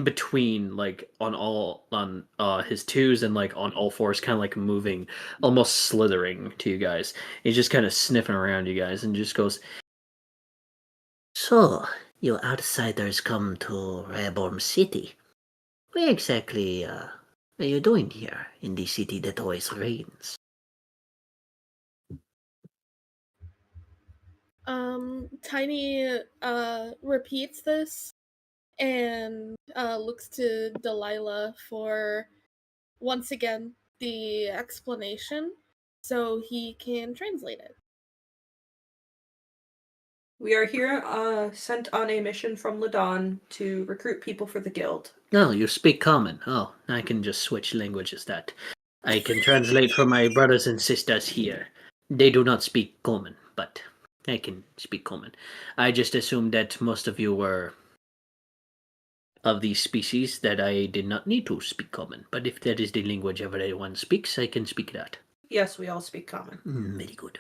between, like on his 2s and like on all 4s, kind of like moving, almost slithering to you guys. He's just kind of sniffing around you guys and just goes, So, you outsiders come to Reborn City. What exactly are you doing here in the city that always rains? Tiny repeats this and looks to Delilah for once again the explanation so he can translate it. We are here, sent on a mission from Ladon to recruit people for the guild. No, you speak common. Oh, I can just switch languages that. I can translate for my brothers and sisters here. They do not speak common, but I can speak common. I just assumed that most of you were of these species that I did not need to speak common. But if that is the language everyone speaks, I can speak that. Yes, we all speak Common. Very good.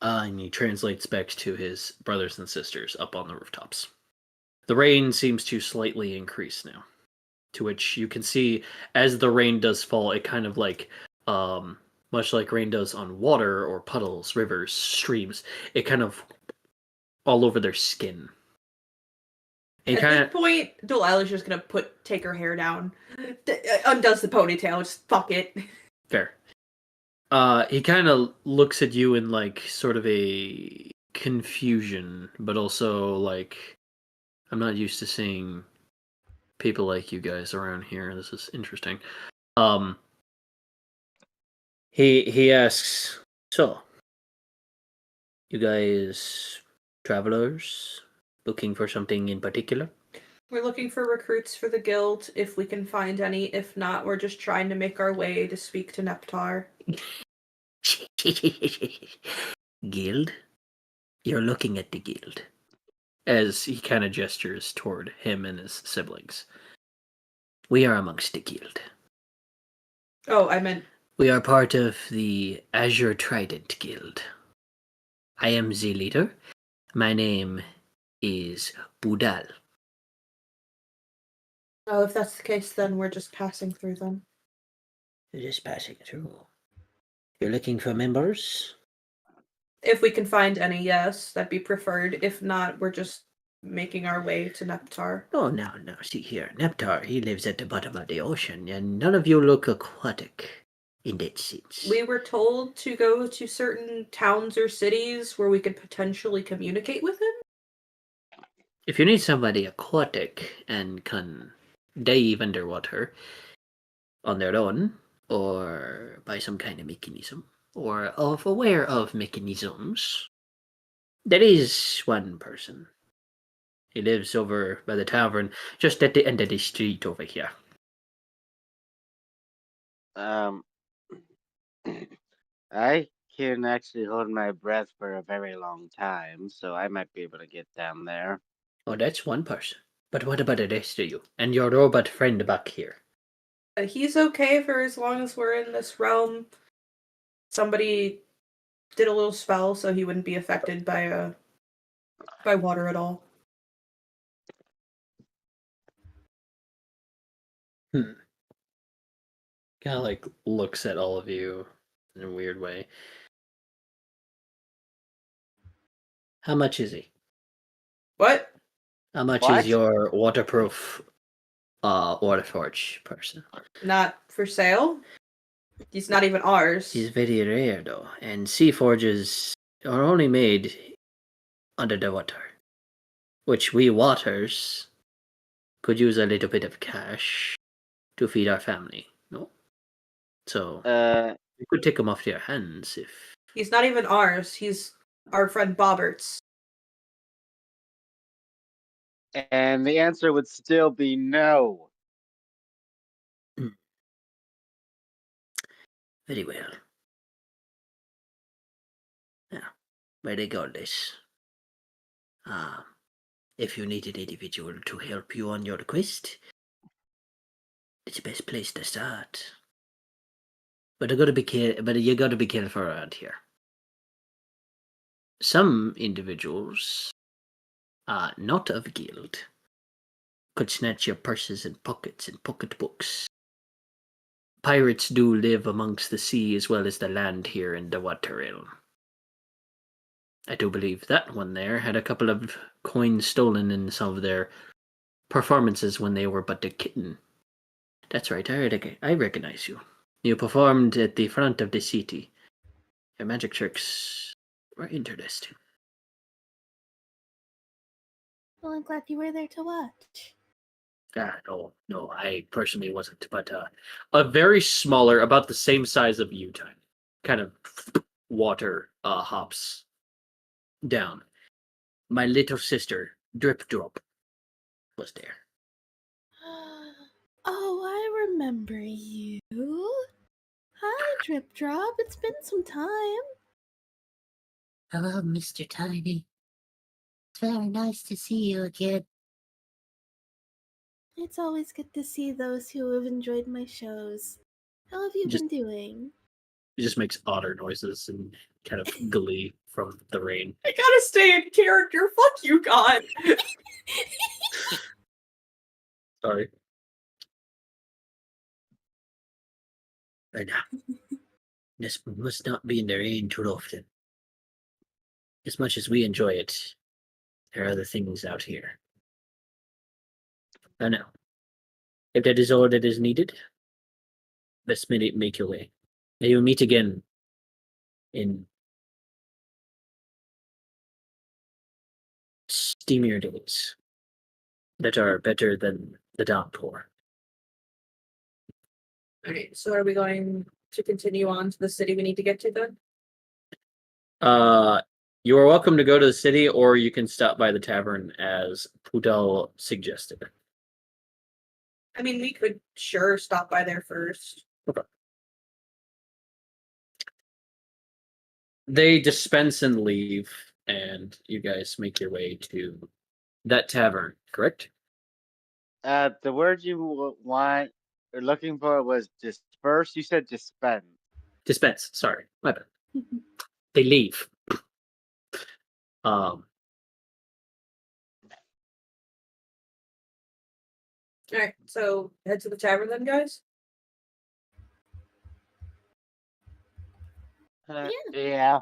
and he translates back to his brothers and sisters up on the rooftops. The rain seems to slightly increase now, to which you can see as the rain does fall, it kind of like, much like rain does on water or puddles, rivers, streams, it kind of all over their skin. It At kind this of point, Delilah's just gonna take her hair down, undoes the ponytail, just fuck it. fair. He kind of looks at you in like sort of a confusion, but also like, I'm not used to seeing people like you guys around here. This is interesting. He asks, So, you guys travelers looking for something in particular? We're looking for recruits for the guild, if we can find any. If not, we're just trying to make our way to speak to Neptar. Guild? You're looking at the guild. as he kind of gestures toward him and his siblings. We are amongst the guild. Oh, I meant We are part of the Azure Trident Guild. I am the leader. My name is Budal. oh, if that's the case, then we're just passing through them. Just passing through. You're looking for members? If we can find any, yes, that'd be preferred. If not, we're just making our way to Neptar. Oh, no. See here. Neptar, he lives at the bottom of the ocean, and none of you look aquatic in that sense. We were told to go to certain towns or cities where we could potentially communicate with him. If you need somebody aquatic and can dive underwater on their own, or by some kind of mechanism, or aware of mechanisms, there is one person. He lives over by the tavern, just at the end of the street over here. I can actually hold my breath for a very long time, so I might be able to get down there. Oh, that's one person. But what about the rest of you? And your robot friend back here? He's okay for as long as we're in this realm. Somebody did a little spell so he wouldn't be affected by water at all. Kind of like looks at all of you in a weird way. How much is he? What? How much What? is your waterproof Waterforge person? Not for sale? He's not even ours. He's very rare though, and sea forges are only made under the water, which we waters could use a little bit of cash to feed our family. No, so you could take him off your hands if. He's not even ours. He's our friend Bobbert's. And the answer would still be no. Very well. Yeah, regardless. If you need an individual to help you on your quest, it's the best place to start. But you gotta be careful around here. Some individuals, not of guild, could snatch your purses and pockets and pocketbooks. Pirates do live amongst the sea as well as the land here in the water realm. I do believe that one there had a couple of coins stolen in some of their performances when they were but a kitten. That's right, I recognize you. You performed at the front of the city. Your magic tricks were interesting. Well, I'm glad you were there to watch. No, I personally wasn't, but a very smaller, about the same size of you, tiny, kind of water hops down. My little sister, Drip Drop, was there. Oh, I remember you. Hi, Drip Drop. It's been some time. Hello, Mr. Tiny. It's very nice to see you again. It's always good to see those who have enjoyed my shows. How have you been doing? It just makes otter noises and kind of glee from the rain. I gotta stay in character. Fuck you, God. Sorry. But this must not be in the rain too often. As much as we enjoy it, there are other things out here. I know. If that is all that is needed, let's make your way. May you meet again in steamier days that are better than the downpour. Okay, so are we going to continue on to the city we need to get to then? You are welcome to go to the city, or you can stop by the tavern as Pudel suggested. I mean, we could sure stop by there first. Okay. They dispense and leave, and you guys make your way to that tavern, correct? The word you want or looking for was disperse. You said dispense. Dispense, sorry, my bad. They leave. Alright, so head to the tavern then, guys? Yeah.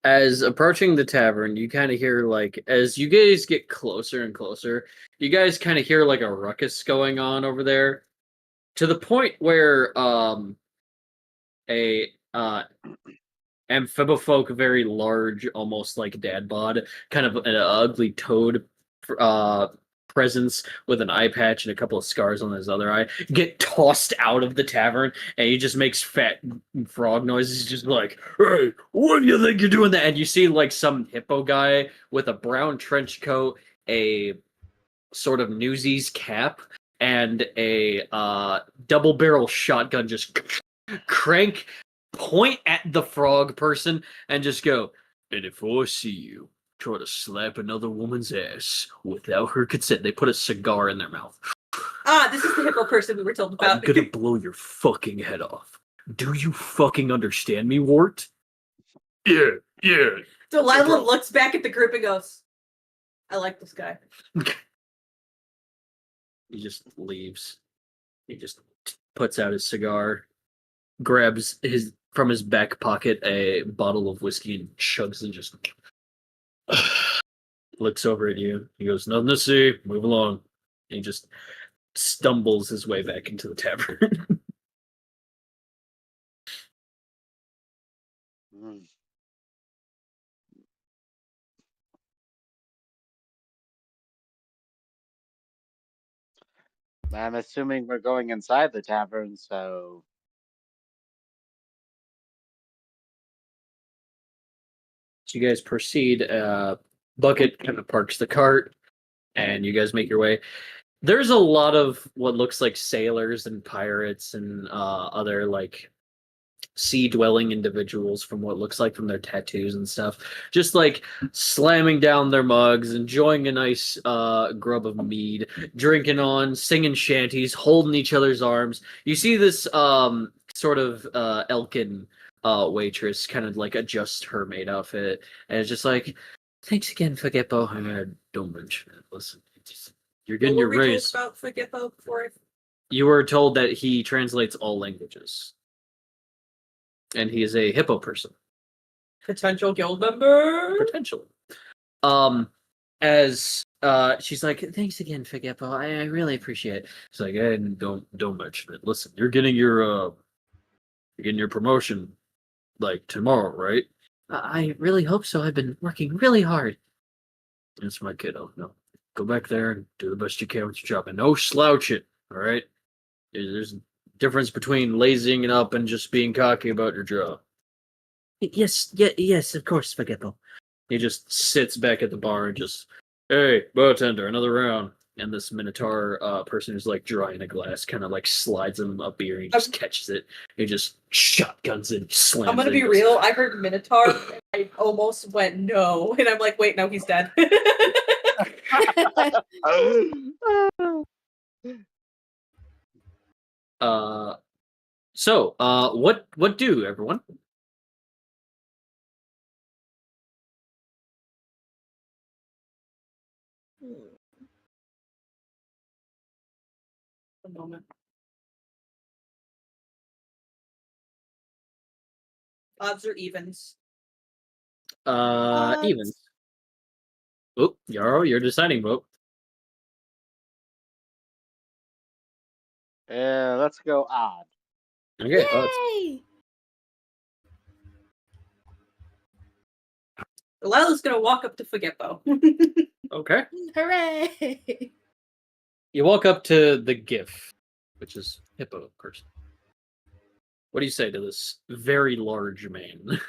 As approaching the tavern, you kind of hear, like, as you guys get closer and closer, you guys kind of hear like a ruckus going on over there, to the point where a amphibofolk, very large, almost like dad bod, kind of an ugly toad presence with an eye patch and a couple of scars on his other eye, get tossed out of the tavern, and he just makes fat frog noises, just like, "Hey, what do you think you're doing that?" And you see like some hippo guy with a brown trench coat, a sort of Newsies cap, and a double barrel shotgun just Crank, point at the frog person, and just go, and if I see you try to slap another woman's ass without her consent, they put a cigar in their mouth. Ah, this is the hippo person we were told I'm about. gonna blow your fucking head off. Do you fucking understand me, Wart? Yeah. Delilah Bro. looks back at the group and goes, I like this guy. He just leaves. He just puts out his cigar, grabs from his back pocket a bottle of whiskey and chugs and just looks over at you. He goes, nothing to see, move along. And he just stumbles his way back into the tavern. Mm. I'm assuming we're going inside the tavern, so So you guys proceed. Bucket kind of parks the cart, and you guys make your way. There's a lot of what looks like sailors and pirates and other like sea-dwelling individuals from what looks like from their tattoos and stuff, just like slamming down their mugs, enjoying a nice grub of mead, drinking on, singing shanties, holding each other's arms. You see this sort of Elkin waitress kind of like adjust her maid outfit, and it's just like, thanks again for Geppo. Don't mention it. Listen, you're getting What your were we told raise. about Fidget before? You were told that he translates all languages. And he is a hippo person. Potential guild member? Potentially. As she's like, thanks again, Figeppo. I really appreciate it. She's like, hey, don't mention it. Listen, you're getting your promotion like tomorrow, right? I really hope so. I've been working really hard. That's my kiddo. No. Go back there and do the best you can with your job. And no slouching, all right? There's a difference between lazying it up and just being cocky about your job. Yes, of course, Spaghetto. He just sits back at the bar and just, hey, bartender, another round. And this Minotaur person who's like drawing a glass kind of like slides him a beer and he just catches it. He just shotguns it, slams I'm gonna it. be real. I heard Minotaur and I almost went no. And I'm like, wait, no, he's dead. What do everyone? A moment. Odds or evens? Evens. Oh, Yarrow, you're deciding vote. let's go odd. Okay. Yay! Delilah's gonna walk up to Figeppo. Okay. Hooray! You walk up to the GIF, which is hippo person. What do you say to this very large man?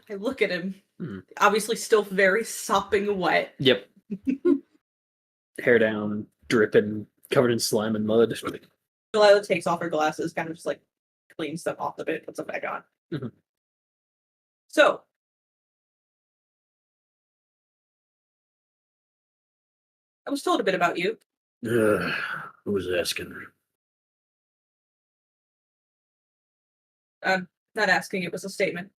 I look at him. Hmm. Obviously still very sopping wet. Yep. Hair down, dripping, covered in slime and mud. Delilah takes off her glasses, kind of just like cleans them off a bit, puts them back on. Mhm. So, I was told a bit about you. Who was asking? I'm not asking, it was a statement.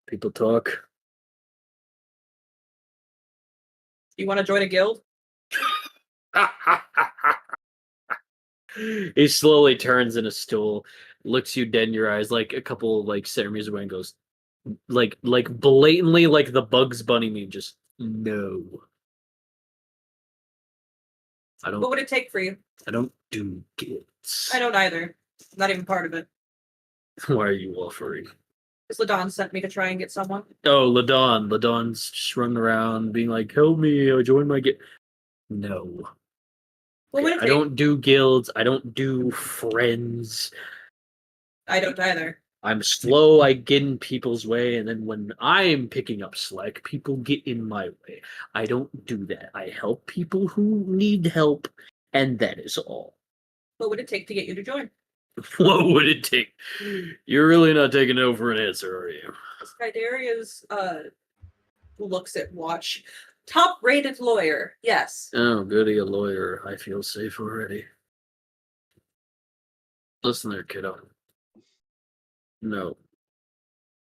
People talk. You want to join a guild? He slowly turns in a stool, looks you dead in your eyes, like a couple like ceremonies away, and goes, like blatantly, like the Bugs Bunny meme, just no. What would it take for you? I don't do guilds. I don't either. I'm not even part of it. Why are you offering? Because Ladon sent me to try and get someone. Oh, Ladon's just running around being like, help me, I joined my guild. No. What would it I take? don't do guilds. I don't do friends. I don't either. I'm slow, I get in people's way, and then when I'm picking up slack, people get in my way. I don't do that. I help people who need help, and that is all. What would it take to get you to join? What would it take? You're really not taking no for an answer, are you? Ki-Dierria's looks at watch. Top rated lawyer, yes. Oh, goody, a lawyer. I feel safe already. Listen there, kiddo. No.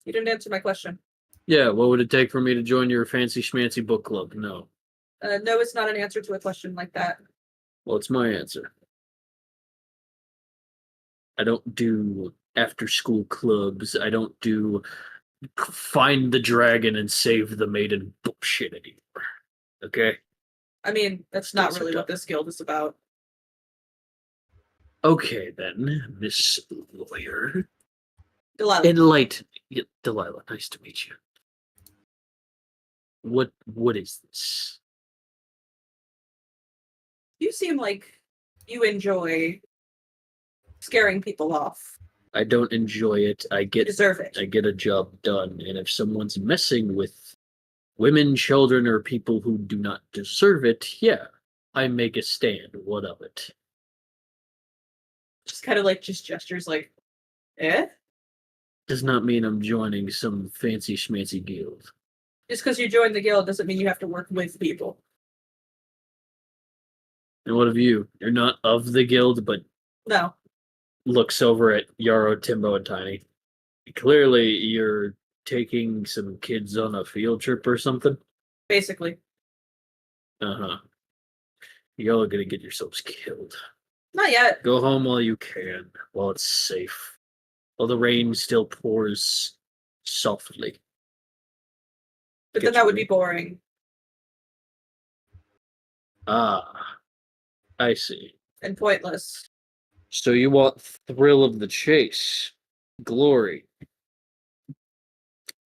You didn't answer my question. Yeah, what would it take for me to join your fancy schmancy book club? No. No, it's not an answer to a question like that. Well, it's my answer. I don't do after school clubs. I don't do find the dragon and save the maiden bullshit anymore. Okay? I mean, that's not Those are really what dumb. this guild is about. Okay, then, Miss Lawyer. Delilah. Enlighten me. Delilah, nice to meet you. What is this? You seem like you enjoy scaring people off. I don't enjoy it. I You get deserve it. a job done, and if someone's messing with women, children, or people who do not deserve it, yeah, I make a stand. What of it? Just kind of like just gestures like, eh? Does not mean I'm joining some fancy schmancy guild. Just because you joined the guild doesn't mean you have to work with people. And what of you? You're not of the guild, but No. looks over at Yarrow, Timbo, and Tiny. Clearly, you're taking some kids on a field trip or something. Basically. Uh-huh. Y'all are gonna get yourselves killed. Not yet. Go home while you can, while it's safe. While the rain still pours softly. But Get then that you would be me? boring. Ah, I see. And pointless. So you want thrill of the chase, glory,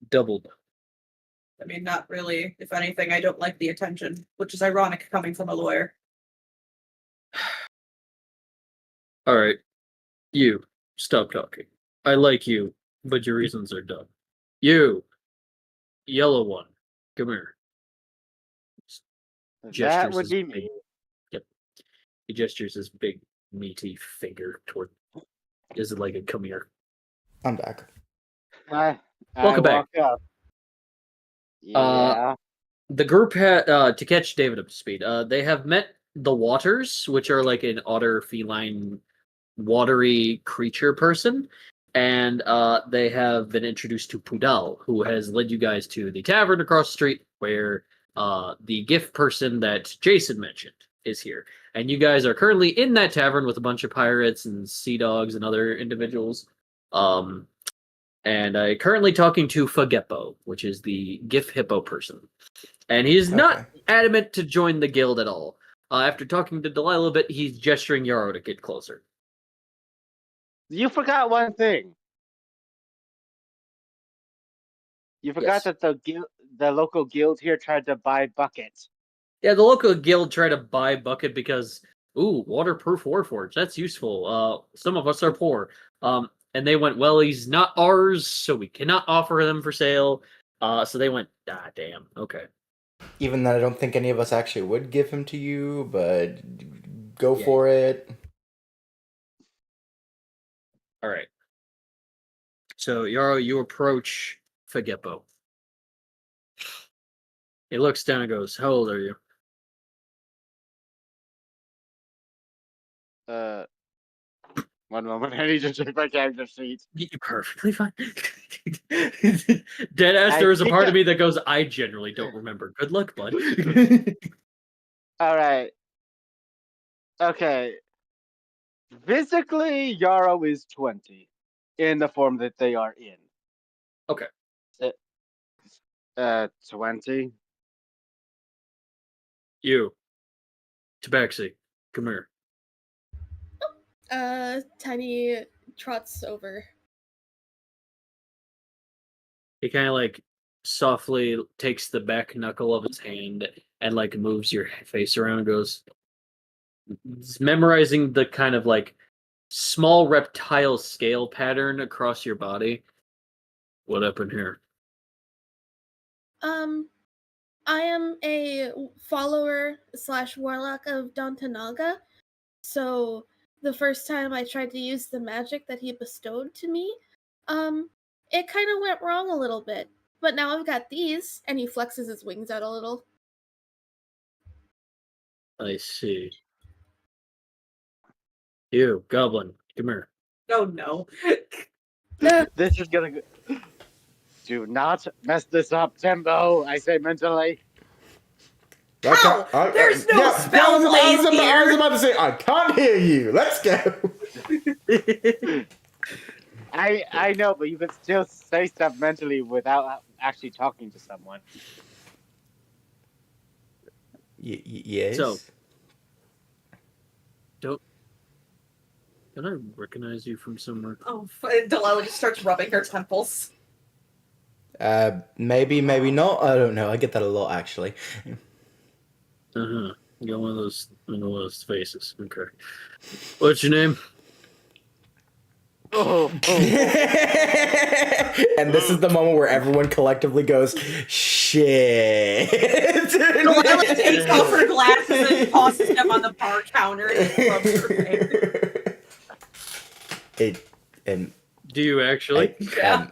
doubled. I mean, not really. If anything, I don't like the attention, which is ironic coming from a lawyer. All right, you stop talking. I like you, but your reasons are dumb. You, yellow one, come here. That Gestures would his be big, me. yep. He gestures his big, meaty finger toward. Is it like a come here? I'm back. I Welcome back. walk up. Yeah. The group had to catch David up to speed. They have met the Waters, which are like an otter feline, watery creature person, and they have been introduced to Pudal, who has led you guys to the tavern across the street, where the gift person that Jason mentioned is here. And you guys are currently in that tavern with a bunch of pirates and sea dogs and other individuals. And currently talking to Fagepo, which is the gift hippo person. And he's not Okay. adamant to join the guild at all. After talking to Delilah a bit, he's gesturing Yarrow to get closer. You forgot one thing. You forgot Yes. that the local guild here tried to buy buckets. Yeah, the local guild tried to buy Bucket because, ooh, waterproof warforge, that's useful. Some of us are poor. And they went, well, he's not ours, so we cannot offer them for sale. So they went, damn, okay. Even though I don't think any of us actually would give him to you, but go Yeah. for it. All right. So, Yarrow, you approach Fagepo. He looks down and goes, how old are you? One moment. I need to check my character sheet. You're perfectly fine. Deadass, I there is a think part of me that goes, I generally don't remember. Good luck, bud. All right. Okay. Physically, Yarrow is 20 in the form that they are in. Okay. 20. You. Tabaxi, come here. Tiny trots over. He kind of like softly takes the back knuckle of his hand and like moves your face around and goes, memorizing the kind of like small reptile scale pattern across your body. What happened here? I am a follower / warlock of Dantanaga, so the first time I tried to use the magic that he bestowed to me, it kind of went wrong a little bit. But now I've got these, and he flexes his wings out a little. I see. You, goblin, come here. Oh no. This is gonna go. Do not mess this up, Timbo. I say mentally. How? There's no spell I blaze was here. about to say, I can't hear you. Let's go. I know, but you can still say stuff mentally without actually talking to someone. Yes. So, can I recognize you from somewhere? Oh, Delilah just starts rubbing her temples. Maybe not. I don't know. I get that a lot, actually. You got one of those faces. Okay. What's your name? And this is the moment where everyone collectively goes, shit. Delilah takes off her glasses and tosses them on the bar counter and rubs her face. Do you actually? Yeah.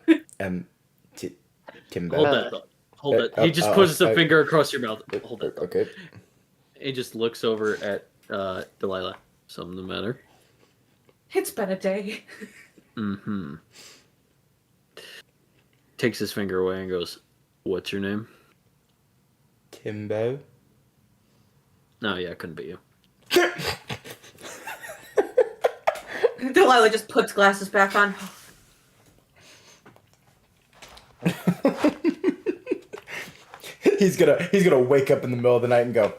Timbo. Hold that thought. Hold it. He just puts a finger across your mouth. Hold it. Okay. He just looks over at Delilah. Something the matter? It's been a day. Mm-hmm. Takes his finger away and goes, "What's your name?" Timbo. No, yeah, it couldn't be you. Delilah just puts glasses back on. He's gonna wake up in the middle of the night and go,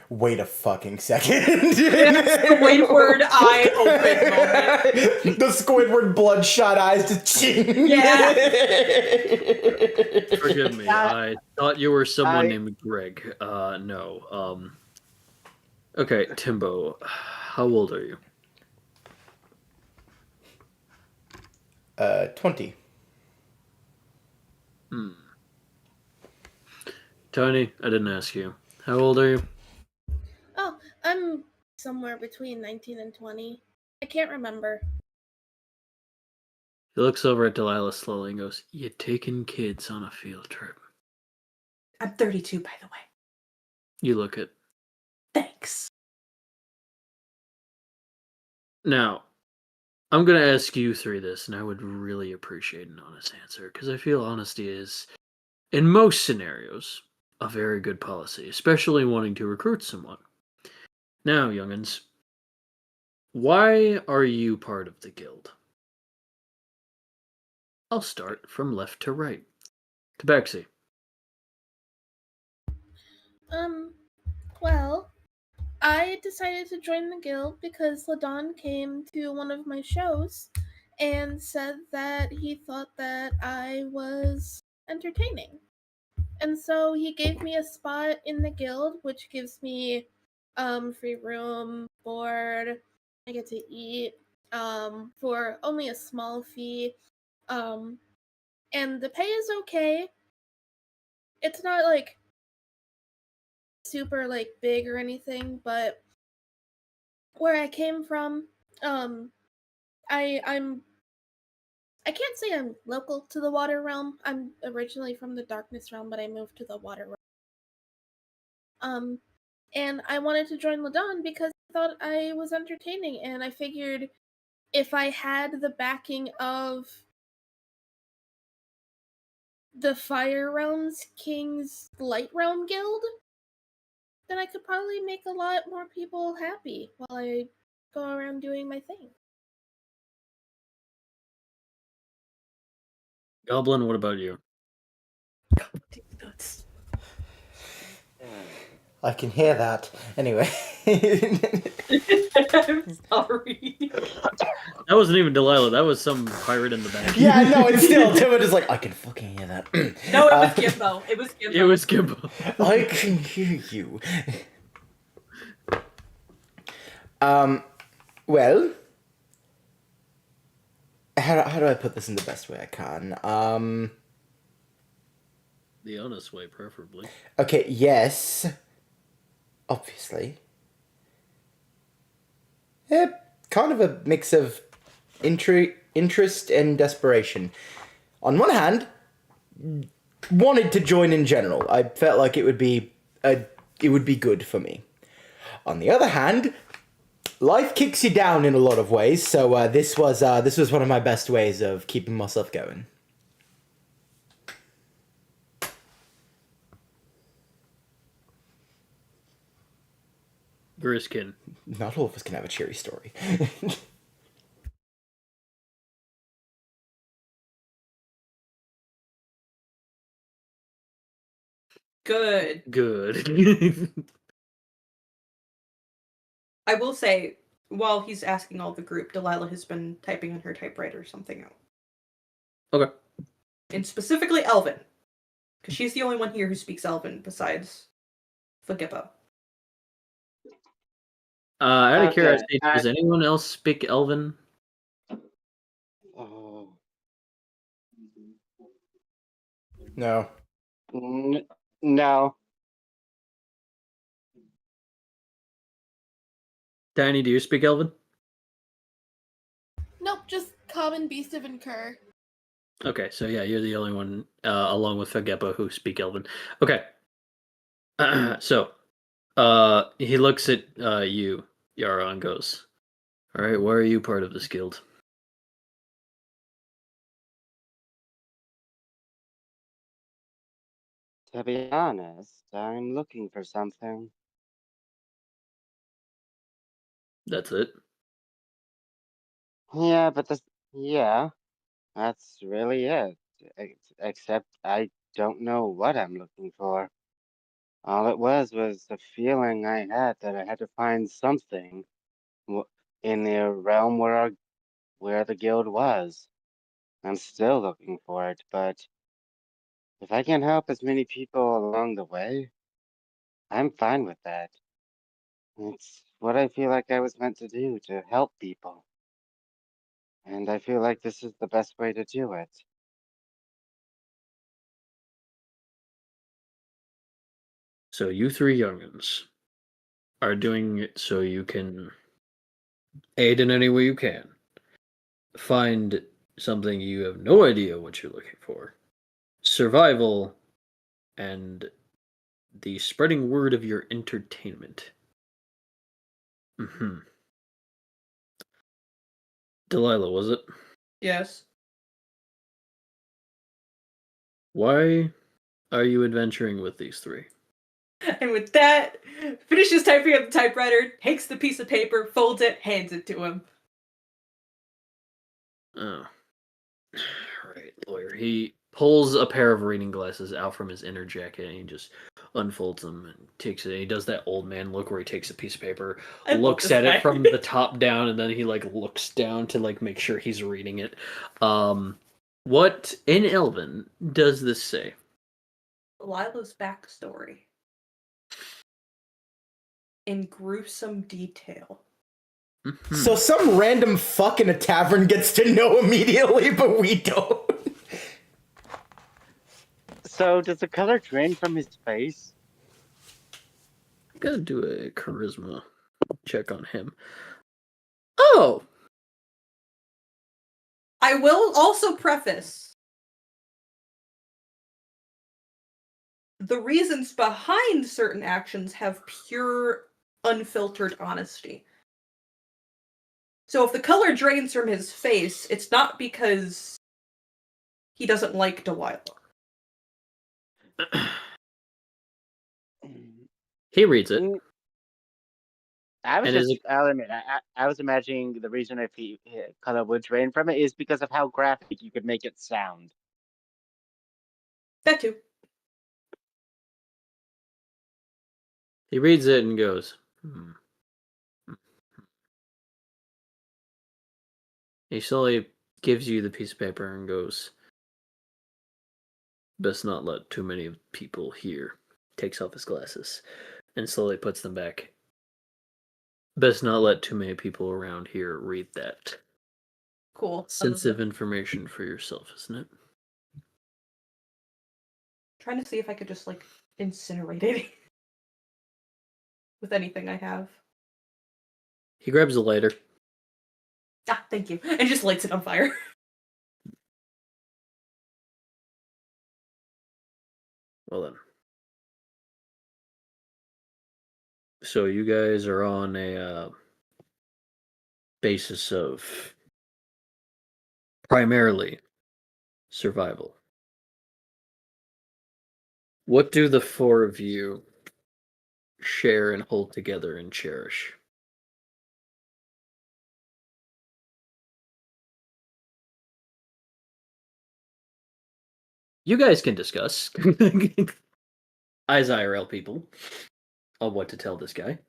wait a fucking second. Squidward eye open moment. The Squidward bloodshot eyes just ching. Yeah. Forgive me. I thought you were someone named Greg. No. Okay, Timbo, how old are you? 20. Tony, I didn't ask you. How old are you? Oh, I'm somewhere between 19 and 20. I can't remember. He looks over at Delilah slowly and goes, "You taking kids on a field trip?" I'm 32, by the way. You look it. Thanks. Now, I'm going to ask you three this, and I would really appreciate an honest answer, because I feel honesty is, in most scenarios, a very good policy, especially wanting to recruit someone. Now, youngins, why are you part of the guild? I'll start from left to right. Tabaxi. Well, I decided to join the guild because Ladon came to one of my shows and said that he thought that I was entertaining. And so he gave me a spot in the guild, which gives me free room, board, I get to eat for only a small fee. And the pay is okay. It's not like super like big or anything, but where I came from, I can't say I'm local to the water realm. I'm originally from the darkness realm, but I moved to the water realm. And I wanted to join Ladon because I thought I was entertaining, and I figured if I had the backing of the Fire Realm's King's Light Realm Guild, then I could probably make a lot more people happy while I go around doing my thing. Goblin, what about you? I can hear that. Anyway. I'm sorry. That wasn't even Delilah. That was some pirate in the back. Yeah, no, it's still Timid is like, I can fucking hear that. No, it was Gimbo. It was Gimbo. It was Gimbo. I can hear you. Well, how do I put this in the best way I can? The honest way, preferably. Okay, yes. Obviously. Yeah, kind of a mix of interest and desperation. On one hand, wanted to join in general. I felt like it would be good for me. On the other hand, life kicks you down in a lot of ways, so this was one of my best ways of keeping myself going. Griskin. Not all of us can have a cheery story. Good. Good. I will say, while he's asking all the group, Delilah has been typing on her typewriter something out. Okay. And specifically Elven. Because she's the only one here who speaks Elven besides Fagippo. Out of Okay, curiosity, does anyone else speak Elven? Oh. No. No. Tiny, do you speak Elven? Nope, just common beast of Incur. Okay, so yeah, you're the only one, along with Fagepa, who speak Elven. Okay. So, he looks at you, Yara, and goes, "Alright, why are you part of this guild?" To be honest, I'm looking for something. That's it. Yeah, yeah, that's really it. Except I don't know what I'm looking for. All it was the feeling I had that I had to find something in the realm where the guild was. I'm still looking for it, but if I can help as many people along the way, I'm fine with that. It's what I feel like I was meant to do, to help people. And I feel like this is the best way to do it. So you three youngins are doing it so you can aid in any way you can. Find something you have no idea what you're looking for. Survival and the spreading word of your entertainment. Mm-hmm. Delilah, was it? Yes. Why are you adventuring with these three? And with that, finishes typing on the typewriter, takes the piece of paper, folds it, hands it to him. Oh. Right, lawyer. He pulls a pair of reading glasses out from his inner jacket and he just unfolds them and takes it. And he does that old man look where he takes a piece of paper, I love looks this at guy. it from the top down, and then he like looks down to like make sure he's reading it. What in Elven does this say? Delilah's backstory. In gruesome detail. Mhm. So some random fuck in a tavern gets to know immediately, but we don't. So, does the color drain from his face? I'm gonna do a charisma check on him. Oh, I will also preface the reasons behind certain actions have pure, unfiltered honesty. So if the color drains from his face, it's not because he doesn't like Delilah. he reads it. Mm, I was And is just, it I'll admit, I was imagining the reason if color would drain from it is because of how graphic you could make it sound. That too. he reads it and goes, hmm. He slowly gives you the piece of paper and goes, "Best not let too many people hear." Takes off his glasses and slowly puts them back. "Best not let too many people around here read that." Cool. Sensitive information for yourself, isn't it? Trying to see if I could just like incinerate it with anything I have. He grabs a lighter. Ah, thank you. And just lights it on fire. Well then. So you guys are on a basis of primarily survival. What do the four of you share and hold together and cherish? You guys can discuss. Eyes IRL people on what to tell this guy.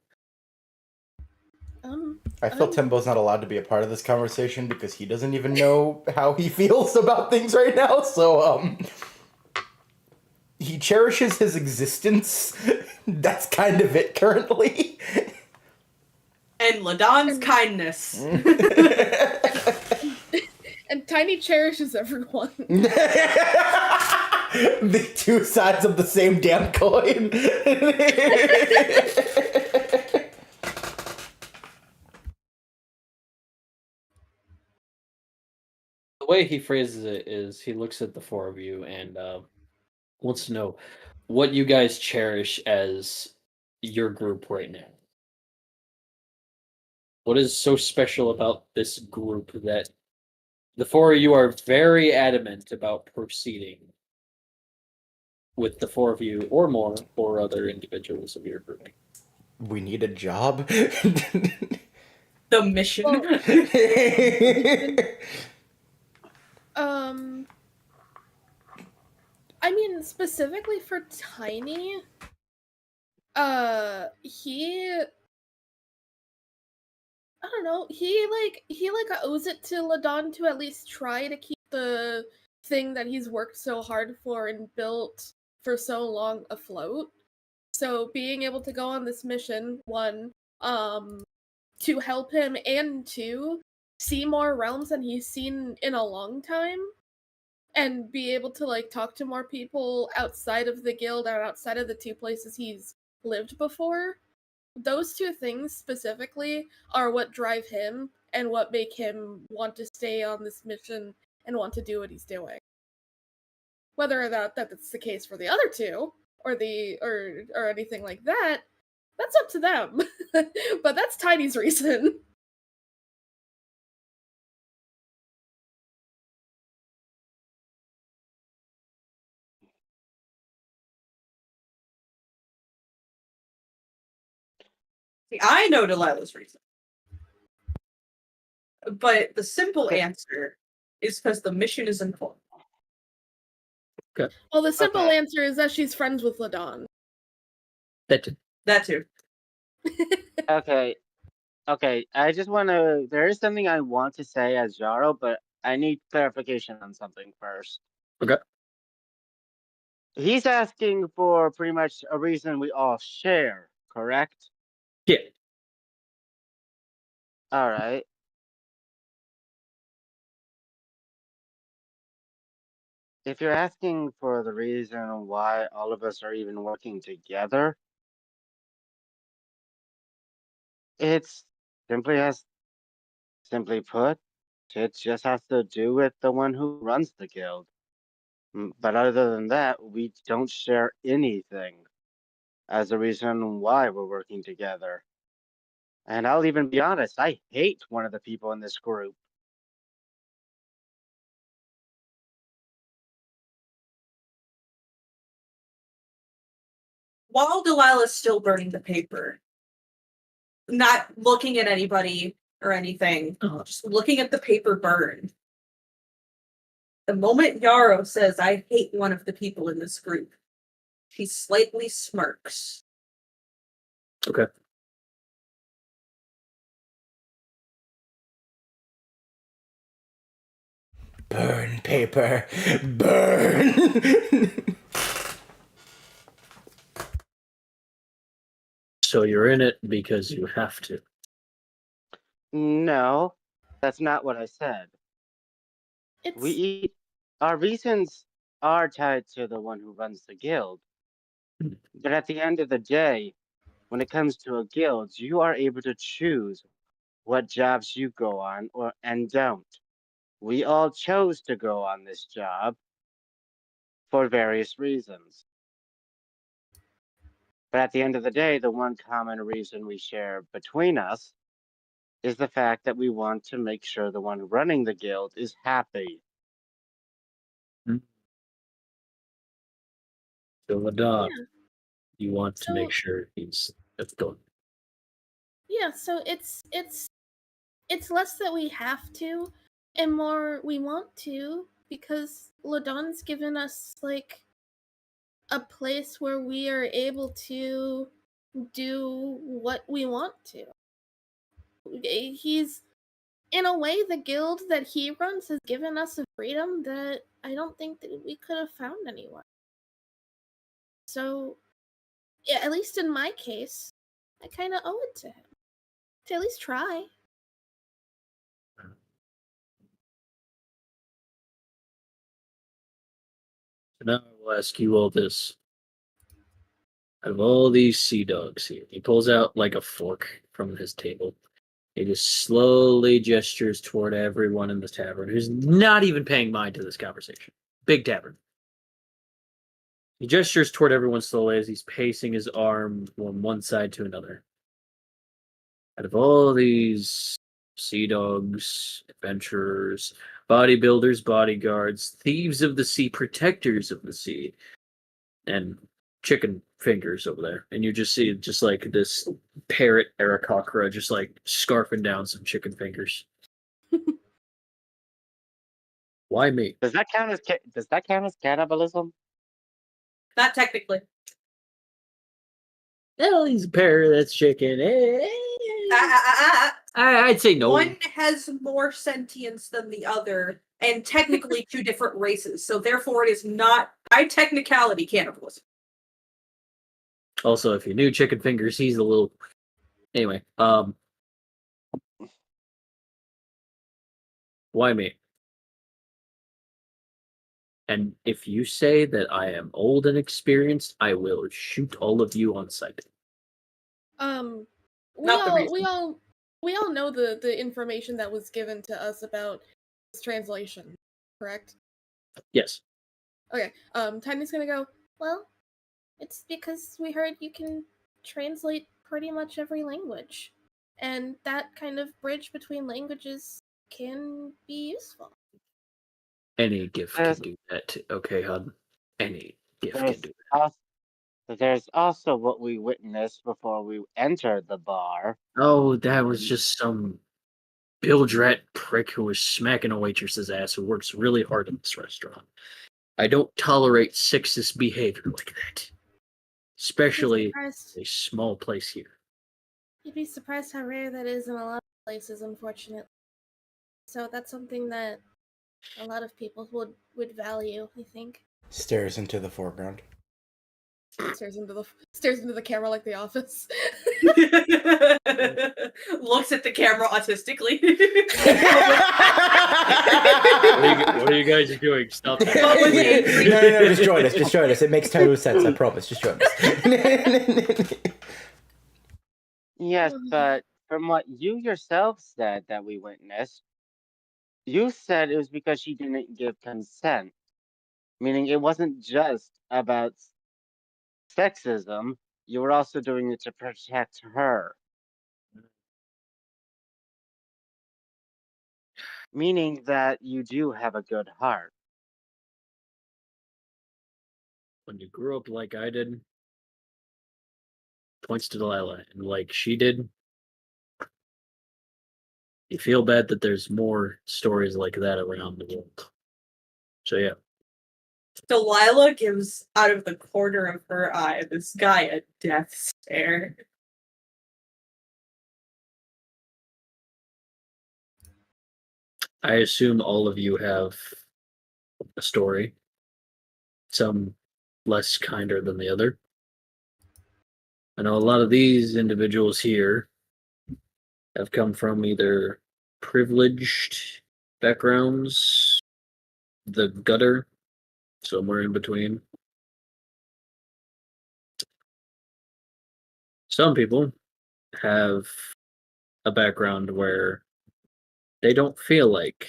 I feel I'm- Timbo's not allowed to be a part of this conversation because he doesn't even know how he feels about things right now. So, he cherishes his existence. That's kind of it currently. And Ladon's kindness. And Tiny cherishes everyone. The two sides of the same damn coin. The way he phrases it is he looks at the four of you and wants to know what you guys cherish as your group right now. What is so special about this group that the four of you are very adamant about proceeding with the four of you or more or other individuals of your group? We need a job. The mission. Well- I mean, specifically for Tiny, he, I don't know, he owes it to Ladon to at least try to keep the thing that he's worked so hard for and built for so long afloat. So being able to go on this mission, one, to help him, and two, see more realms than he's seen in a long time, and be able to like talk to more people outside of the guild and outside of the two places he's lived before. Those two things specifically are what drive him and what make him want to stay on this mission and want to do what he's doing. Whether that's the case for the other two or anything like that, that's up to them. But that's Tiny's reason. See, I know Delilah's reason. But the simple answer is because the mission is important. Well, the simple Okay. answer is that she's friends with Ladon. That That too. Okay. Okay. I just want to. There is something I want to say as Jaro, but I need clarification on something first. Okay. He's asking for pretty much a reason we all share, correct? Yeah. All right. If you're asking for the reason why all of us are even working together, it's simply put, it just has to do with the one who runs the guild. But other than that, we don't share anything as a reason why we're working together. And I'll even be honest, I hate one of the people in this group. While Delilah's still burning the paper, not looking at anybody or anything, just looking at the paper burn. The moment Yarrow says, I hate one of the people in this group, she slightly smirks. Okay. Burn paper. Burn. So you're in it because you have to. No, that's not what I said. We our reasons are tied to the one who runs the guild. But at the end of the day, when it comes to a guild, you are able to choose what jobs you go on and don't. We all chose to go on this job for various reasons. But at the end of the day, the one common reason we share between us is the fact that we want to make sure the one running the guild is happy. So Ladon, Yeah. you want to make So- sure he's that's going. Yeah, so it's less that we have to and more we want to because Ladon's given us like a place where we are able to do what we want to. He's in a way the guild that he runs has given us a freedom that I don't think that we could have found anywhere. So, yeah, at least in my case, I kind of owe it to him to at least try. So now I will ask you all this. Out of all these sea dogs here, he pulls out like a fork from his table. He just slowly gestures toward everyone in the tavern who's not even paying mind to this conversation. Big tavern. He gestures toward everyone slowly as he's pacing his arm from one side to another. Out of all these sea dogs, adventurers, bodybuilders, bodyguards, thieves of the sea, protectors of the sea, and chicken fingers over there, and you just see just like this parrot Aarakocra just like scarfing down some chicken fingers. Why me? Does that count as cannibalism? Not technically. Well, he's a parrot. That's chicken. I'd say no. One has more sentience than the other, and technically two different races. So therefore, it is not by technicality cannibalism. Also, if you knew chicken fingers, he's a little. Anyway, why me? And if you say that I am old and experienced, I will shoot all of you on sight. We Not the all reason. we all know the information that was given to us about this translation, correct? Yes. Okay. Tiny's gonna go. Well, it's because we heard you can translate pretty much every language, and that kind of bridge between languages can be useful. Any gift can There's- do that. Okay, hon. Any gift can There's do that. also, there's also what we witnessed before we entered the bar. Oh, that was just some Bildrat prick who was smacking a waitress's ass who works really hard in this restaurant. I don't tolerate sexist behavior like that. Especially a small place here. You'd be surprised how rare that is in a lot of places, unfortunately. So that's something that a lot of people would value, I think. Stares into the foreground. Stares into the camera like The Office. Looks at the camera autistically. What are you guys doing? Stop that. No, just join us. Just join us. It makes total sense. I promise. Just join us. Yes, but from what you yourself said that we witnessed, you said it was because she didn't give consent. Meaning it wasn't just about sexism, you were also doing it to protect her. Meaning that you do have a good heart. When you grew up like I did, points to Delilah, and like she did, you feel bad that there's more stories like that around the world. So yeah. Delilah gives out of the corner of her eye this guy a death stare. I assume all of you have a story, some less kinder than the other. I know a lot of these individuals here have come from either privileged backgrounds the gutter, somewhere in between. Some people have a background where they don't feel like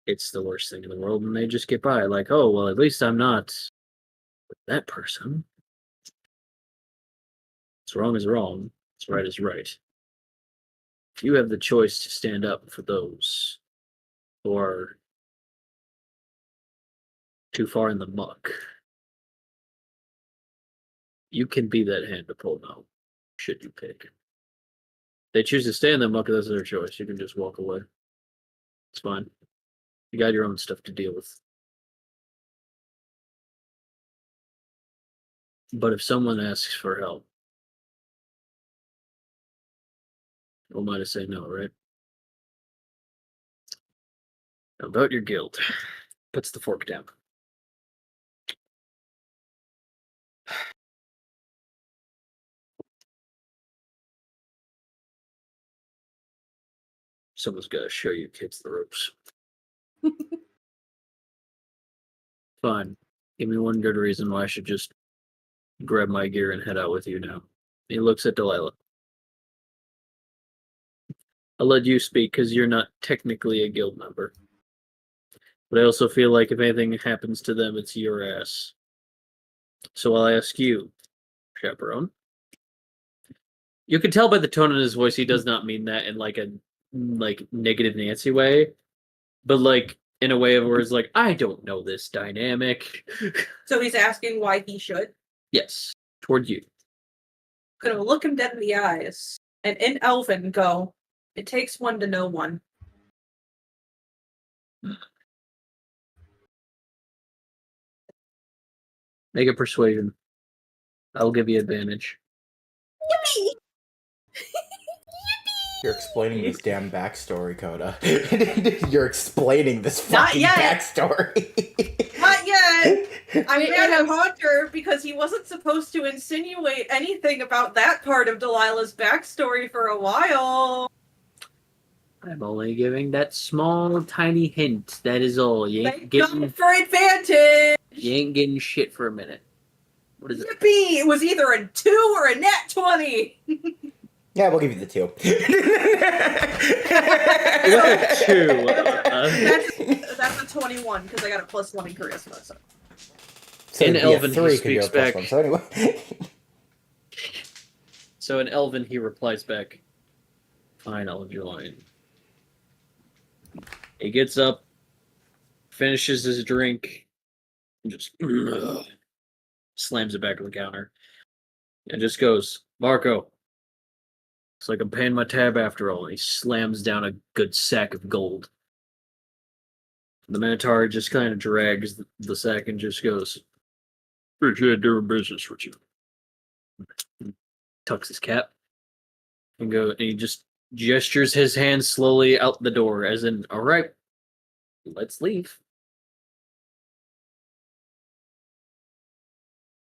it's the worst thing in the world, and they just get by like, oh, well, at least I'm not that person. What's wrong is wrong. What's right is right. If you have the choice to stand up for those who are too far in the muck, you can be that hand to pull now, should you pick. If they choose to stay in the muck, that's their choice. You can just walk away. It's fine. You got your own stuff to deal with. But if someone asks for help, who am I to say no, right? About your guild. Puts the fork down. Someone's got to show you kids the ropes. Fine. Give me one good reason why I should just grab my gear and head out with you now. He looks at Delilah. I'll let you speak because you're not technically a guild member. But I also feel like if anything happens to them, it's your ass. So I'll ask you, chaperone. You can tell by the tone in his voice he does not mean that in like a negative Nancy way, but like in a way of where it's like, I don't know this dynamic. So he's asking why he should. Yes, toward you. Gonna look him dead in the eyes and in Elven go, it takes one to know one. Make a persuasion. I'll give you advantage. Yippee! You're explaining this damn backstory, Coda. You're explaining this Not fucking yet. backstory. Not yet! I'm Wait, mad it at has- Haunter because he wasn't supposed to insinuate anything about that part of Delilah's backstory for a while. I'm only giving that small, tiny hint. That is all. You ain't Thank God getting, for advantage! you ain't getting shit for a minute. What is it? Yippee! It was either a 2 or a nat 20! Yeah, we'll give you the 2. That's a 21 because I got a +1 in charisma. So. So In it'd be a Elven, he 3 'cause you're a speaks back. +1. So anyway. So in Elven, he replies back, fine, I'll join. He gets up, finishes his drink, and just slams it back on the counter. And just goes, Marco, it's like I'm paying my tab after all. And he slams down a good sack of gold. The Minotaur just kind of drags the sack and just goes, appreciate doing business with you. Tucks his cap and he just gestures his hand slowly out the door, as in, all right, let's leave.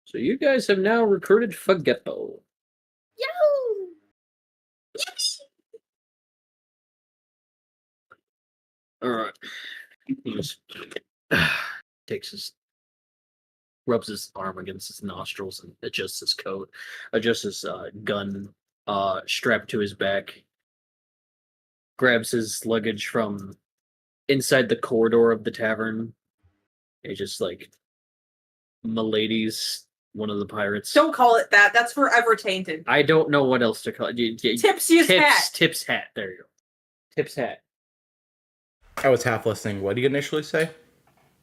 So you guys have now recruited Fagetto. Yahoo! All right. He just takes his, rubs his arm against his nostrils and adjusts his coat, adjusts his gun strapped to his back, grabs his luggage from inside the corridor of the tavern. He just like, Milady's one of the pirates. Don't call it that. That's forever tainted. I don't know what else to call it. Tipsy's hat. Tip's hat. There you go. Tip's hat. I was half listening. What did you initially say?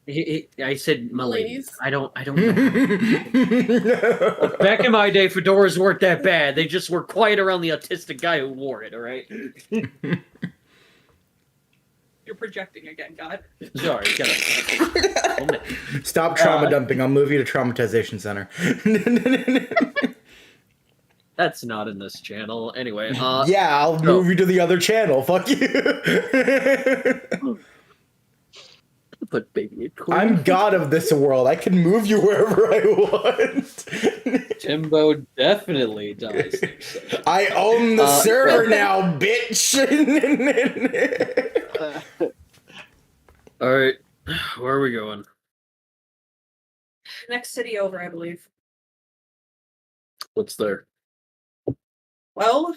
I said Milady. Ladies. I don't know. Back in my day, fedoras weren't that bad. They just were quiet around the autistic guy who wore it, alright? You're projecting again, God. Sorry, Stop trauma dumping. I'll move you to traumatization center. That's not in this channel. Anyway, yeah, I'll move you to the other channel. Fuck you. put baby in corner. I'm god of this world. I can move you wherever I want. Timbo definitely does. I own the server now, bitch. Alright, Where are we going? Next city over, I believe. What's there? Well,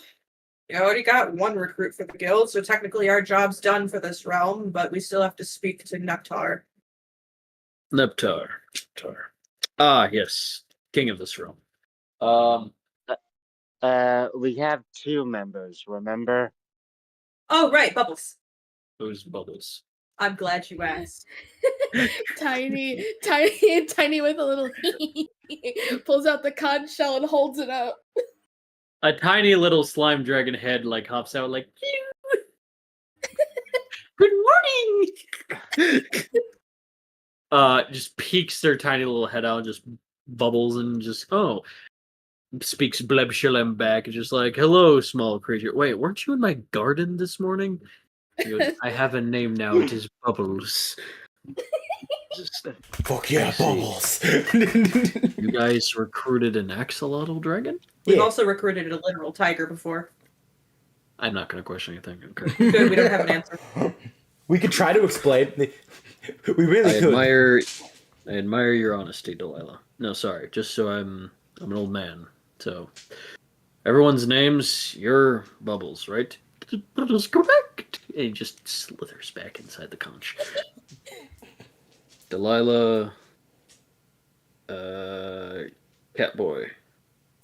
we already got one recruit for the guild, so technically our job's done for this realm, but we still have to speak to Nektar. Neptar. Ah, yes. King of this realm. Um, We have 2 members, remember? Oh, right, Bubbles. who's Bubbles? I'm glad you asked. Tiny with a little pulls out the conch shell and holds it up. A tiny little slime dragon head like hops out like, good morning. Just peeks their tiny little head out, just bubbles and just speaks Blebshalem back, just like, hello, small creature. Wait, weren't you in my garden this morning? He goes, I have a name now. It is Bubbles. Just, Fuck yeah, I see. Bubbles. You guys recruited an axolotl dragon? We've Yeah. also recruited a literal tiger before. I'm not going to question anything. Okay. Good, we don't have an answer. We could try to explain. We really I could. admire your honesty, Delilah. No, sorry. Just so I'm an old man. So everyone's names, you're Bubbles, right? That is correct. And he just slithers back inside the conch. Delilah, Catboy.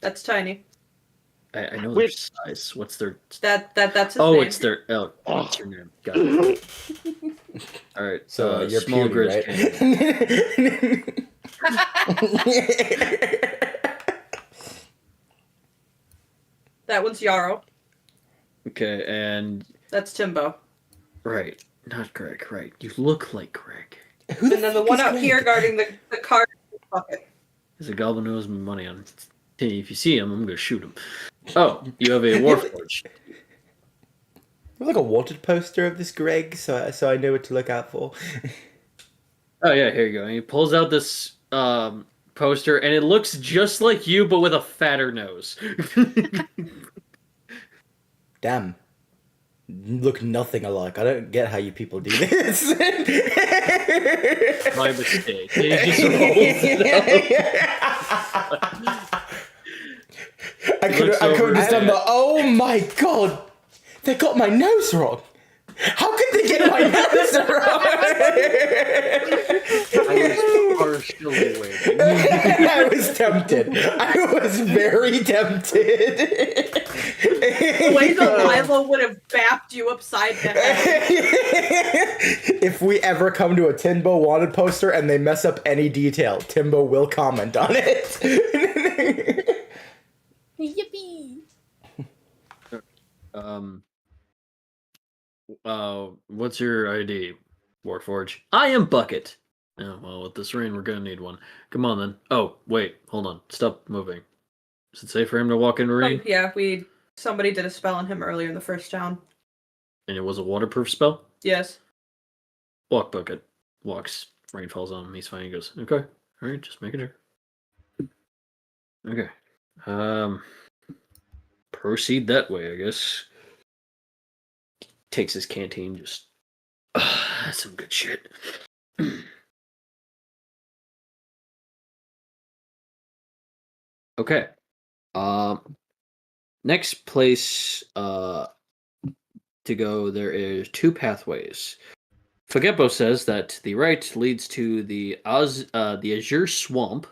That's Tiny. I know their Which- size. What's their? That's his Oh, name. it's their. Oh, what's your name? Got it. All right. So you're small puny, Grizz right? That one's Yarrow. Okay, and That's Timbo. right, not Greg. Right, you look like Greg. Who And then the fuck one is out Greg? here guarding the card bucket. There's a goblin who owes me money on. If you see him, I'm gonna shoot him. Oh, you have a warforged. We're like a wanted poster of this Greg, so I know what to look out for. Oh yeah, here you go. And he pulls out this poster, and it looks just like you, but with a fatter nose. Damn. Look nothing alike. I don't get how you people do this. My mistake. He just rolls it I could Looks have over just his done head. the, oh my god, they got my nose wrong. How could they get my nose wrong? I was partially waiting. I was tempted. I was very tempted. The way Delilah would have bapped you upside the head. If we ever come to a Timbo wanted poster and they mess up any detail, Timbo will comment on it. Yippee! What's your ID, Warforge? I am Bucket. Oh, well, with this rain, we're gonna need one. Come on, then. Oh, wait, hold on. Stop moving. Is it safe for him to walk in rain? Yeah, somebody did a spell on him earlier in the first town. And it was a waterproof spell? Yes. Walk, Bucket. Walks. Rain falls on him. He's fine. He goes, okay. Alright, just making sure. Okay. Proceed that way, I guess. Takes his canteen, just... that's some good shit. Okay. Next place to go, there is 2 pathways. Fagepo says that the right leads to the Azure Swamp.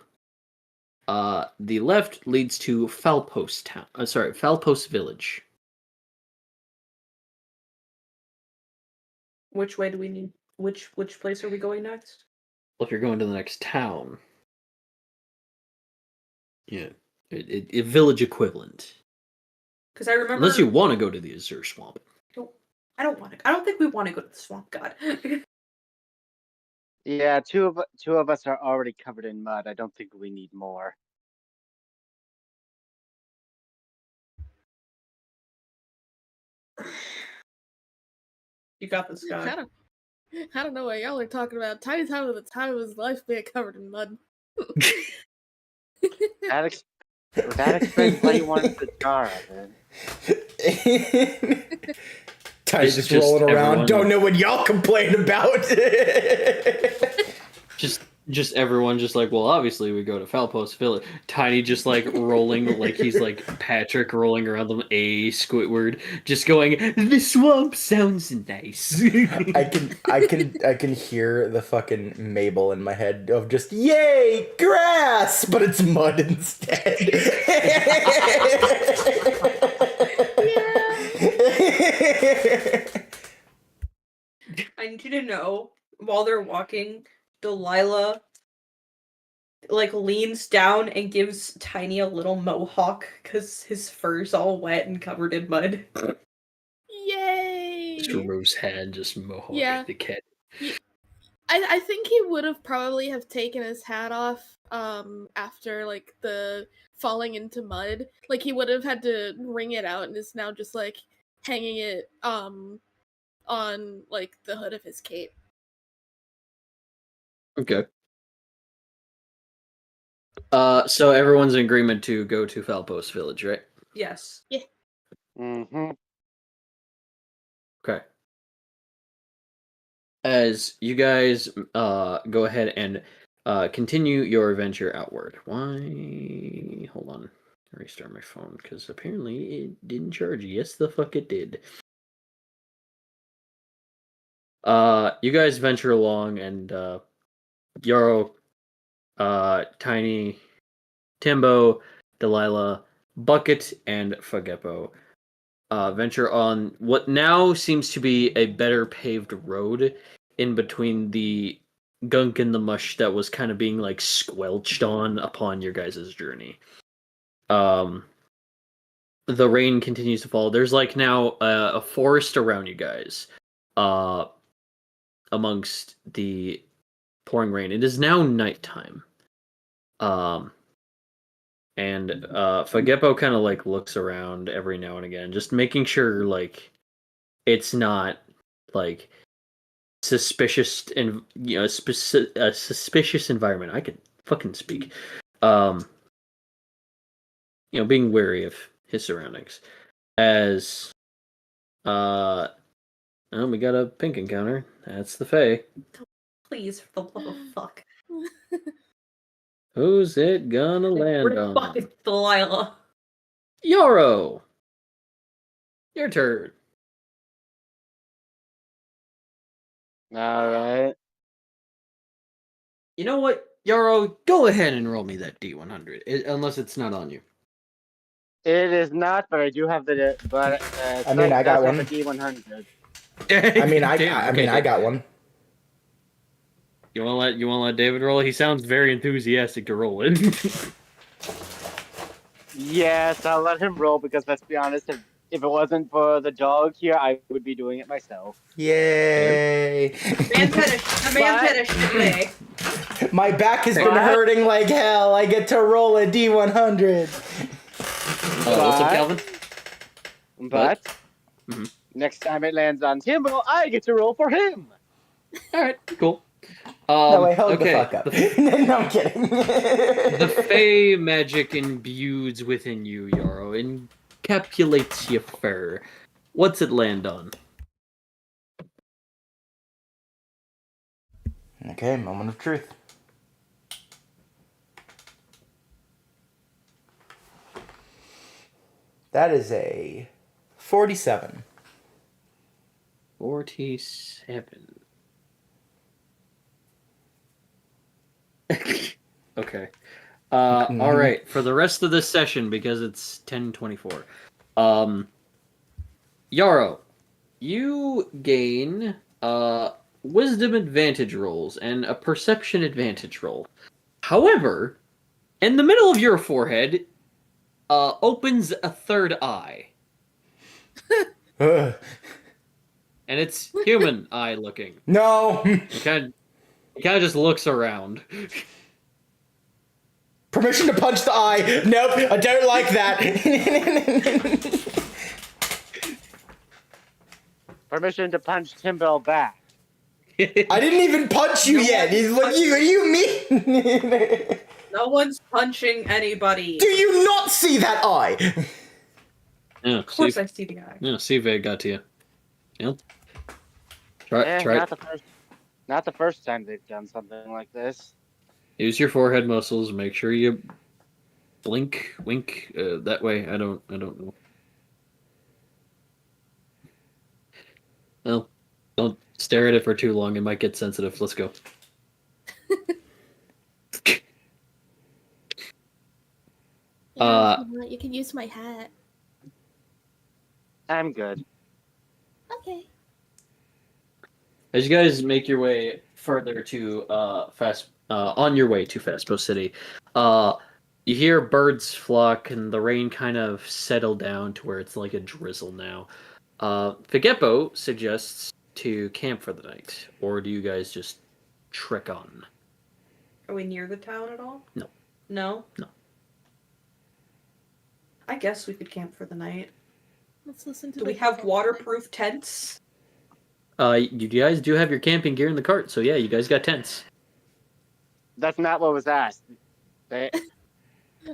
The left leads to Falpost town. Falpost Village. Which way do we need? Which place are we going next? Well, if you're going to the next town, yeah, a village equivalent. Because I remember. Unless you want to go to the Azure Swamp. I don't want to. I don't think we want to go to the swamp god. Yeah, two of us are already covered in mud. I don't think we need more. You got this, guy. I don't know what y'all are talking about. Tiny time of the time of his life being covered in mud. That explains why you wanted the jar of it. Tiny just rolling around. Don't know what y'all complain about. Just everyone just like, well, obviously we go to Falpo's Village. Tiny just like rolling like he's like Patrick rolling around them, a Squidward, just going, the swamp sounds nice. I can hear the fucking Mabel in my head of just, yay, grass, but it's mud instead. I need you to know, while they're walking, Delilah like leans down and gives Tiny a little mohawk because his fur's all wet and covered in mud. Yay! Mr. Rose had just mohawk the cat. I think he would have probably have taken his hat off after like the falling into mud. Like he would have had to wring it out and is now just like hanging it on like the hood of his cape. Okay. So everyone's in agreement to go to Falpo's Village, right? Yes. Yeah. Mm-hmm. Okay. As you guys go ahead and continue your adventure outward. Why? Hold on. Restart my phone because apparently it didn't charge. Yes, the fuck it did. You guys venture along and Yarrow, Tiny, Timbo, Delilah, Bucket, and Fagepo venture on what now seems to be a better paved road in between the gunk and the mush that was kind of being like squelched on upon your guys' journey. The rain continues to fall. There's like now a forest around you guys amongst the pouring rain. It is now nighttime. And Fagepo kind of like looks around every now and again, just making sure like it's not like suspicious and a suspicious environment. I could fucking speak. Being wary of his surroundings. As we got a pink encounter. That's the Fae. Please, for the love of fuck. Who's it gonna land Where the on? fuck is Delilah? Yarrow! Your turn. Alright. You know what, Yarrow? Go ahead and roll me that D100, unless it's not on you. It is not, but I do have the. But I mean, I got one. The D100. I got one. You want to let David roll? He sounds very enthusiastic to roll it. Yes, I'll let him roll because let's be honest, if it wasn't for the dog here, I would be doing it myself. Yay! Man's had a shit day. My back has been hurting like hell. I get to roll a D100. What's up, Calvin? But next time it lands on Timbo, I get to roll for him. All right, cool. No, wait, hold the fuck up. No, I'm kidding. The Fey magic imbues within you, Yarrow, encapsulates your fur. What's it land on? Okay, moment of truth. That is a 47. 47. Okay. All right. For the rest of this session, because it's 10:24. Yarrow, you gain wisdom advantage rolls and a perception advantage roll. However, in the middle of your forehead opens a third eye. And it's human eye looking. No! It kind of just looks around. Permission to punch the eye. Nope, I don't like that. Permission to punch Timbo back. I didn't even punch you yet. He's like, you mean? No one's punching anybody. Do you not see that eye? Yeah, Of course I see the eye. Yeah, see if it got to you. Yep. Try. Not the first time they've done something like this. Use your forehead muscles. Make sure you blink, wink. That way, I don't know. Well, don't stare at it for too long. It might get sensitive. Let's go. Yeah, if you want, you can use my hat. I'm good. Okay. As you guys make your way further to on your way to Faspo City, you hear birds flock and the rain kind of settle down to where it's like a drizzle now. Figepo suggests to camp for the night, or do you guys just trek on? Are we near the town at all? No. No? No. I guess we could camp for the night. Let's listen to. Do we have waterproof tents? You guys do have your camping gear in the cart, so yeah, you guys got tents. That's not what was asked.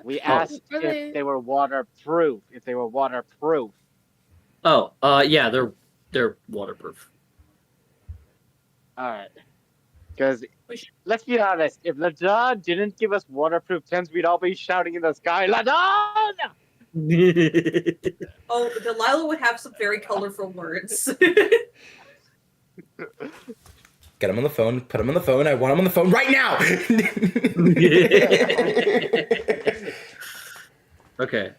We asked if they were waterproof. If they were waterproof. Oh, yeah, they're waterproof. All right. Because let's be honest, if Ladon didn't give us waterproof tents, we'd all be shouting in the sky, "Ladon!" Oh, Delilah would have some very colorful words. Get him on the phone. Put him on the phone. I want him on the phone right now. Okay.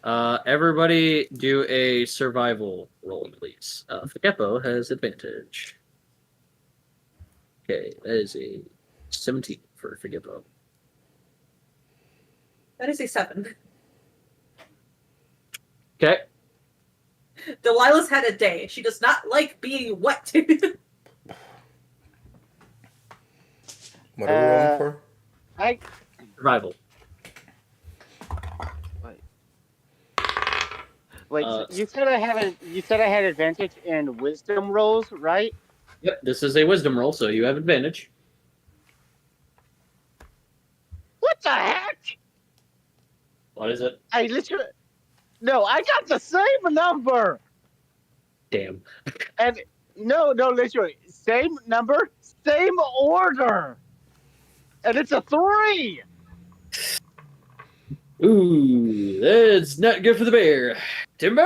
Everybody do a survival roll, please. Figepo has advantage. Okay, that is a 17 for Figepo. That is a 7. Okay. Delilah's had a day. She does not like being wet. What are we rolling for? Survival. Wait, you said I had advantage in wisdom rolls, right? Yep, this is a wisdom roll, so you have advantage. What the heck? What is it? I got the same number. Damn. And no, literally, same number, same order. And it's a 3. Ooh, that's not good for the bear. Timbo?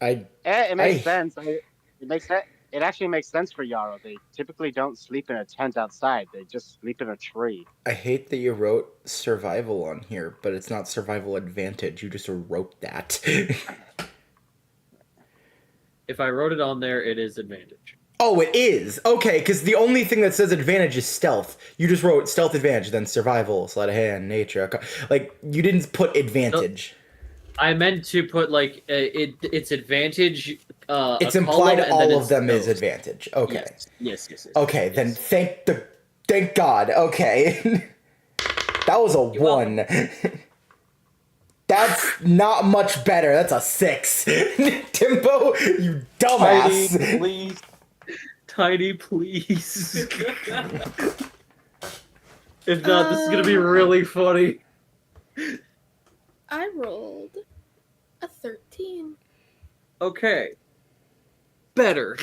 It makes sense. It makes sense. It actually makes sense for Yarrow. They typically don't sleep in a tent outside. They just sleep in a tree. I hate that you wrote survival on here, but it's not survival advantage. You just wrote that. If I wrote it on there, it is advantage. Oh, it is? Okay, because the only thing that says advantage is stealth. You just wrote stealth advantage, then survival, sleight of hand, nature. Like, you didn't put advantage. I meant to put, like, it's advantage. It's implied all of them is advantage. Okay. Yes. Okay, then thank God. Okay. That was a 1. That's not much better. That's a 6. Timbo, you dumbass. Tiny, please. Tiny, please. If not, this is gonna be really funny. I rolled a 13. Okay. Better.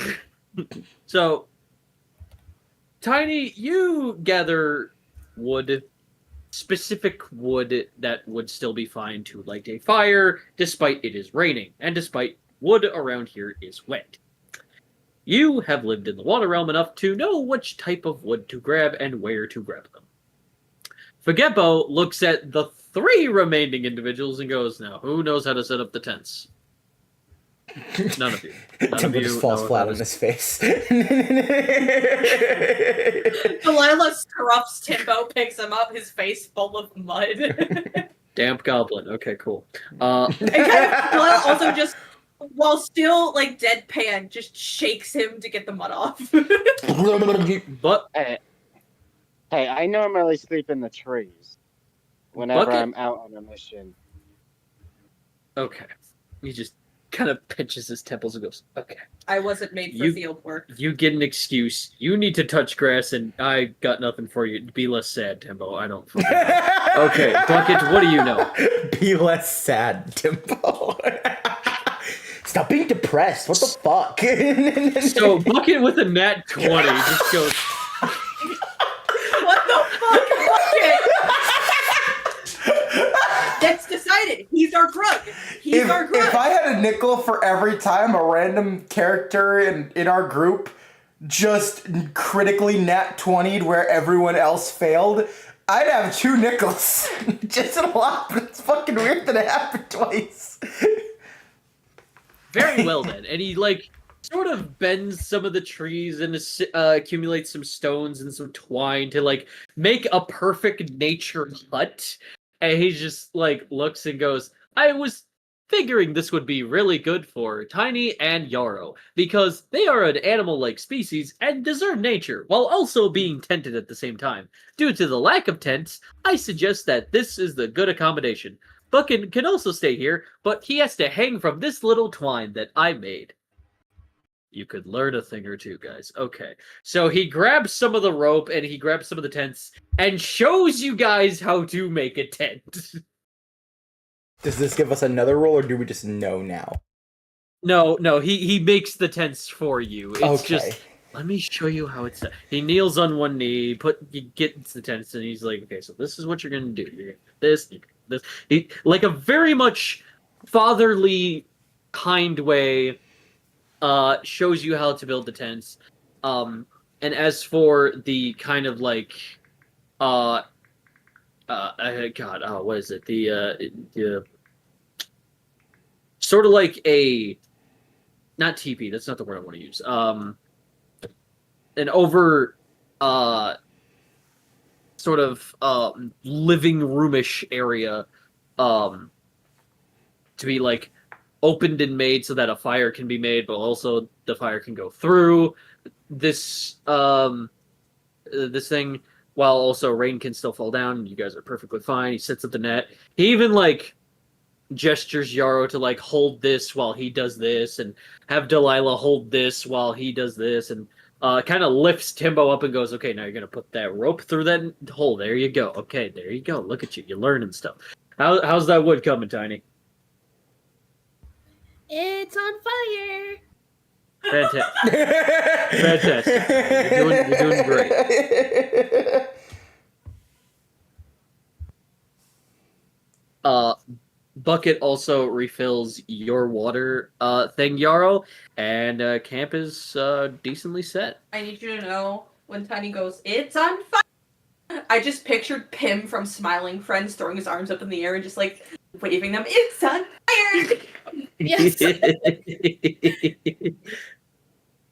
So, Tiny, you gather wood, specific wood that would still be fine to light a fire, despite it is raining, and despite wood around here is wet. You have lived in the water realm enough to know which type of wood to grab and where to grab them. Figepo looks at the 3 remaining individuals and goes, now, who knows how to set up the tents? None of you. Timbo just falls flat on his face. Delilah scruffs Timbo, picks him up, his face full of mud. Damp goblin. Okay, cool. And Delilah also just, while still like deadpan, just shakes him to get the mud off. But Hey, I normally sleep in the trees whenever I'm out on a mission. Okay. He just kind of pinches his temples and goes, okay. I wasn't made for field work. You get an excuse. You need to touch grass, and I got nothing for you. Be less sad, Timbo. I don't fucking know. Okay, Bucket, what do you know? Be less sad, Timbo. Stop being depressed. What the fuck? So Bucket with a nat 20 just goes, What the fuck, Bucket? That's decided. He's our grug. He's our grug. If I had a nickel for every time a random character in our group just critically nat 20'd where everyone else failed, I'd have 2 nickels. Just a lot, but it's fucking weird that it happened twice. very well then. And he, like, sort of bends some of the trees and accumulates some stones and some twine to, like, make a perfect nature hut. And he just, like, looks and goes, I was figuring this would be really good for Tiny and Yarrow, because they are an animal-like species and deserve nature, while also being tented at the same time. Due to the lack of tents, I suggest that this is the good accommodation. Bucket can also stay here, but he has to hang from this little twine that I made. You could learn a thing or two, guys. Okay. So he grabs some of the rope and he grabs some of the tents and shows you guys how to make a tent. Does this give us another roll, or do we just know now? No, he makes the tents for you. It's Okay. just, let me show you how it's done. He kneels on one knee, he gets the tents, and he's like, okay, so this is what you're gonna do. You're gonna do this, this. He, like a very much fatherly, kind way, shows you how to build the tents. And as for the kind of like, God, what is it? The sort of like a, not teepee. That's not the word I want to use. An over, sort of living roomish area, to be like opened and made so that a fire can be made, but also the fire can go through this this thing, while also rain can still fall down. You guys are perfectly fine. He sets up the net. He even like gestures Yarrow to like hold this while he does this, and have Delilah hold this while he does this, and kind of lifts Timbo up and goes, okay, now you're gonna put that rope through that hole. There you go. Okay, there you go. Look at you. You're learning stuff. How's that wood coming, Tiny? It's on fire. Fantastic. Fantastic. You're doing great. Bucket also refills your water thing, Yarrow, and camp is decently set. I need you to know when Tiny goes, it's on fire. I just pictured Pim from Smiling Friends throwing his arms up in the air and just like waving them. It's on fire. Yes.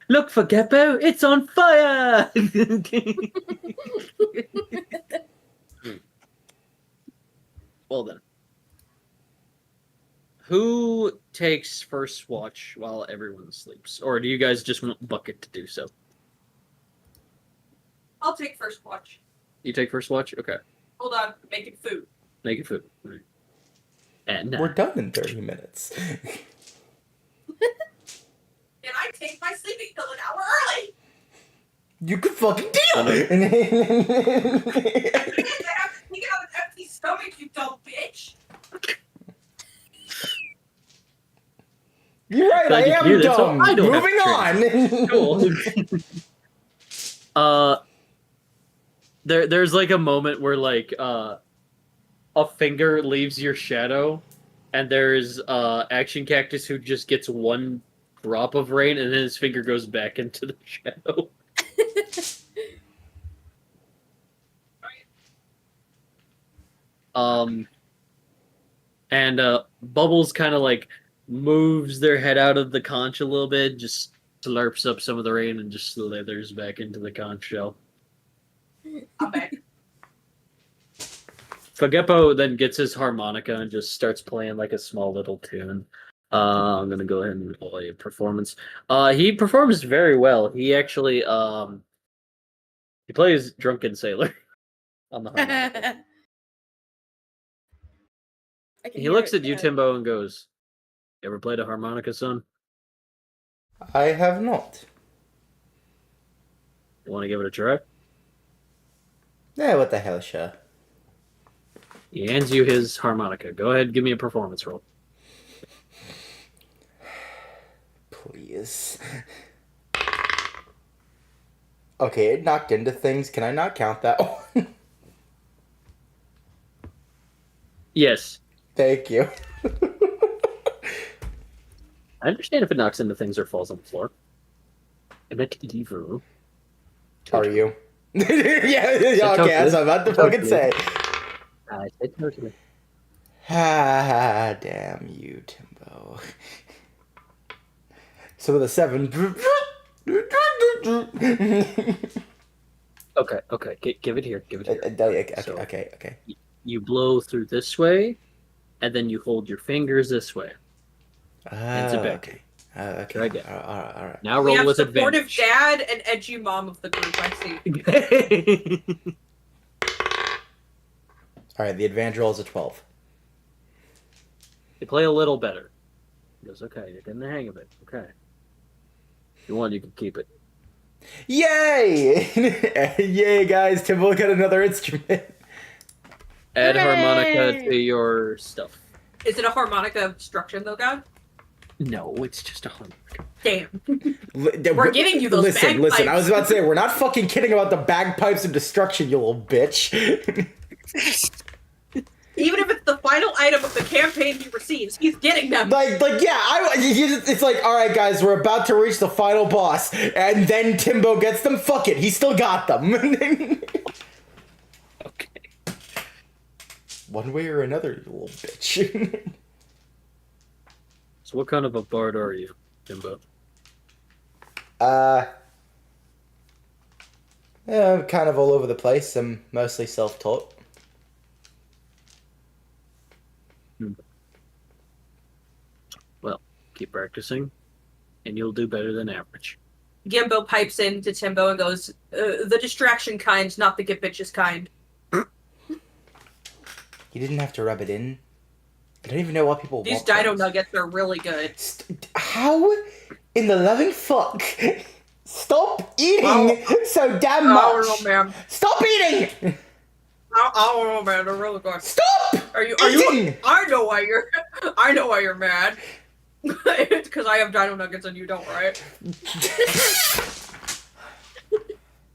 Look for Geppo, it's on fire! Well then. Who takes first watch while everyone sleeps? Or do you guys just want Bucket to do so? I'll take first watch. You take first watch? Okay. Hold on, making food. Making food. Right. And We're done in 30 minutes. And I take my sleeping pill an hour early. You could fucking deal! I have to take it out an empty stomach, you dumb bitch. You're right, I Glad you am hear that, so dumb. I don't have Moving to on. Cool. There's like a moment where like a finger leaves your shadow, and there's Action Cactus who just gets one drop of rain, and then his finger goes back into the shadow. And Bubbles kind of like moves their head out of the conch a little bit, just slurps up some of the rain, and just slithers back into the conch shell. I'm back. Fageppo then gets his harmonica and just starts playing like a small little tune. I'm gonna go ahead and play a performance. He performs very well. He actually he plays Drunken Sailor on the harmonica. He looks at you, Timbo, and goes, "You ever played a harmonica, son? I have not. You want to give it a try?" Yeah, what the hell, sure. He hands you his harmonica. Go ahead, give me a performance roll. Please. Okay, it knocked into things. Can I not count that one? Yes. Thank you. I understand if it knocks into things or falls on the floor. I meant evil. Are you? Yeah, okay, that's what I'm about to fucking say. I said totally. Ah, damn you, Timbo. So with a 7. Okay. Give it here. Okay. You blow through this way, and then you hold your fingers this way. Hands it back. Okay. Try again. All right. Now We roll have with supportive advantage. dad and edgy mom of the group, I see. All right, the advantage roll is a 12. You play a little better. He goes, okay, you're getting the hang of it. Okay. If you want, you can keep it. Yay! Yay, guys! Timbo got another instrument. Add harmonica Hooray! to your stuff. Is it a harmonica obstruction, though, God? No, it's just a harmonica. Damn. We're getting you those Listen, I bagpipes. was about to say, we're not fucking kidding about the bagpipes of destruction, you little bitch. Even if it's the final item of the campaign he receives, he's getting them. It's like, all right, guys, we're about to reach the final boss, and then Timbo gets them. Fuck it, he still got them. Okay. One way or another, you little bitch. So what kind of a bard are you, Timbo? Yeah, I'm kind of all over the place. I'm mostly self-taught. Well, keep practicing, and you'll do better than average. Gimbo pipes in to Timbo and goes, the distraction kind, not the get bitches kind. You didn't have to rub it in. I don't even know why people These want dino those. nuggets are really good. How in the loving fuck? Stop eating so damn much. I don't know, man. Stop eating. I don't know, man. They're really good. Stop Are you? eating. I know why you're mad. It's because I have dino nuggets and you don't, right?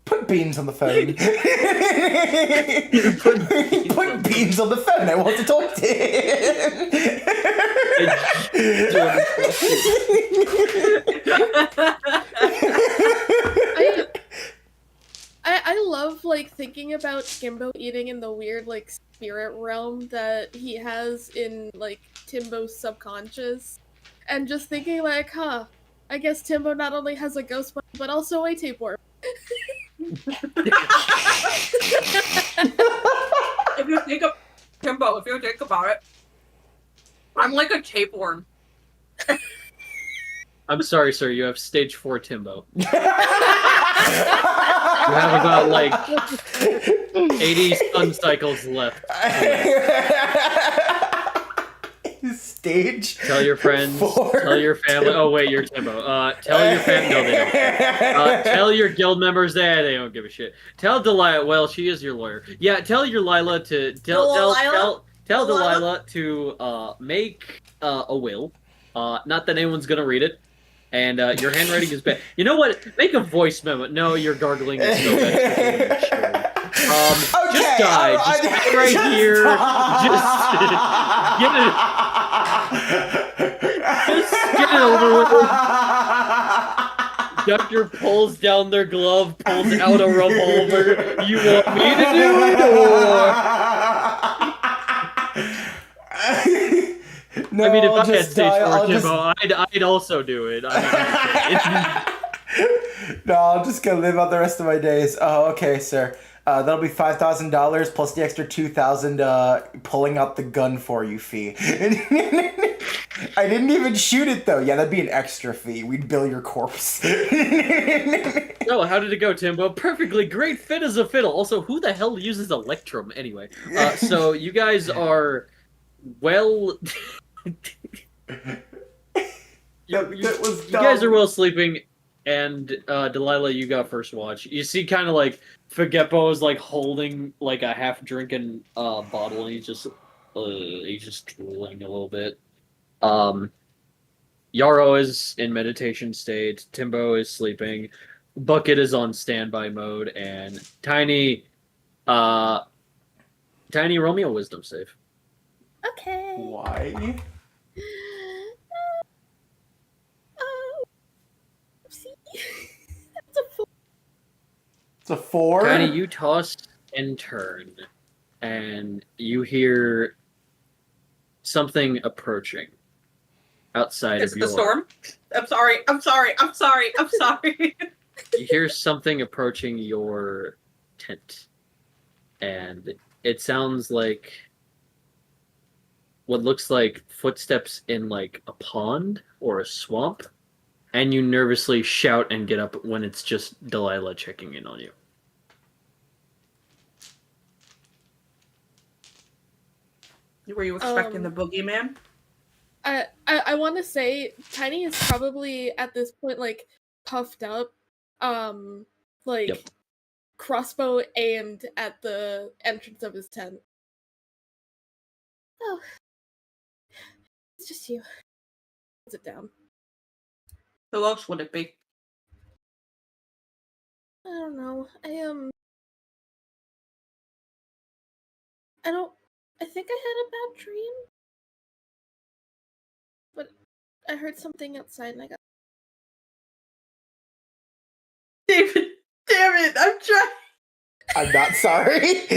Put beans on the phone. Put beans on the phone. I want to talk to I love like thinking about Gimbo eating in the weird like spirit realm that he has in like Timbo's subconscious, and just thinking like, huh, I guess Timbo not only has a ghost mind but also a tapeworm. If you think of Timbo, if you think about it, I'm like a tapeworm. I'm sorry, sir. You have stage 4 Timbo. You have about like 80 sun cycles left. Stage. Tell your friends. 4. Tell your family. Oh wait, you're Timbo. Tell your family. No, they don't. Tell your guild members that they don't give a shit. Tell Delilah. Well, she is your lawyer. Yeah, tell your Lila to tell Delilah to make a will. Not that anyone's gonna read it. And your handwriting is bad. You know what? Make a voice memo. No, your gargling is so bad. Okay, just die. Just stay right just here. die. Just get it over with. Doctor pulls down their glove, pulls out a revolver. You want me to do it, or? No, I mean, if I had just stage die. 4 I'll Jimbo, I'd also do it. No, I'm just gonna live out the rest of my days. Oh, okay, sir. That'll be $5,000 plus the extra $2,000 pulling out the gun for you fee. I didn't even shoot it though. Yeah, that'd be an extra fee. We'd bill your corpse. No, how did it go, Timbo? Perfectly great fit as a fiddle. Also, who the hell uses Electrum anyway? So you guys are well. You guys are well sleeping, and Delilah, you got first watch. You see, kind of like Figeppo is like holding like a half-drinking bottle, and he's just drooling a little bit. Yarrow is in meditation state. Timbo is sleeping. Bucket is on standby mode, and Tiny, roll me a wisdom save. Okay. Why? See? That's a 4. It's a 4. Tiny, you toss and turn, and you hear something approaching outside Is of it the your. storm? I'm sorry. I'm sorry. I'm sorry. I'm sorry. You hear something approaching your tent, and it sounds like what looks like footsteps in like a pond or a swamp, and you nervously shout and get up when it's just Delilah checking in on you. Were you expecting the boogeyman? I want to say Tiny is probably at this point like puffed up, like Yep. crossbow aimed at the entrance of his tent. Oh, it's just you. Puts it down. Who else would it be? I don't know. I don't. I think I had a bad dream, but I heard something outside and I got. David, damn it! I'm trying. I'm not sorry.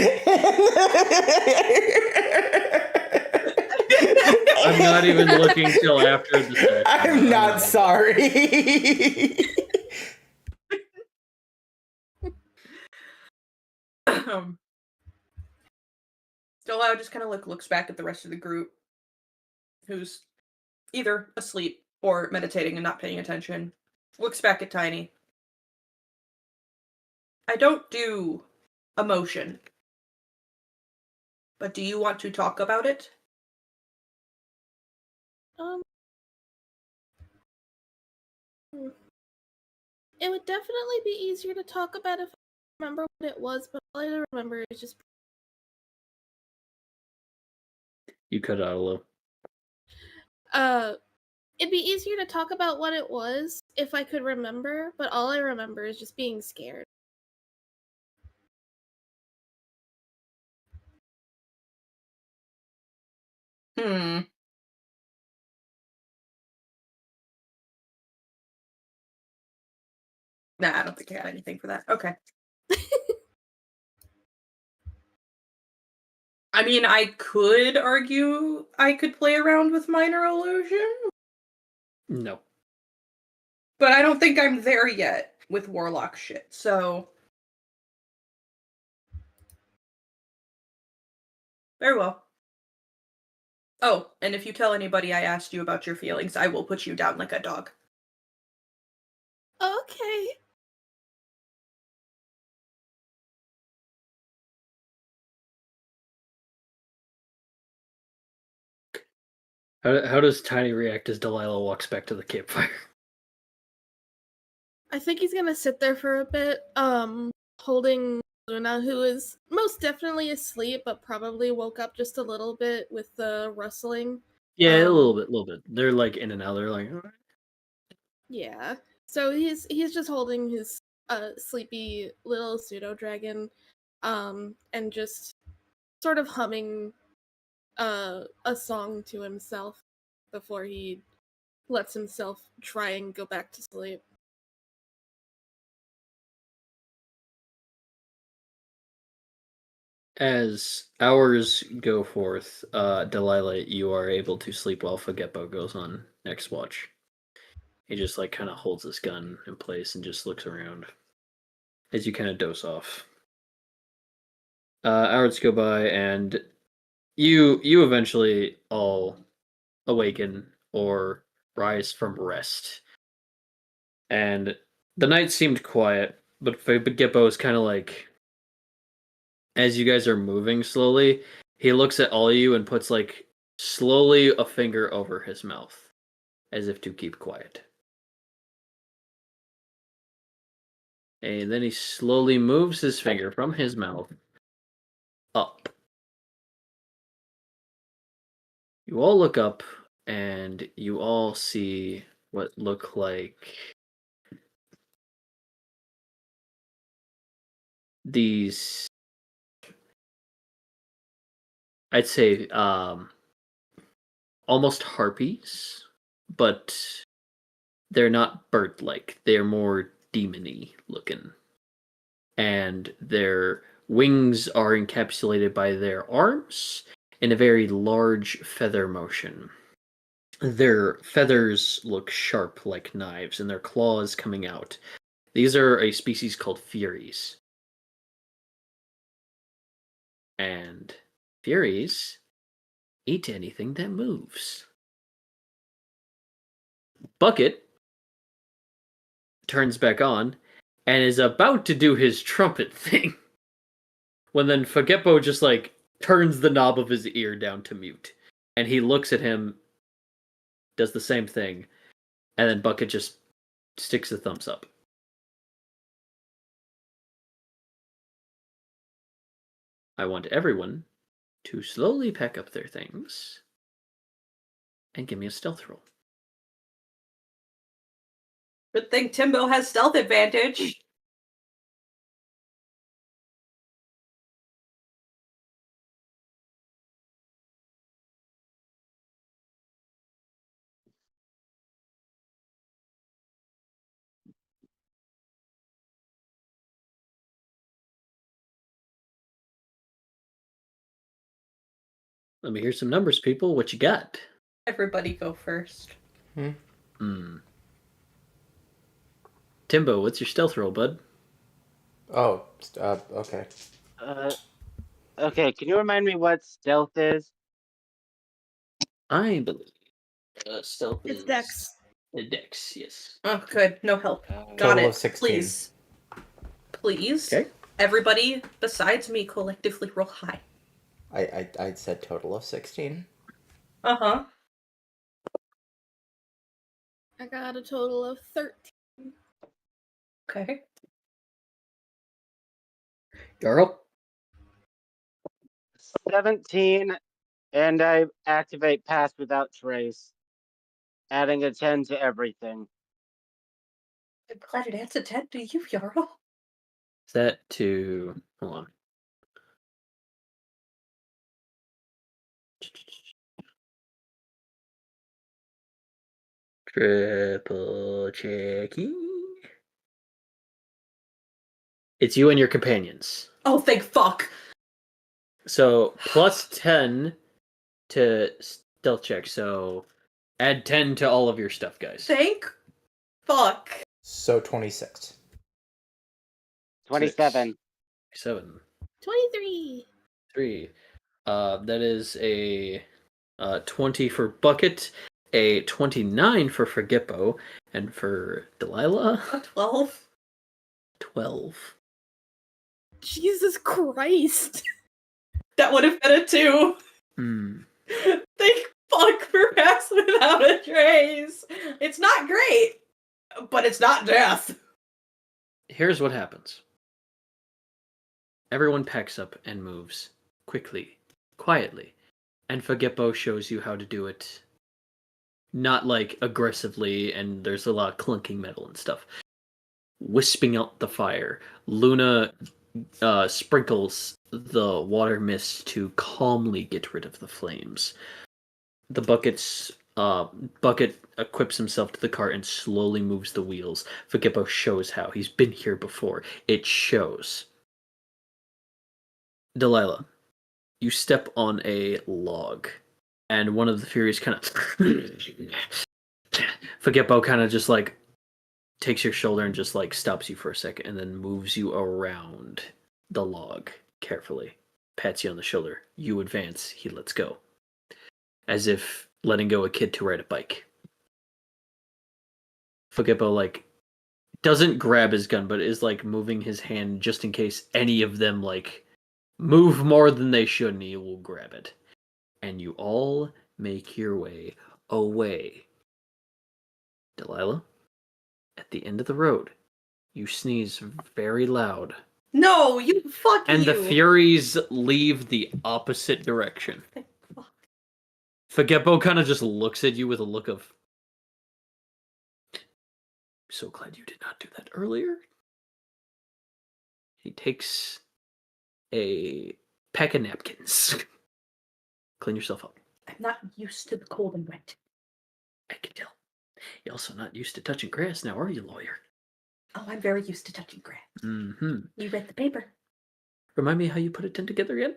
I'm not even looking till after the session. I'm not sorry. Still, just kind of looks back at the rest of the group, who's either asleep or meditating and not paying attention. Looks back at Tiny. I don't do emotion, but do you want to talk about it? It would definitely be easier to talk about if I remember what it was, but all I remember is just. You cut out a little. It'd be easier to talk about what it was if I could remember, but all I remember is just being scared. Nah, I don't think I got anything for that. Okay. I mean, I could argue I could play around with minor illusion, No. but I don't think I'm there yet with warlock shit, so. Very well. Oh, and if you tell anybody I asked you about your feelings, I will put you down like a dog. Okay. How does Tiny react as Delilah walks back to the campfire? I think he's gonna sit there for a bit, holding Luna, who is most definitely asleep, but probably woke up just a little bit with the rustling. Yeah, a little bit. They're like in and out. They're like, "Alright." Yeah. So he's just holding his sleepy little pseudo dragon, and just sort of humming a song to himself before he lets himself try and go back to sleep. As hours go forth, Delilah, you are able to sleep while Fagepo goes on next watch. He just like kind of holds his gun in place and just looks around as you kind of doze off. Hours go by, and you eventually all awaken or rise from rest. And the night seemed quiet, but Fagepo is kind of like, as you guys are moving slowly, he looks at all of you and puts like slowly a finger over his mouth as if to keep quiet. And then he slowly moves his finger from his mouth up. You all look up and you all see what look like these, I'd say, almost harpies, but they're not bird-like. They're more demon-y looking. And their wings are encapsulated by their arms in a very large feather motion. Their feathers look sharp like knives, and their claws coming out. These are a species called Furies. And Furies eat anything that moves. Bucket turns back on and is about to do his trumpet thing when then Fagepo just like turns the knob of his ear down to mute, and he looks at him, does the same thing, and then Bucket just sticks a thumbs up. I want everyone to slowly pack up their things and give me a stealth roll. Good thing Timbo has stealth advantage. Let me hear some numbers, people. What you got? Everybody go first. Timbo, what's your stealth roll, bud? Oh, okay. Okay, can you remind me what stealth is? I believe stealth It's is Dex. Dex, yes. Oh, good. No help. Got Total it. of 16. Please. Please. Okay. Everybody besides me collectively roll high. I said total of 16. Uh-huh. I got a total of 13. Okay. Jarl? 17, and I activate Pass Without Trace, adding a 10 to everything. I'm glad it adds a 10 to you, Jarl. Set to... Hold on. Triple checking. It's you and your companions. Oh, thank fuck. So plus 10 to stealth check. So add 10 to all of your stuff, guys. Thank fuck. So 26. 27. 7. 23! 3. That is a 20 for Bucket, a 29 for Forgippo, and for Delilah, A 12. 12. Jesus Christ! That would have been a 2. Thank fuck for Pass Without a Trace. It's not great, but it's not death. Here's what happens. Everyone packs up and moves quickly, quietly, and Fagippo shows you how to do it. Not like aggressively, and there's a lot of clunking metal and stuff. Wisping out the fire, Luna sprinkles the water mist to calmly get rid of the flames. The bucket equips himself to the cart and slowly moves the wheels. Fagippo shows how. He's been here before. It shows. Delilah, you step on a log, and one of the Furies kind of... Fagippo kind of just like takes your shoulder and just like stops you for a second and then moves you around the log carefully. Pats you on the shoulder. You advance. He lets go. As if letting go a kid to ride a bike. Fagippo like doesn't grab his gun, but is like moving his hand just in case any of them like move more than they should, and he will grab it. And you all make your way away. Delilah, at the end of the road, you sneeze very loud. No, you fuck And you. the Furies leave the opposite direction. Thank fuck. Fidget kind of just looks at you with a look of, so glad you did not do that earlier. He takes a pack of napkins. Clean yourself up. I'm not used to the cold and wet. I can tell. You're also not used to touching grass now, are you, lawyer? Oh, I'm very used to touching grass. Mm-hmm. You read the paper. Remind me how you put a tent together again?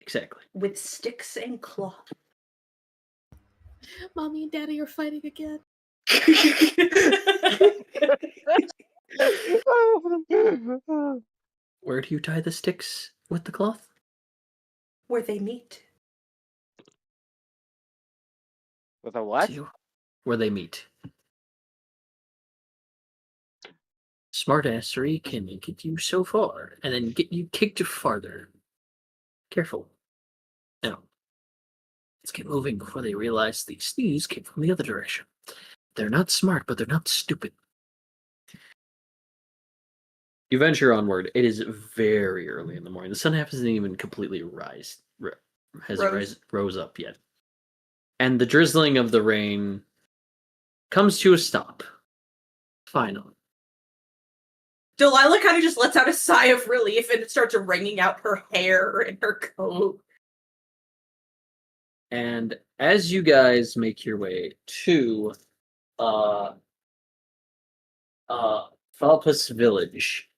Exactly. With sticks and cloth. Mommy and Daddy are fighting again. Where do you tie the sticks with the cloth? Where they meet. With a what? See where they meet. Smartassery can get you so far, and then get you kicked farther. Careful. Now, let's get moving before they realize the sneeze came from the other direction. They're not smart, but they're not stupid. You venture onward. It is very early in the morning. The sun hasn't even completely rose up yet. And the drizzling of the rain comes to a stop. Finally. Delilah kind of just lets out a sigh of relief and starts wringing out her hair and her coat. And as you guys make your way to Falpus Village,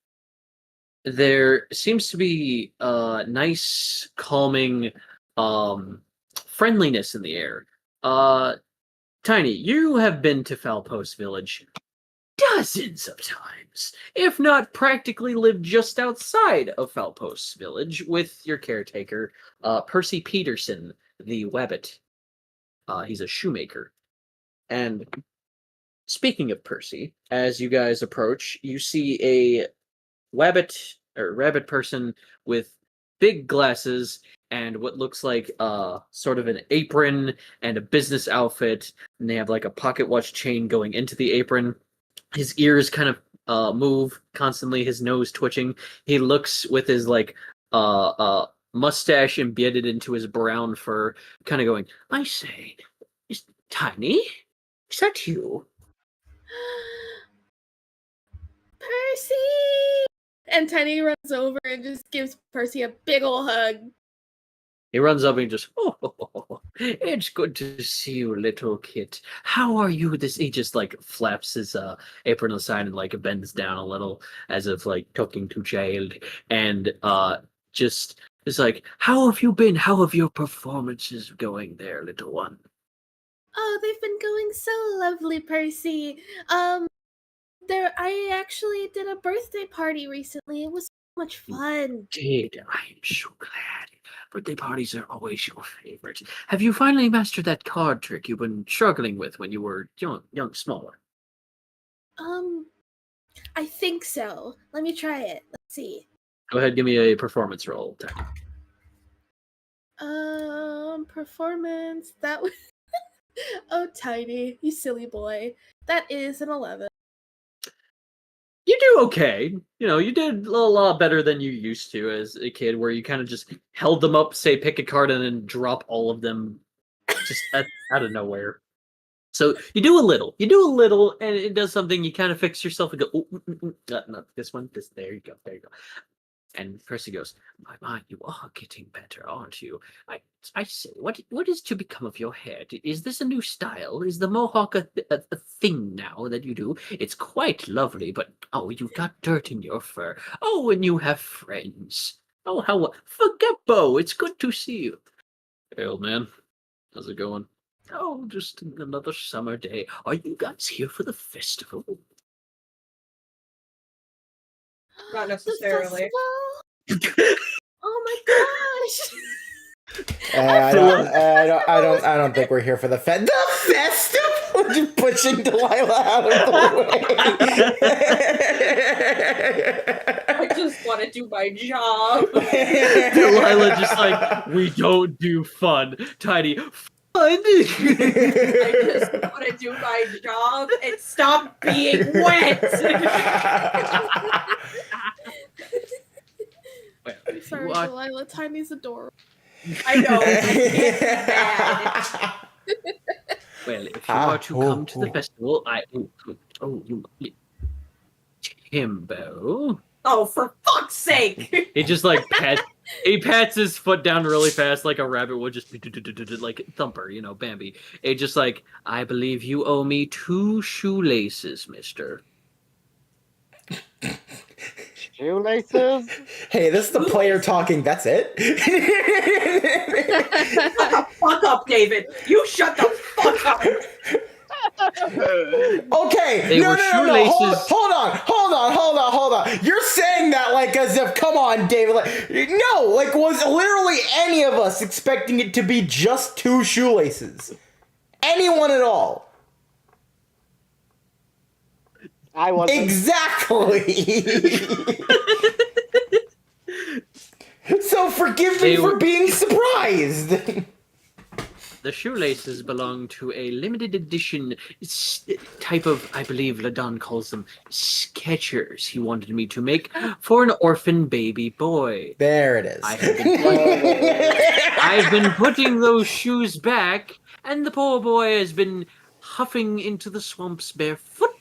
there seems to be nice, calming friendliness in the air. Tiny, you have been to Falpos Village dozens of times, if not practically lived just outside of Falpos Village with your caretaker, Percy Peterson, the Wabbit. He's a shoemaker. And speaking of Percy, as you guys approach, you see a rabbit person with big glasses and what looks like sort of an apron and a business outfit, and they have like a pocket watch chain going into the apron. His ears kind of move constantly, his nose twitching. He looks with his like mustache embedded into his brown fur, kind of going, I say, is Tiny? Is that you? Percy! And Tiny runs over and just gives Percy a big ol' hug. He runs up and just, it's good to see you, little kid. How are you? He just like flaps his apron aside and like bends down a little as if like talking to child, and just is like, how have you been? How have your performances going there, little one? Oh, they've been going so lovely, Percy. I actually did a birthday party recently. It was so much fun. I'm so glad. Birthday parties are always your favorite. Have you finally mastered that card trick you've been struggling with when you were young, smaller? I think so. Let me try it. Let's see. Go ahead, give me a performance roll, Tiny. Performance. That was. Oh, Tiny, you silly boy. That is an 11. You do okay. You know, you did a lot better than you used to as a kid, where you kind of just held them up, say pick a card, and then drop all of them just out of nowhere. So you do a little, and it does something. You kind of fix yourself and go, not this one, this. There you go. And Percy goes, my, you are getting better, aren't you? I say, what is to become of your hair? Is this a new style? Is the mohawk a thing now that you do? It's quite lovely, but oh, you've got dirt in your fur. Oh, and you have friends. Oh, how forget Bo. It's good to see you. Hey, old man, how's it going? Oh, just another summer day. Are you guys here for the festival? Not The necessarily. festival? Oh my gosh! I don't think we're here for the festival. Just pushing Delilah out of the way. I just want to do my job. Delilah just like, we don't do fun. Tiny, fun. I just want to do my job and stop being wet. Sorry, are- Delilah. Tiny's adorable. I know. I can't be mad. Well, if you are to come to the festival, Timbo. Oh, for fuck's sake! He just like pats his foot down really fast like a rabbit would, just like Thumper, Bambi. It just like, I believe you owe me 2 shoelaces, mister. Shoelaces? Hey, this is the player talking. That's it. Shut the fuck up, David. You shut the fuck up. Okay, They no, were no, no, no. shoelaces. Hold on. You're saying that like as if, come on, David. No, like was literally any of us expecting it to be just 2 shoelaces? Anyone at all? I wasn't. Exactly. So forgive me They for were- being surprised. The shoelaces belong to a limited edition type of, I believe Ladon calls them, Skechers he wanted me to make for an orphan baby boy. There it is. I've been putting those shoes back, and the poor boy has been huffing into the swamps barefoot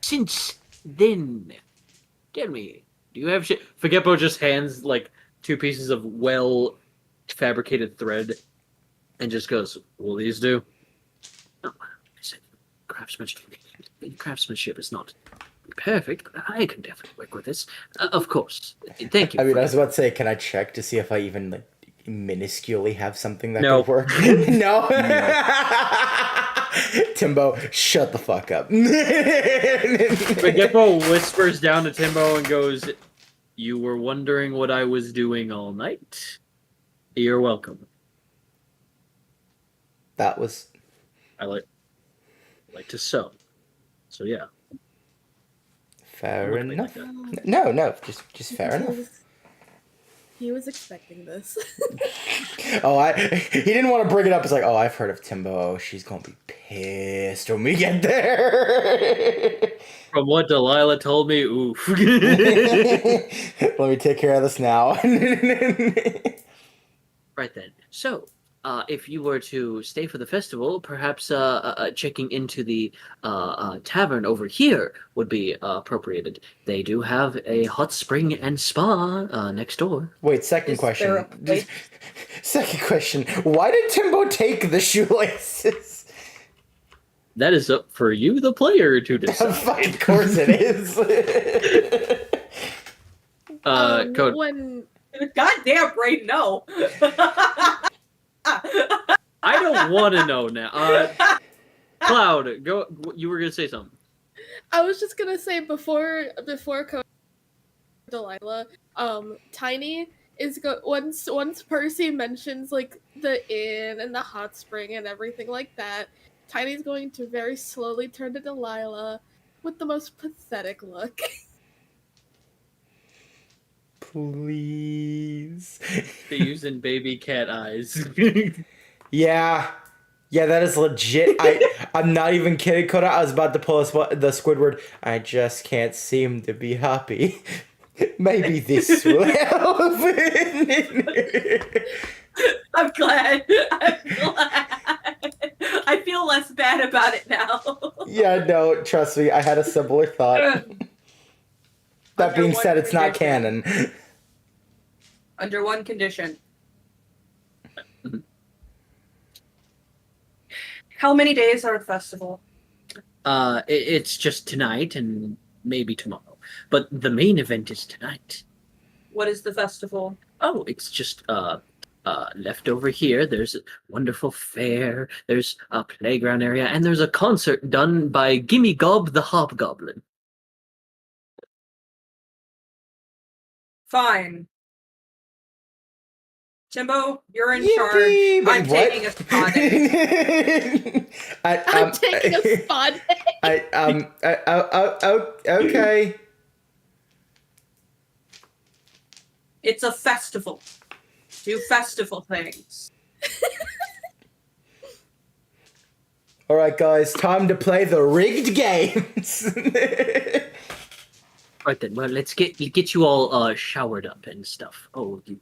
since then. Tell me, do you have shit? Forgetbo just hands like 2 pieces of well-fabricated thread and just goes, will these do? Oh, I said, craftsmanship is not perfect, but I can definitely work with this. Of course. Thank you. I mean, I was about to say, can I check to see if I even like minusculely have something that No. could work? No. Timbo, shut the fuck up. Forgetbo whispers down to Timbo and goes, you were wondering what I was doing all night? You're welcome. That was I like to sew. So yeah. fair Look at me enough. like that. No, just fair enough. He was expecting this. Oh, he didn't want to bring it up. It's like, oh, I've heard of Timbo. Oh, she's gonna be pissed when we get there. From what Delilah told me, oof. Let me take care of this now. Right then. So, if you were to stay for the festival, perhaps checking into the tavern over here would be appropriated. They do have a hot spring and spa next door. Wait, second Is question. there a place- Second question. Why did Timbo take the shoelaces? That is up for you, the player, to Of decide. course it is. Code. When Goddamn right, no. I don't want to know now. Cloud, go. You were gonna say something. I was just gonna say before Delilah, Tiny is once Percy mentions like the inn and the hot spring and everything like that, Tiny's going to very slowly turn to Delilah with the most pathetic look. Please. They're using baby cat eyes. Yeah, that is legit. I'm not even kidding, Koda. I was about to pull the Squidward. I just can't seem to be happy. Maybe this will help. I'm glad. I feel less bad about it now. Yeah, no, trust me. I had a similar thought. That Under being one said, it's not condition. canon. Under one condition. How many days are the festival? It's just tonight and maybe tomorrow, but the main event is tonight. What is the festival? Oh, it's just left over here. There's a wonderful fair. There's a playground area, and there's a concert done by Gimme Gob the Hobgoblin. Fine. Timbo, you're in Yippee! charge. I'm What? taking a spot in it. I'm taking a spot. Okay. It's a festival. Do festival things. All right, guys, time to play the rigged games. Right then. Well, let's get you all showered up and stuff. Oh, you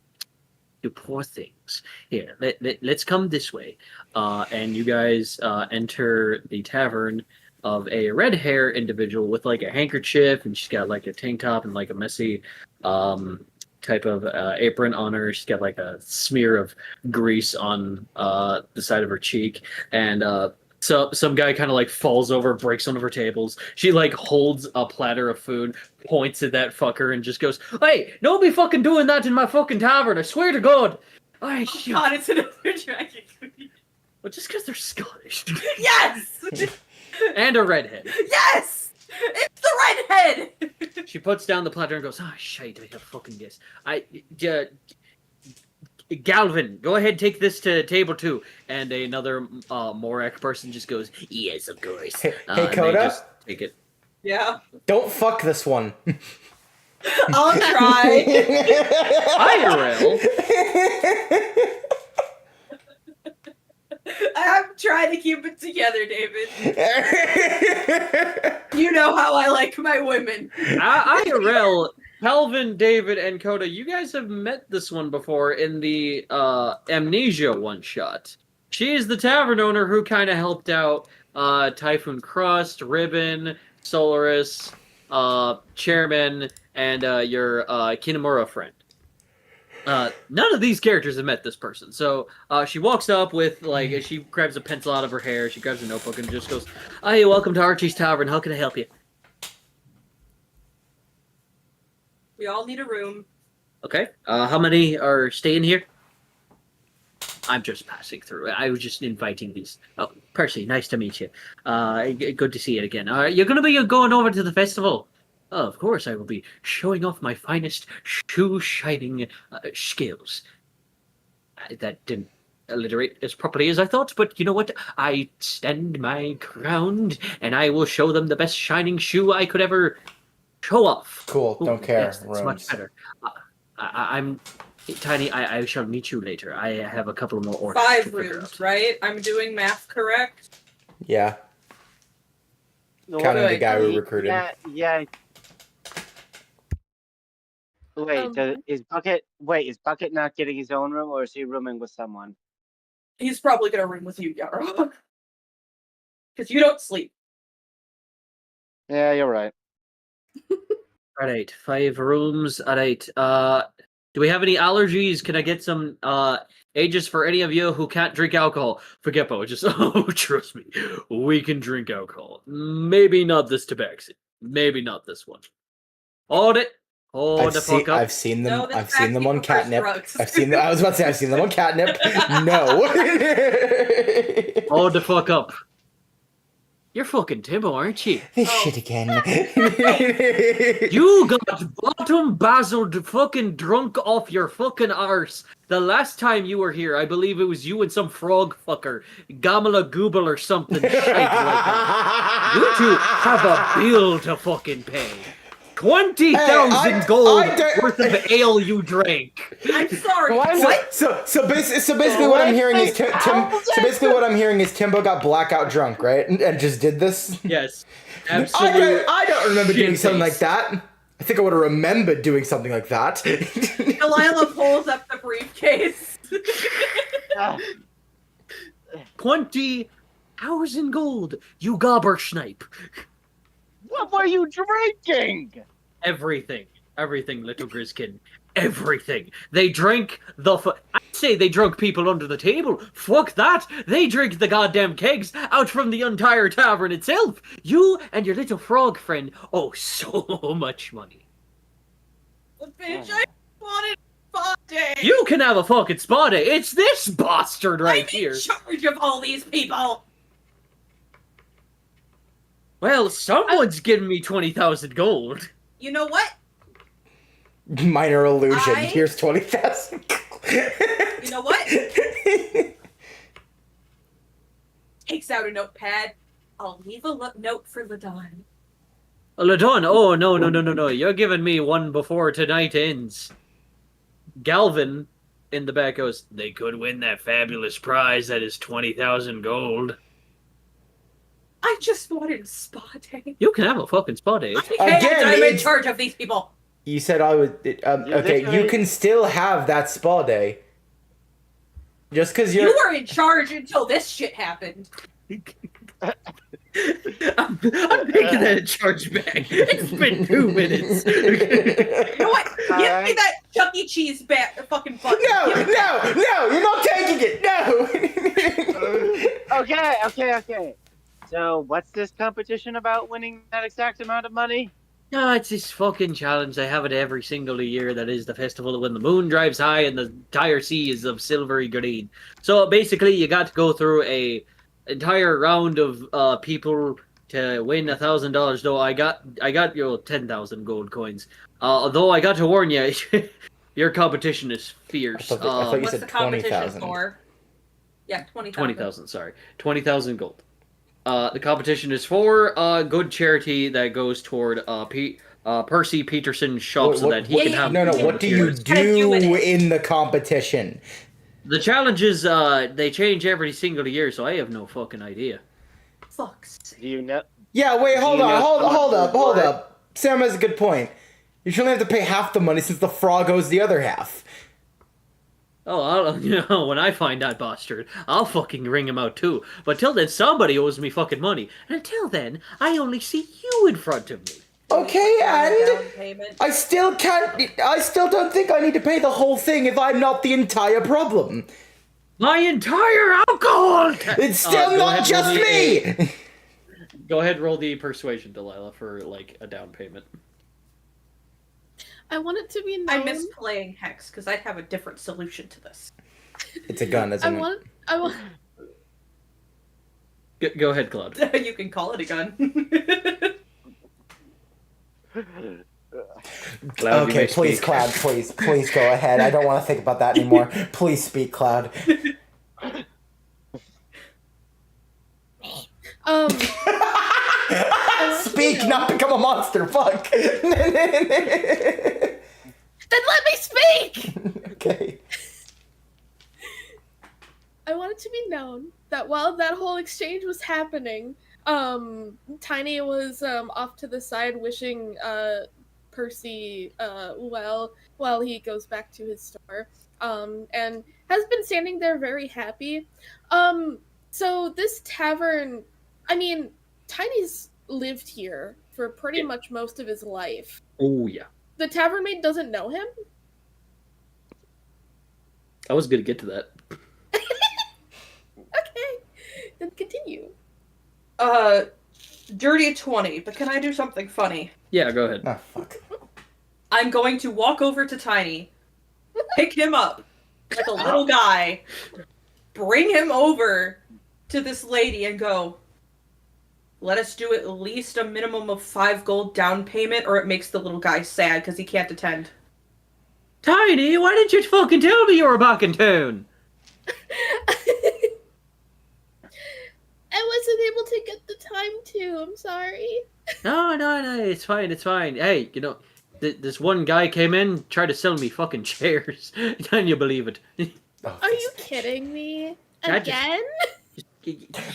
poor things. Here, let's come this way. And you guys enter the tavern of a red hair individual with like a handkerchief, and she's got like a tank top and like a messy type of apron on her. She's got like a smear of grease on the side of her cheek, and so some guy kind of like falls over, breaks one of her tables. She like holds a platter of food, points at that fucker, and just goes, "Hey, don't be fucking doing that in my fucking tavern! I swear to God!" Oh God, it's another dragon queen. Well, just because they're Scottish. Yes! And a redhead. Yes! It's the redhead! She puts down the platter and goes, "Ah, shite, I have fucking guess. Galvin, go ahead, take this to table 2." And another Morak person just goes, "Yes, of course." Hey, and Coda? they just take it. Yeah. Don't fuck this one. I'll try. IRL. I'm trying to keep it together, David. You know how I like my women. IRL, Calvin, David, and Coda, you guys have met this one before in the Amnesia one-shot. She is the tavern owner who kind of helped out Typhoon Crust, Ribbon, Solaris, Chairman, and your Kinemura friend. None of these characters have met this person. So she walks up with, like, she grabs a pencil out of her hair, she grabs a notebook and just goes, "Hey, welcome to Archie's Tavern. How can I help you?" We all need a room. Okay. How many are staying here? I'm just passing through. I was just inviting these. Oh, Percy, nice to meet you. Good to see you again. You're going to be going over to the festival? Oh, of course, I will be showing off my finest shoe-shining skills. That didn't alliterate as properly as I thought, but you know what? I stand my ground, and I will show them the best shining shoe I could ever show off. Cool, don't care. Yes, that's much Rooms. better. I'm Tiny. I shall meet you later. I have a couple more orders. 5 to figure rooms, out. right? I'm doing math correct. Yeah, No, counting the wait, guy we recruited. Yeah. Wait, is Bucket not getting his own room, or is he rooming with someone? He's probably gonna room with you, Yarrow. Because you don't sleep. Yeah, you're right. All right, 5 rooms. All right. Do we have any allergies? Can I get some ages for any of you who can't drink alcohol? Forget about it. Just trust me, we can drink alcohol. Maybe not this tabaxi. Maybe not this one. Hold it. Hold the fuck up. I've seen them. No, this I've seen them vaccine on prefers catnip. drugs. I've seen them. I was about to say I've seen them on catnip. No. Hold the fuck up. You're fucking Timbo, aren't you? This Oh. shit again. You got bottom basiled fucking drunk off your fucking arse. The last time you were here, I believe it was you and some frog fucker, Gamala Gooble or something shite like that. You two have a bill to fucking pay. 20,000 gold worth of ale you drank. I'm sorry. So basically what I'm hearing is what I'm hearing is Timbo got blackout drunk, right? And just did this. Yes, absolutely. I don't remember doing shit something face. like that. I think I would have remembered doing something like that. Delilah pulls up the briefcase. Ah, 20,000 gold, you gobbersnipe. what were you drinking? Everything, little Grizkin. Everything. They drank the. I say they drunk people under the table. Fuck that. They drink the goddamn kegs out from the entire tavern itself. You and your little frog friend owe so much money. Bitch, I wanted spa day. You can have a fucking spa day. It's this bastard right I'm here. in charge of all these people. Well, someone's giving me 20,000 gold. You know what? Minor illusion. I- Here's 20,000. You know what? Takes out a notepad. I'll leave a note for Ladon. Ladon, oh, no. You're giving me one before tonight ends. Galvin, in the back, goes, they could win that fabulous prize that is 20,000 gold. I just wanted a spa day. You can have a fucking spa day. I It's- can't. Again, I'm in it's- charge of these people. You said I would. Okay, you literally- can still have that spa day. Just because you're. You were in charge until this shit happened. I'm taking that charge back. It's been 2 minutes. You know what? Give me Alright. that Chuck E. Cheese fucking button. No, Give it back. no, you're not taking it. No. Okay. So, what's this competition about winning that exact amount of money? No, it's this fucking challenge. They have it every single year. That is the festival when the moon drives high and the entire sea is of silvery green. So basically, you got to go through a entire round of people to win $1,000. Though I got 10,000 gold coins. Though I got to warn you, your competition is fierce. I thought you What's said the competition 20,000. for? Yeah, 20,000. 20,000. Sorry, 20,000 gold. The competition is for good charity that goes toward Percy Peterson's shop so that he can have. No, what do you Kind of doing do it. in the competition? The challenges they change every single year, so I have no fucking idea. Fuck's sake. Do you know? Yeah, wait, hold You on, know hold someone who would? up. Sam has a good point. You should only have to pay half the money since the frog owes the other half. Oh, when I find that bastard, I'll fucking ring him out too. But till then, somebody owes me fucking money. And until then, I only see you in front of me. Okay, Down and payment. I still don't think I need to pay the whole thing if I'm not the entire problem. My entire alcohol! It's still Go not ahead, just roll the- me! Go ahead, roll the persuasion, Delilah, for like a down payment. I want it to be known. I miss playing Hex because I'd have a different solution to this. It's a gun, I isn't it? want. Go ahead, Claude. You can call it a gun. Cloud, you Okay, may please, speak. Cloud, please go ahead. I don't want to think about that anymore. Please speak, Cloud. Speak, not become a monster. Fuck. Then let me speak. Okay. I want it to be known that while that whole exchange was happening, Tiny was off to the side wishing Percy well while he goes back to his store, and has been standing there very happy. So this tavern, I mean, Tiny's lived here for pretty much most of his life. Oh yeah, The tavern maid doesn't know him. I was gonna get to that. Okay, then continue. Dirty 20, but can I do something funny? Yeah, go ahead. Oh, fuck. I'm going to walk over to Tiny, pick him up like a little guy, bring him over to this lady and go, let us do at least a minimum of 5 gold down payment or it makes the little guy sad because he can't attend. Tiny, why didn't you fucking tell me you were back in town? I wasn't able to get the time to. I'm sorry. No, it's fine. Hey, this one guy came in, tried to sell me fucking chairs. Can you believe it? Oh, Are you kidding me? I just- Again?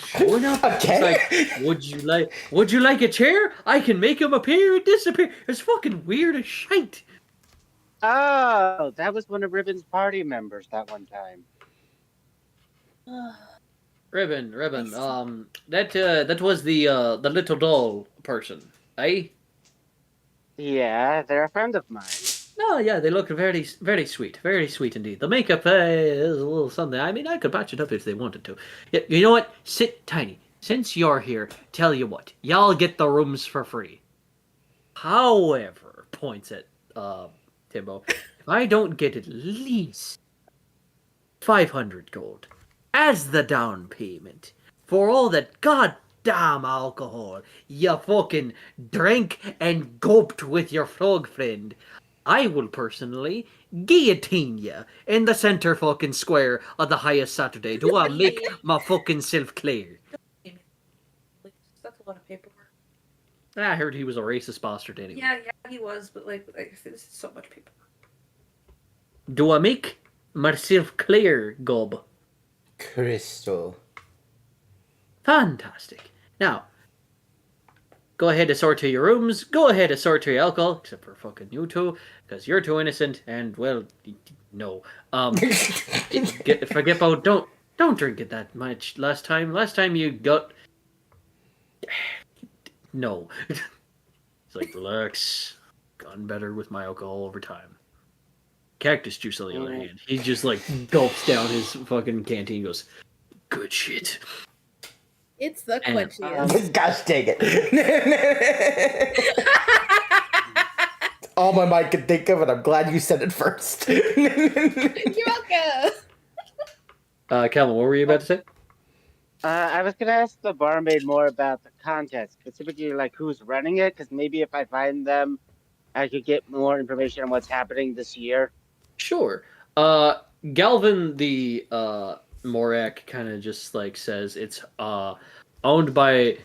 Showing up. Okay. It's like, would you like a chair? I can make him appear and disappear. It's fucking weird as shite. Oh, that was one of Ribbon's party members that one time. Ribbon. That was the little doll person, eh? Yeah, they're a friend of mine. Oh yeah, they look very, very sweet indeed. The makeup is a little something. I mean, I could patch it up if they wanted to. Yeah, you know what? Sit, Tiny. Since you're here, tell you what, y'all get the rooms for free. However, points at Timbo, if I don't get at least 500 gold as the down payment for all that goddamn alcohol you fucking drank and gulped with your frog friend, I will personally guillotine you in the center fucking square of the highest Saturday. Do I make my fucking self clear? That's a lot of paperwork. I heard he was a racist bastard anyway. Yeah, he was, but like this is so much paperwork. Do I make myself clear, Gob? Crystal. Fantastic. Now, go ahead, assort to your rooms. Go ahead, assort to your alcohol, except for fucking you two, because you're too innocent. And well, no. Forget about don't drink it that much. Last time you got no. It's like relax. Gotten better with my alcohol over time. Cactus juice on the other hand, he just like gulps down his fucking canteen and goes, good shit. It's the And, quenchiest. Gosh dang it. All my mind could think of, and I'm glad you said it first. You're welcome. Calvin, what were you about to say? I was gonna ask the barmaid more about the contest, specifically like who's running it, because maybe if I find them, I could get more information on what's happening this year. Sure. Galvin the Morak kind of just like says it's owned by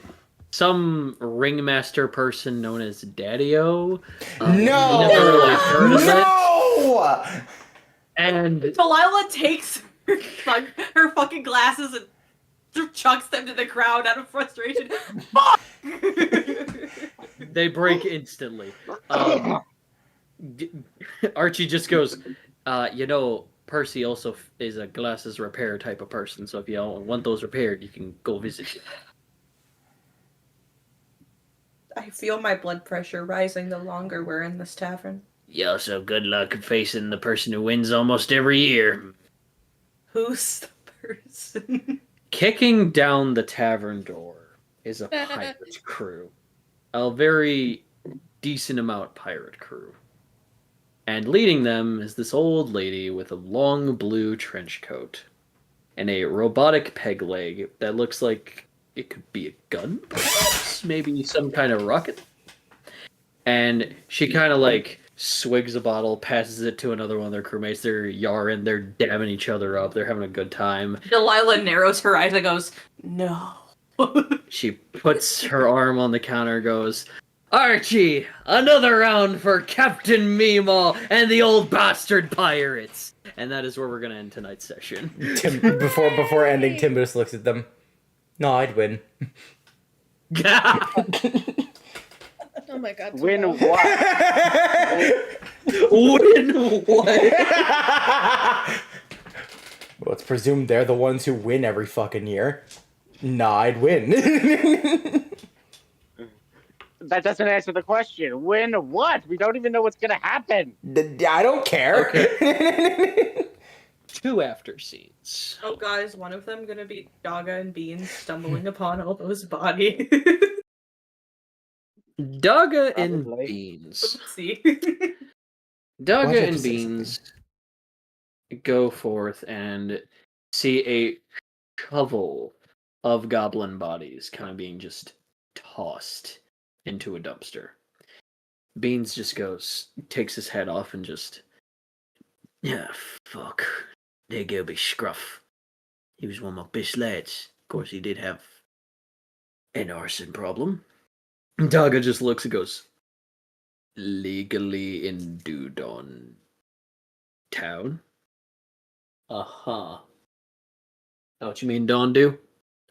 some ringmaster person known as Daddy-O. No! Never really heard of it. No! And Delilah takes her fucking glasses and chucks them to the ground out of frustration. Fuck! they break instantly. Archie just goes, Percy also is a glasses repair type of person, so if you want those repaired, you can go visit him. I feel my blood pressure rising the longer we're in this tavern. Yeah, so good luck facing the person who wins almost every year. Who's the person? Kicking down the tavern door is a pirate crew. A very decent amount pirate crew. And leading them is this old lady with a long blue trench coat and a robotic peg leg that looks like it could be a gun, perhaps? Maybe some kind of rocket. And she kind of like swigs a bottle, passes it to another one of their crewmates. They're yarring, they're dabbing each other up, they're having a good time. Delilah narrows her eyes and goes, no. She puts her arm on the counter and goes, Archie, another round for Captain Meemaw and the old bastard pirates. And that is where we're going to end tonight's session. Before ending, Tim just looks at them. No, I'd win. Oh my god. Win Tomo. what? Win what? Well, let's presume they're the ones who win every fucking year. Nah, I'd win. That doesn't answer the question. Win what? We don't even know what's gonna happen. I don't care. Okay. 2 after scenes. Oh, guys, one of them gonna be Daga and Beans stumbling upon all those bodies. Daga and Probably. Beans. Oopsie. Why'd Daga you have and to say Beans go forth and see a shovel of goblin bodies kind of being just tossed into a dumpster. Beans just takes his head off and just, Yeah, fuck. There go be Scruff. He was one of my best lads. Of course, he did have an arson problem. Daga just looks and goes, legally in Dudon town? Uh-huh. Know what you mean, Don do?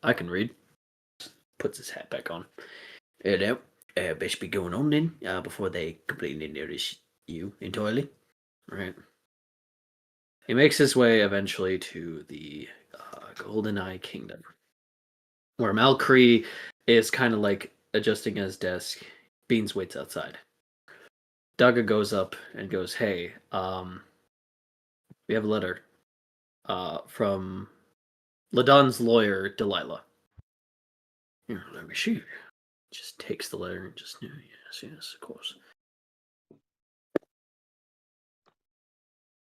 I can read. Puts his hat back on. Now, best be going on then, before they completely notice you entirely. Right. He makes his way eventually to the Golden Eye Kingdom, where Malcree is kind of like adjusting his desk. Beans waits outside. Daga goes up and goes, "Hey, we have a letter from Ladon's lawyer, Delilah." Yeah, let me see. Just takes the letter and just, yes, of course.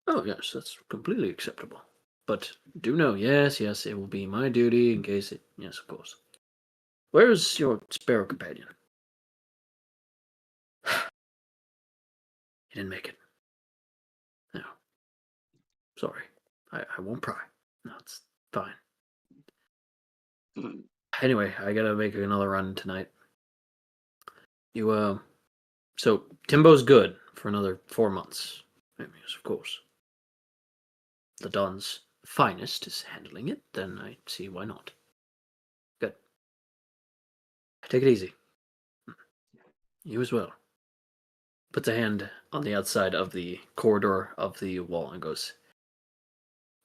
Oh, yes, that's completely acceptable. But do know, yes, it will be my duty in case it, yes, of course. Where's your sparrow companion? He didn't make it. No. Sorry. I won't pry. No, it's fine. Anyway, I gotta make another run tonight. So Timbo's good for another 4 months. Yes, of course. The Don's finest is handling it, then I see why not. Good. Take it easy. You as well. Puts a hand on the outside of the corridor of the wall and goes,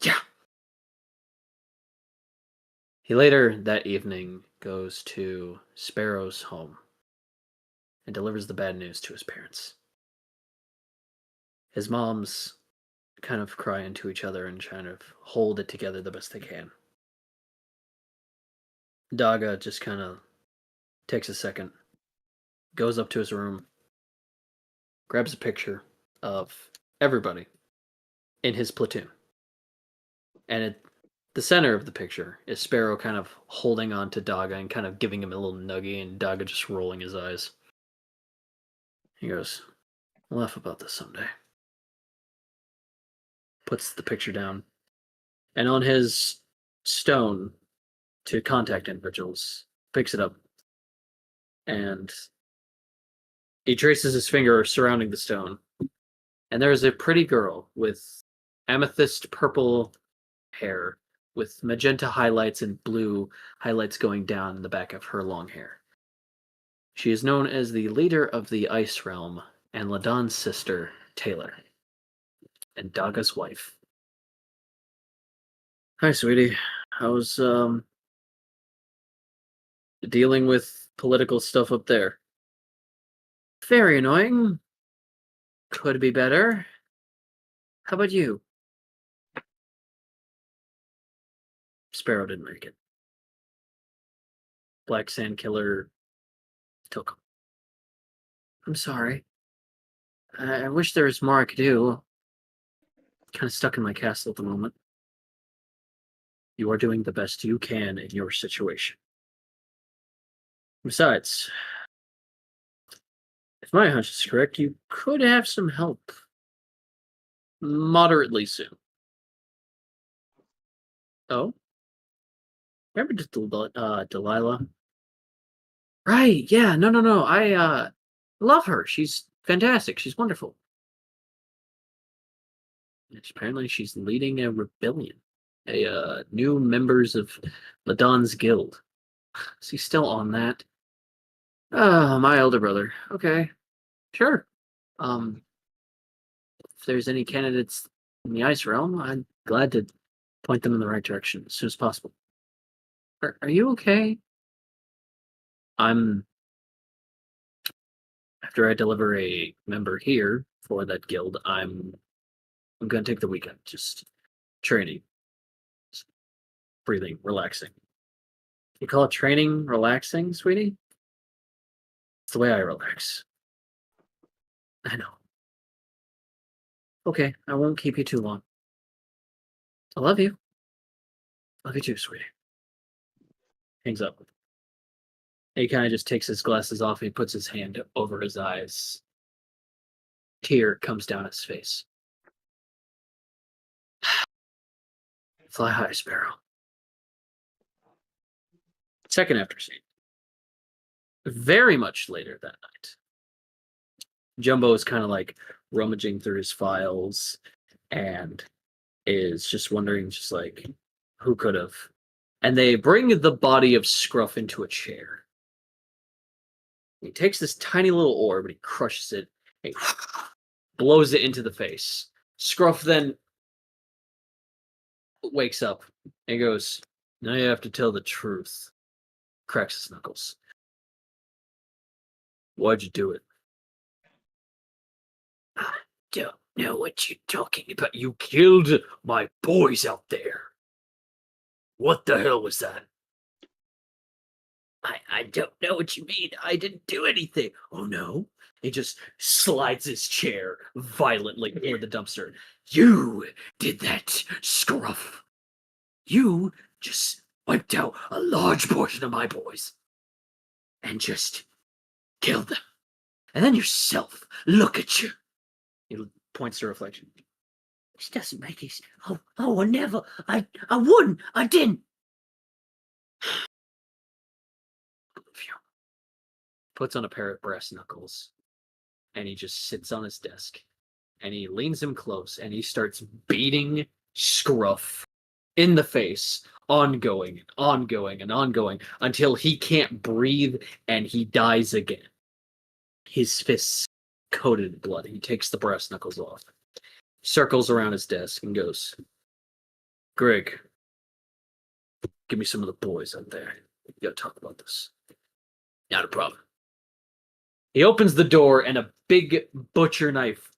yeah. He later that evening goes to Sparrow's home and delivers the bad news to his parents. His moms kind of cry into each other and kind of hold it together the best they can. Daga just kind of takes a second, goes up to his room, grabs a picture of everybody in his platoon. And at the center of the picture is Sparrow kind of holding on to Daga and kind of giving him a little nuggie, and Daga just rolling his eyes. He goes, "We'll laugh about this someday." Puts the picture down. And on his stone to contact individuals, picks it up. And he traces his finger surrounding the stone. And there is a pretty girl with amethyst purple hair with magenta highlights and blue highlights going down the back of her long hair. She is known as the leader of the Ice Realm and Ladon's sister, Taylor, and Daga's wife. Hi, sweetie. How's dealing with political stuff up there? Very annoying. Could be better. How about you? Sparrow didn't make it. Black Sand Killer took him. I'm sorry. I wish there was more I could do. Kind of stuck in my castle at the moment. You are doing the best you can in your situation. Besides, if my hunch is correct, you could have some help. Moderately soon. Oh? Remember Delilah? Right, yeah, no. I love her. She's fantastic. She's wonderful. And apparently she's leading a rebellion. New members of Ladon's guild. Is he still on that? My elder brother. Okay. Sure. If there's any candidates in the Ice Realm, I'm glad to point them in the right direction as soon as possible. Are you okay? After I deliver a member here for that guild, I'm gonna take the weekend, just training, breathing, relaxing. You call it training relaxing, sweetie? It's the way I relax. I know. Okay, I won't keep you too long. I love you. Love you too, sweetie. Hangs up. He kind of just takes his glasses off. He puts his hand over his eyes. Tear comes down his face. Fly high, Sparrow. Second after scene. Very much later that night. Jumbo is kind of like rummaging through his files and is just wondering, just like, who could have? And they bring the body of Scruff into a chair. He takes this tiny little orb and he crushes it and blows it into the face. Scruff then wakes up and goes, "Now you have to tell the truth." Cracks his knuckles. "Why'd you do it?" "I don't know what you're talking about. You killed my boys out there." "What the hell was that?" I don't know what you mean. I didn't do anything." "Oh no?" He just slides his chair violently over the dumpster. "You did that, Scruff. You just wiped out a large portion of my boys and just killed them. And then yourself, look at you." He points to reflection. "This doesn't make any sense. Oh, I never. I wouldn't. I didn't." Puts on a pair of brass knuckles and he just sits on his desk and he leans him close and he starts beating Scruff in the face, ongoing until he can't breathe and he dies again. his fists coated in blood. He takes the brass knuckles off, circles around his desk, and goes, Greg, give me some of the boys out there. We gotta talk about this. Not a problem. He opens the door, and a big butcher knife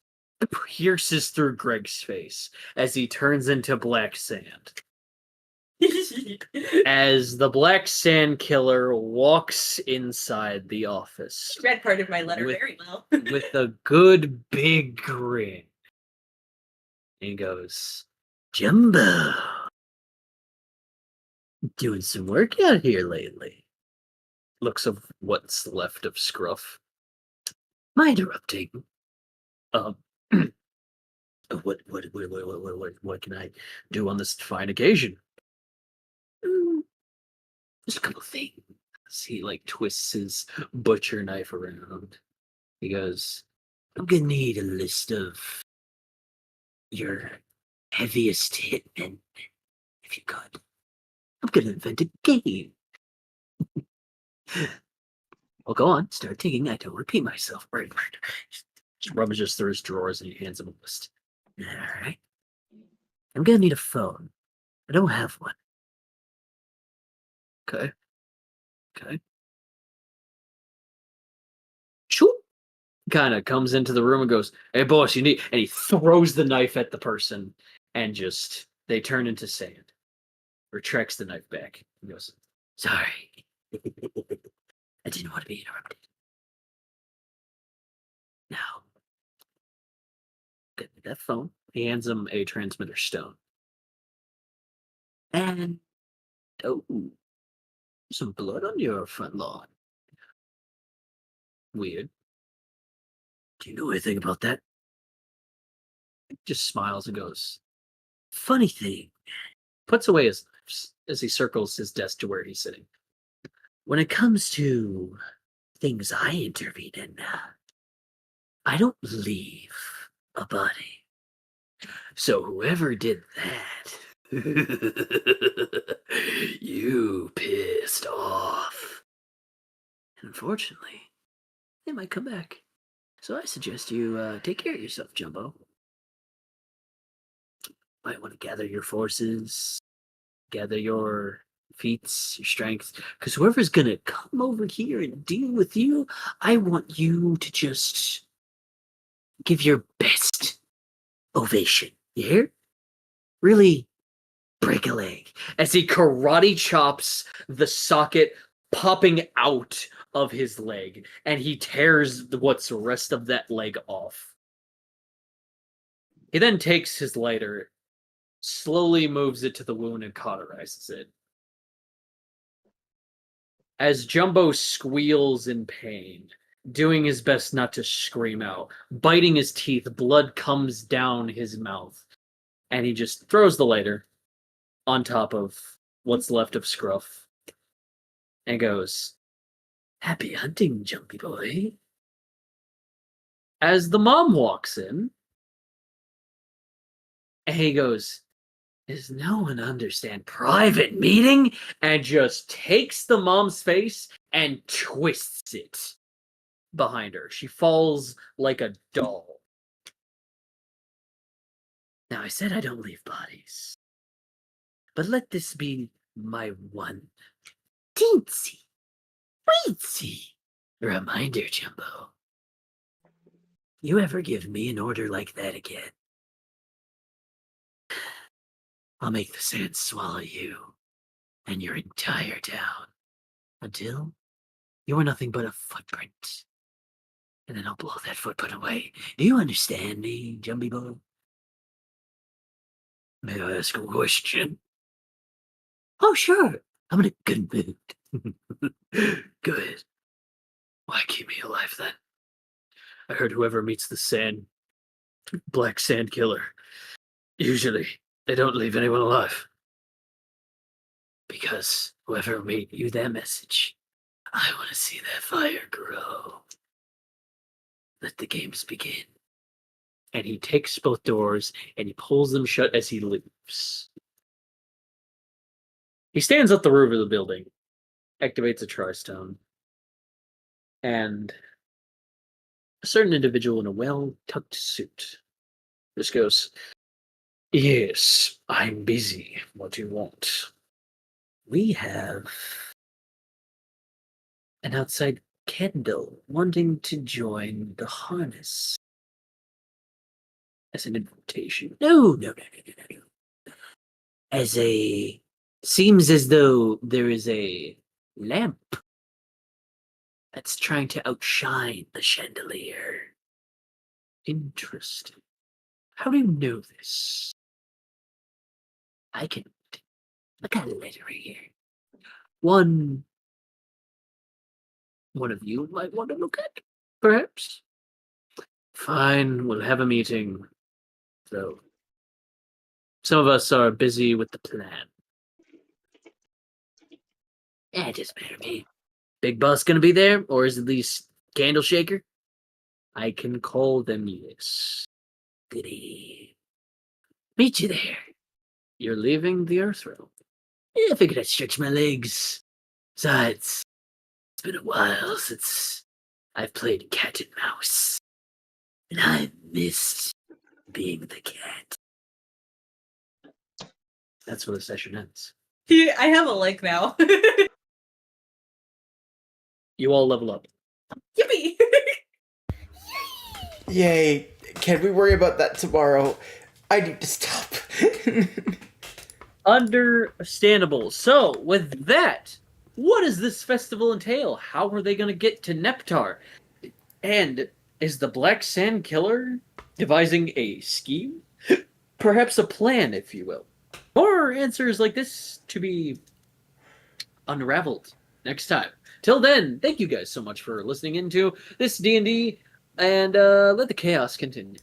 pierces through Greg's face as he turns into black sand. As the black sand killer walks inside the office Read part of my letter With- very well. with a good big grin. He goes, Jumbo. Doing some work out here lately. looks of what's left of Scruff. Am I interrupting? Um, What can I do on this fine occasion? Just a couple things. He like twists his butcher knife around. He goes, I'm gonna need a list of your heaviest hitmen, if you could. I'm gonna invent a game. Well, go on, start digging. I don't repeat myself. Right. just rummages through his drawers and he hands him a list. All right. I'm gonna need a phone. I don't have one. Okay. Okay. Shoo! Kind of comes into the room and goes, "Hey, boss, you need," and he throws the knife at the person, and just they turn into sand. Retracts the knife back. He goes, Sorry. I didn't want to be interrupted. Now, "Get me that phone." He hands him a transmitter stone. and oh, some blood on your front lawn. Weird. Do you know anything about that? Just smiles and goes, Funny thing, puts away his knives as he circles his desk to where he's sitting. when it comes to things I intervene in, I don't leave a body. So whoever did that, you pissed off. Unfortunately, they might come back. So I suggest you take care of yourself, Jumbo. Might want to gather your forces, gather your feats, your strength, because whoever's gonna come over here and deal with you, I want you to just give your best ovation. You hear? Really break a leg. As he karate chops the socket popping out of his leg, and he tears what's the rest of that leg off. He then takes his lighter, slowly moves it to the wound, and cauterizes it. As Jumbo squeals in pain, doing his best not to scream out, biting his teeth, blood comes down his mouth, and he just throws the lighter on top of what's left of Scruff and goes, Happy hunting, Jumpy boy. as the mom walks in, and he goes, "Does no one understand private meeting?" And just takes the mom's face and twists it behind her. She falls like a doll. Now I said I don't leave bodies. But let this be my one teensy, weensy reminder, Jumbo. You ever give me an order like that again, I'll make the sand swallow you and your entire town until you are nothing but a footprint. And then I'll blow that footprint away. Do you understand me, Jumpy boy? May I ask a question? Oh, sure. I'm in a good mood. Good. Why keep me alive then? I heard whoever meets the black sand killer, usually they don't leave anyone alive. Because whoever made you that message, I want to see that fire grow. Let the games begin. And he takes both doors and he pulls them shut as he leaves. He stands up the roof of the building, activates a tri-stone, and a certain individual in a well-tucked suit. This goes, "Yes, I'm busy. What do you want?" "We have an outside candle wanting to join the harness." As an invitation. No, no, no, no, no, no, no. As a... Seems as though there is a lamp that's trying to outshine the chandelier. Interesting. How do you know this? I can... I got a letter here. One of you might want to look at, perhaps? Fine, we'll have a meeting. Though some of us are busy with the plan. It doesn't matter to me. Big boss gonna be there, or is it the candle shaker? I can call them, yes. Goody. Meet you there. You're leaving the Earth realm. Yeah, I figured I'd stretch my legs. Besides, it's been a while since I've played cat and mouse. And I missed being the cat. That's where the session ends. I have a like now. You all level up. Yippee! Yay. Can we worry about that tomorrow? I need to stop. Understandable. So, with that, what does this festival entail? How are they going to get to Neptar? And is the Black Sand Killer devising a scheme? Perhaps a plan, if you will. More answers like this to be unraveled next time. Till then, thank you guys so much for listening into this D&D, and let the chaos continue.